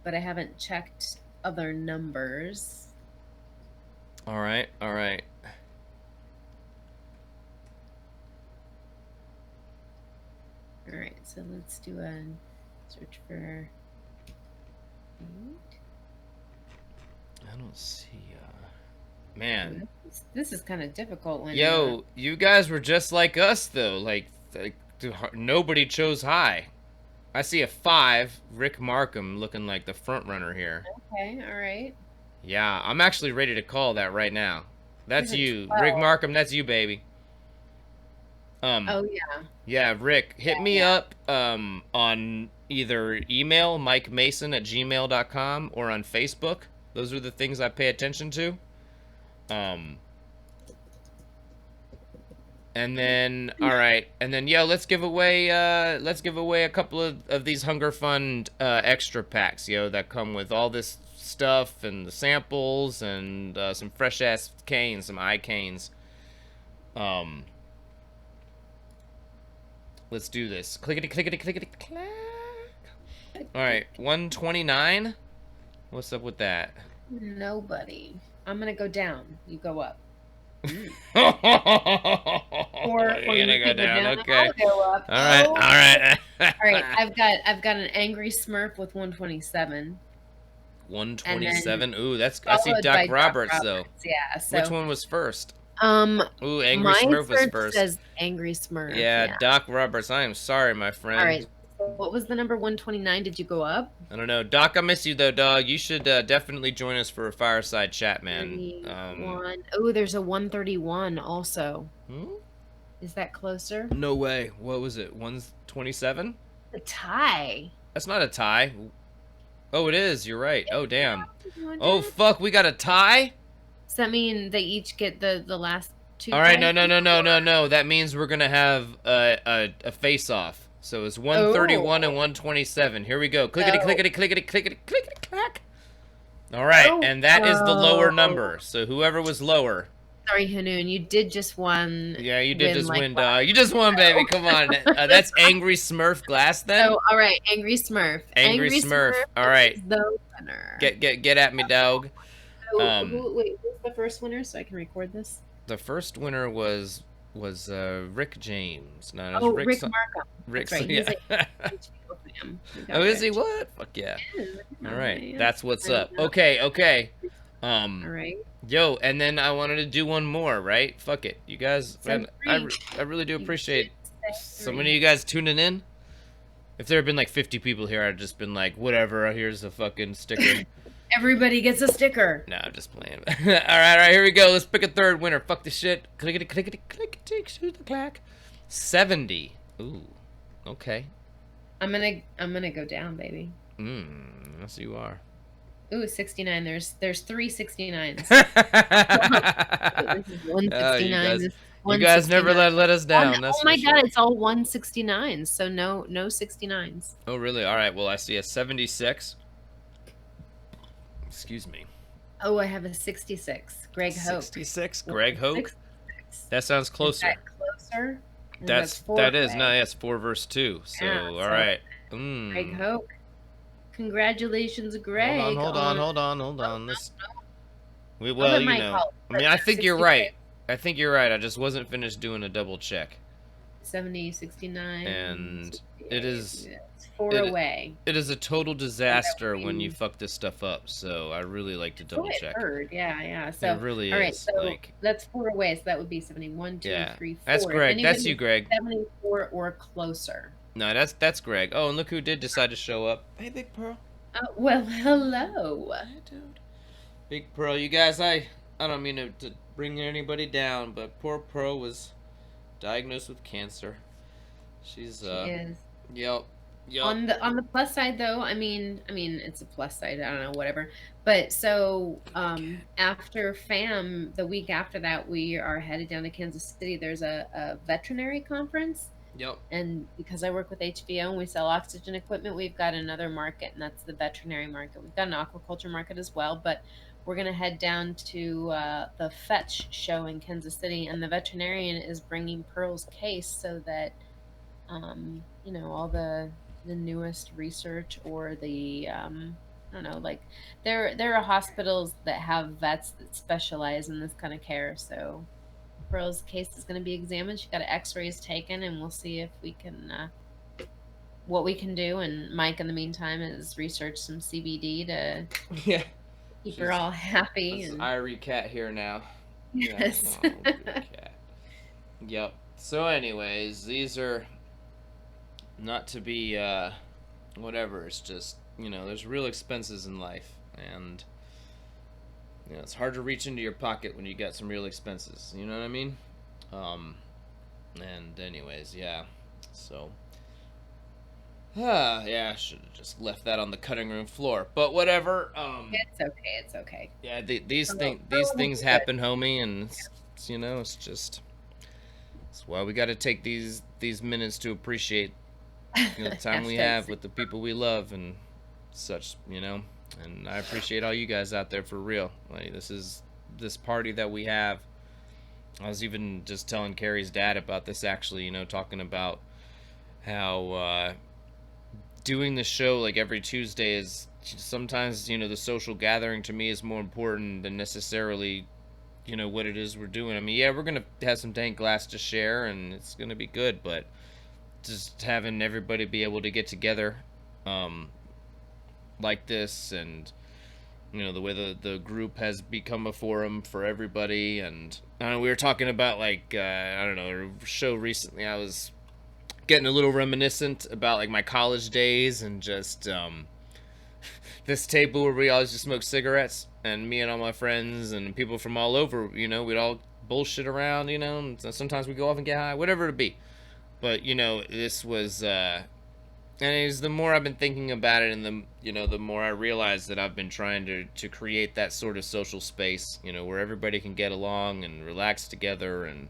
but I haven't checked other numbers. All right. All right, so let's do a search for 8. I don't see. Man. This is kind of difficult when. Yo, you guys were just like us though. Like nobody chose high. I see a 5. Rick Markham looking like the front runner here. Okay, all right. Yeah, I'm actually ready to call that right now. That's you, 12. Rick Markham. That's you, baby. Oh yeah. Yeah, Rick, hit me up on either email mikemason@gmail.com or on Facebook. Those are the things I pay attention to. And then, all right, and then let's give away a couple of these Hunger Fund extra packs, that come with all this stuff and the samples and some fresh ass canes, some eye canes. Let's do this. Clickety clickety clickety clack. All right, 129. What's up with that? Nobody. I'm gonna go down. You go up. Or Or you're you gonna go can down. and Okay. I'll go up. All right. Oh. All right. All right. I've got an angry Smurf with 127. 127. Ooh, that's. I see Followed Doc by Roberts though. Yeah. So Which one was first? Ooh, Angry Smurf was first. Says Angry Smurf. Yeah, Doc Roberts. I am sorry, my friend. All right. What was the number 129? Did you go up? I don't know. Doc, I miss you though, dog. You should definitely join us for a fireside chat, man. Oh, there's a 131 also. Hmm? Is that closer? No way. What was it? 127? A tie. That's not a tie. Oh, it is. You're right. Oh, damn. Oh, fuck. We got a tie? Does that mean they each get the last 2? All right. No. That means we're going to have a face-off. So it's 131 and 127. Here we go. Clickety, clickety, clickety, clickety, clickety, clack. All right. And that is the lower number. So whoever was lower. Sorry, Hanoun. You did just win. Yeah, you did just win, dog. You just won, baby. Come on. That's Angry Smurf Glass, then? Oh, all right. Angry Smurf. Angry Smurf. All right. Is the winner. Get at me, dog. Wait, who's the first winner so I can record this? The first winner was Rick James. No, it was Rick Markham. Rick's, right. yeah. Oh, is he? What? Fuck yeah. All right. Yeah. That's what's up. Okay. All right. Yo, and then I wanted to do one more, right? Fuck it. You guys, man, I really do appreciate so many of you guys tuning in. If there had been like 50 people here, I'd just been like, whatever, here's a fucking sticker. Everybody gets a sticker. No, I'm just playing. all right, here we go. Let's pick a third winner. Fuck this shit. Clickety, clickety, clickety, shoot the clack. 70. Ooh, okay. I'm gonna go down, baby. Yes, you are. Ooh, 69. There's 3 69s. This is 169. You guys never let us down. Oh my god, it's all 169s. So no 69s. Oh really? All right. Well, I see a 76. Excuse me. Oh, I have a 66. Greg Hoke. 66. Greg Hoke. 66. That sounds closer. Is that closer? That is. No, that's 4 verse 2. So Yeah, all right. Greg Hoke. Congratulations, Greg. Hold on. This. Well, you know. I mean, I think you're right. I just wasn't finished doing a double check. 70, 69. And it is. It's 4 away. It is a total disaster when you fuck this stuff up. So I really like to double check. Yeah. So it really all right, is. so that's 4 away. So that would be 71, 2, 3, 4. That's Greg. That's you, Greg. 74 or closer. No, that's Greg. Oh, and look who did decide to show up. Hey, Big Pearl. Well, hello. Hi, dude. Big Pearl, you guys, I don't mean to bring anybody down, but poor Pearl was diagnosed with cancer. She is. Yep. On the plus side, though, I mean, it's a plus side. I don't know, whatever. But so after FAM, the week after that, we are headed down to Kansas City. There's a veterinary conference. Yep. And because I work with HVO and we sell oxygen equipment, we've got another market, and that's the veterinary market. We've got an aquaculture market as well, but we're going to head down to the Fetch show in Kansas City, and the veterinarian is bringing Pearl's case so that, all the newest research or the, I don't know, like there are hospitals that have vets that specialize in this kind of care, so Pearl's case is going to be examined. She got x-rays taken, and we'll see if we can, what we can do. And Mike, in the meantime, has researched some CBD to, keep her all happy That's and Irie cat here now. Yeah. yes. Oh, good cat. Yep. So, anyways, these are not to be whatever. It's just, there's real expenses in life, and it's hard to reach into your pocket when you got some real expenses. You know what I mean? Um, and anyways, yeah. So, yeah, I should have just left that on the cutting room floor. But whatever. It's okay. It's okay. Yeah, these Girl, things good. happen, homie, and it's just it's why we got to take these minutes to appreciate the time we Hashtag have with the people we love and such. And I appreciate all you guys out there for real. Like this party that we have. I was even just telling Carrie's dad about this actually. Talking about how doing the show like every Tuesday is sometimes the social gathering to me is more important than necessarily what it is we're doing. I mean, yeah, we're gonna have some dank glass to share and it's gonna be good, but just having everybody be able to get together um, like this, and the way the group has become a forum for everybody. And I don't know, we were talking about like I don't know, a show recently. I was getting a little reminiscent about like my college days and just this table where we always just smoked cigarettes, and me and all my friends and people from all over, we'd all bullshit around, and sometimes we go off and get high, whatever it be. But this was and it's the more I've been thinking about it, and the more I realize that I've been trying to create that sort of social space, where everybody can get along and relax together and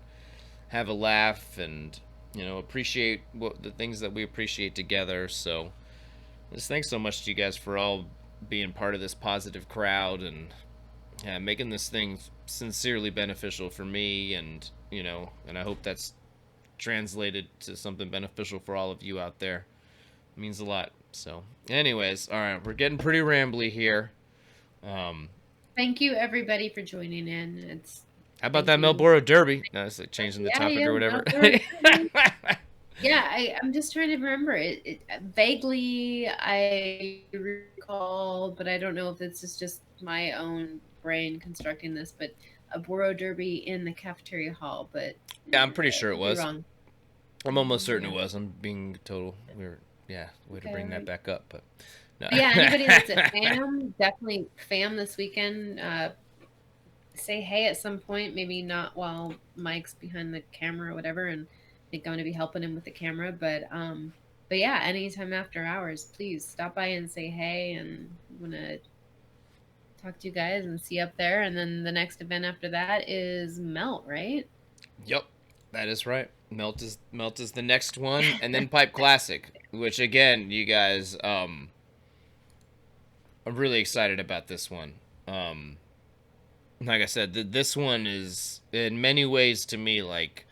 have a laugh and appreciate the things that we appreciate together. So just thanks so much to you guys for all being part of this positive crowd and making this thing sincerely beneficial for me, and and I hope that's translated to something beneficial for all of you out there. It means a lot. So anyways, all right, we're getting pretty rambly here. Thank you everybody for joining in. How about Thank that you. Melboro Derby? No, it's like changing the topic or whatever. Yeah, I'm just trying to remember it. Vaguely, I recall, but I don't know if this is just my own brain constructing this. But a Boro Derby in the cafeteria hall. But Yeah, I'm pretty sure it could be was. wrong. I'm almost certain Yeah. it was. I'm being total. Way to bring that back up, but no. But yeah, anybody that's a fam, definitely fam this weekend. Say hey at some point, maybe not while Mike's behind the camera or whatever, and I think I'm going to be helping him with the camera. But yeah, anytime after hours, please stop by and say hey, and I'm going to talk to you guys and see you up there. And then the next event after that is Melt, right? Yep, that is right. Melt is the next one, and then Pipe Classic, which again, you guys, I'm really excited about this one. Like I said, this one is in many ways to me like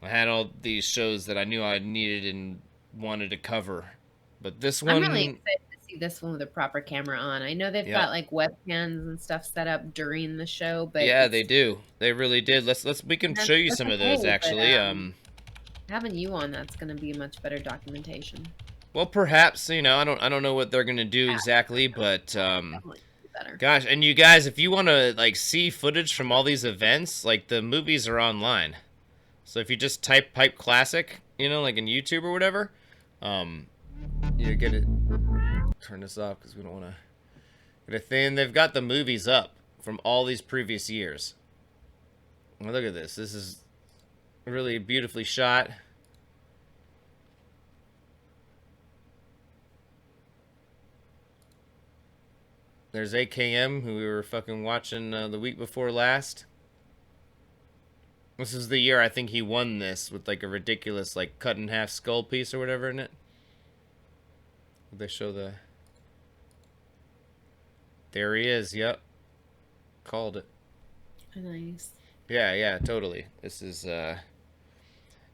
I had all these shows that I knew I needed and wanted to cover, but this one, I'm really excited to see this one with a proper camera on. I know they've got like webcams and stuff set up during the show, but yeah, they do. They really did. We can show you some of those actually. Having you on, that's going to be much better documentation. Well, perhaps I don't know what they're gonna do exactly, but gosh, and you guys, if you want to like see footage from all these events, like the movies are online. So if you just type Pipe Classic, like in YouTube or whatever, you get it. Turn this off because we don't want to get a thing. They've got the movies up from all these previous years. Well, look at this. This is really beautifully shot. There's AKM, who we were fucking watching the week before last. This is the year I think he won this with like a ridiculous like cut in half skull piece or whatever in it. They show the... There he is, yep. Called it. Nice. Yeah, totally. This is,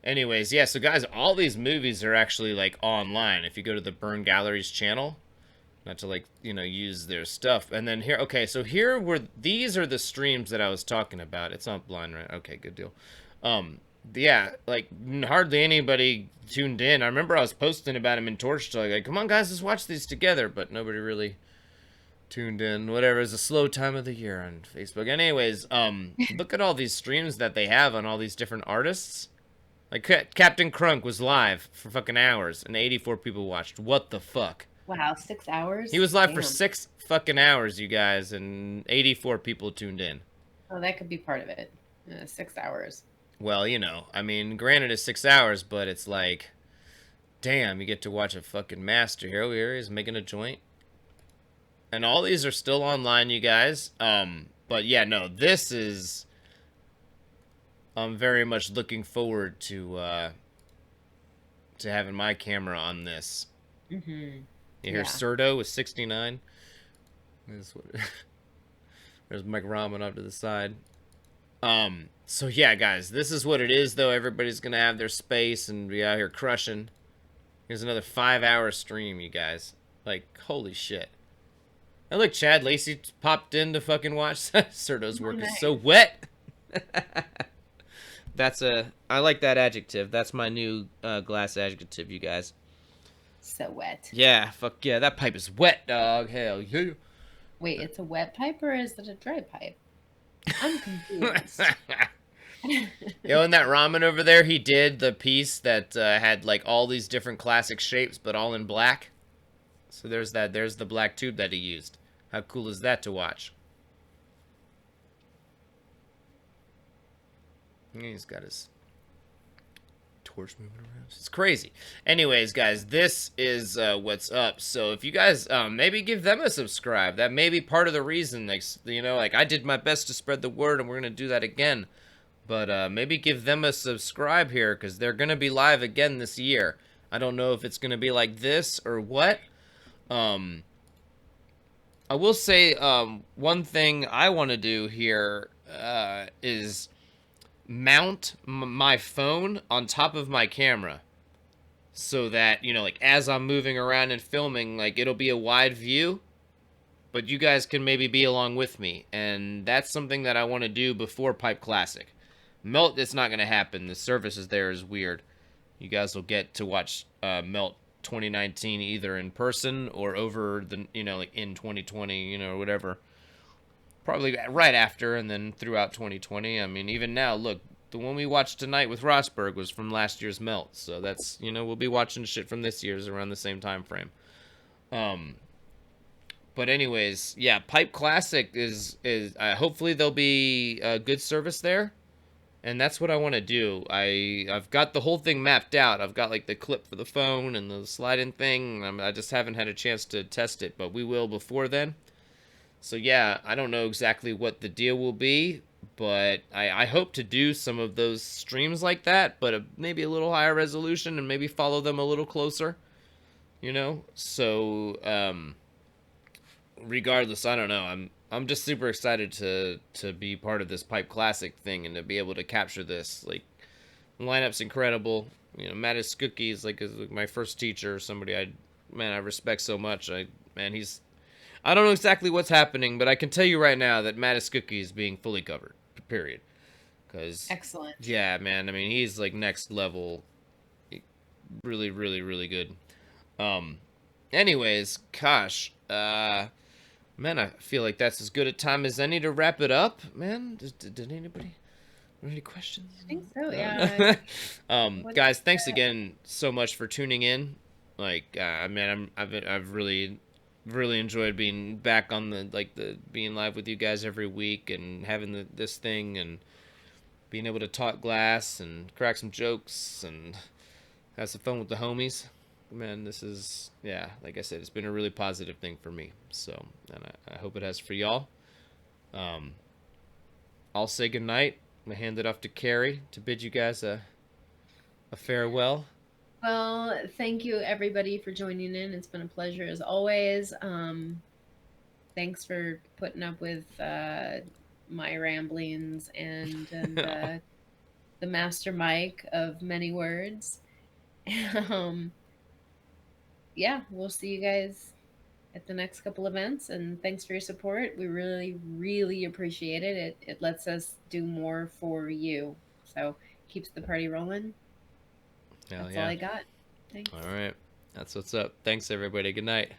anyways, yeah, so guys, all these movies are actually like online. If you go to the Burn Gallery's channel, not to like, use their stuff. And then here, okay, so these are the streams that I was talking about. It's not blind, right? Okay, good deal. Yeah, like hardly anybody tuned in. I remember I was posting about him in Torch Talk, like, come on guys, let's watch these together, but nobody really tuned in. Whatever, is a slow time of the year on Facebook. Anyways, look at all these streams that they have on all these different artists. Like Captain Crunk was live for fucking hours and 84 people watched. What the fuck? Wow, 6 hours? He was live for Damn. 6 fucking hours, you guys, and 84 people tuned in. Oh, that could be part of it. 6 hours. Well, you know, I mean, granted it's 6 hours, but it's like, damn, you get to watch a fucking master. Here he is making a joint. And all these are still online, you guys. But yeah, no, this is... I'm very much looking forward to having my camera on this. Mm-hmm. You hear Serto with 69. There's Mike Ramen up to the side. So yeah, guys, this is what it is, though. Everybody's gonna have their space and be out here crushing. Here's another 5-hour stream, you guys. Like, holy shit. And look, Chad Lacey popped in to fucking watch. Serto's work is so wet. I like that adjective. That's my new glass adjective, you guys. So wet. Yeah, fuck yeah. That pipe is wet, dog. Hell yeah. Wait, it's a wet pipe or is it a dry pipe? I'm confused. Yo, and that ramen over there, he did the piece that had like all these different classic shapes, but all in black. So there's the black tube that he used. How cool is that to watch? He's got his torch moving around. It's crazy. Anyways, guys, this is what's up. So if you guys maybe give them a subscribe, that may be part of the reason. Like, you know, like I did my best to spread the word, and we're gonna do that again. But maybe give them a subscribe here, because they're gonna be live again this year. I don't know if it's gonna be like this or what. I will say one thing I want to do here is mount my phone on top of my camera, so that, you know, like as I'm moving around and filming, like it'll be a wide view, but you guys can maybe be along with me. And that's something that I want to do before Pipe Classic. Melt, it's not going to happen. The service is there is weird. You guys will get to watch Melt 2019 either in person or over the, you know, like in 2020, you know, or whatever. Probably right after, and then throughout 2020. I mean, even now, look, the one we watched tonight with Rosburg was from last year's Melt. So that's, you know, we'll be watching shit from this year's around the same time frame. But anyways, yeah, Pipe Classic is hopefully there'll be a good service there. And that's what I want to do. I've got the whole thing mapped out. I've got like the clip for the phone and the slide-in thing. I just haven't had a chance to test it, but we will before then. So yeah, I don't know exactly what the deal will be, but I hope to do some of those streams like that, but maybe a little higher resolution and maybe follow them a little closer, you know? So, regardless, I don't know. I'm just super excited to be part of this Pipe Classic thing and to be able to capture this. Like, the lineup's incredible. You know, Mattis Cookies, like, is my first teacher, somebody I respect so much. I don't know exactly what's happening, but I can tell you right now that Mattis Cookie is being fully covered, period. Excellent. Yeah, man, I mean, he's like next level. Really, really, really good. Anyways, gosh, man, I feel like that's as good a time as any to wrap it up, man. Did anybody have any questions? I think so, yeah. Guys, thanks again so much for tuning in. Like, man, I've really enjoyed being back on the being live with you guys every week and having this thing and being able to talk glass and crack some jokes and have some fun with the homies. Man, this is, yeah, like I said, it's been a really positive thing for me. So, and I hope it has for y'all. I'll say goodnight. I'm gonna hand it off to Carrie to bid you guys a farewell. Well, thank you everybody for joining in. It's been a pleasure as always. Thanks for putting up with my ramblings and the master mic of many words. Yeah, we'll see you guys at the next couple events, and thanks for your support. We really, really appreciate it. It lets us do more for you. So keeps the party rolling. That's all I got. Thanks. All right. That's what's up. Thanks, everybody. Good night.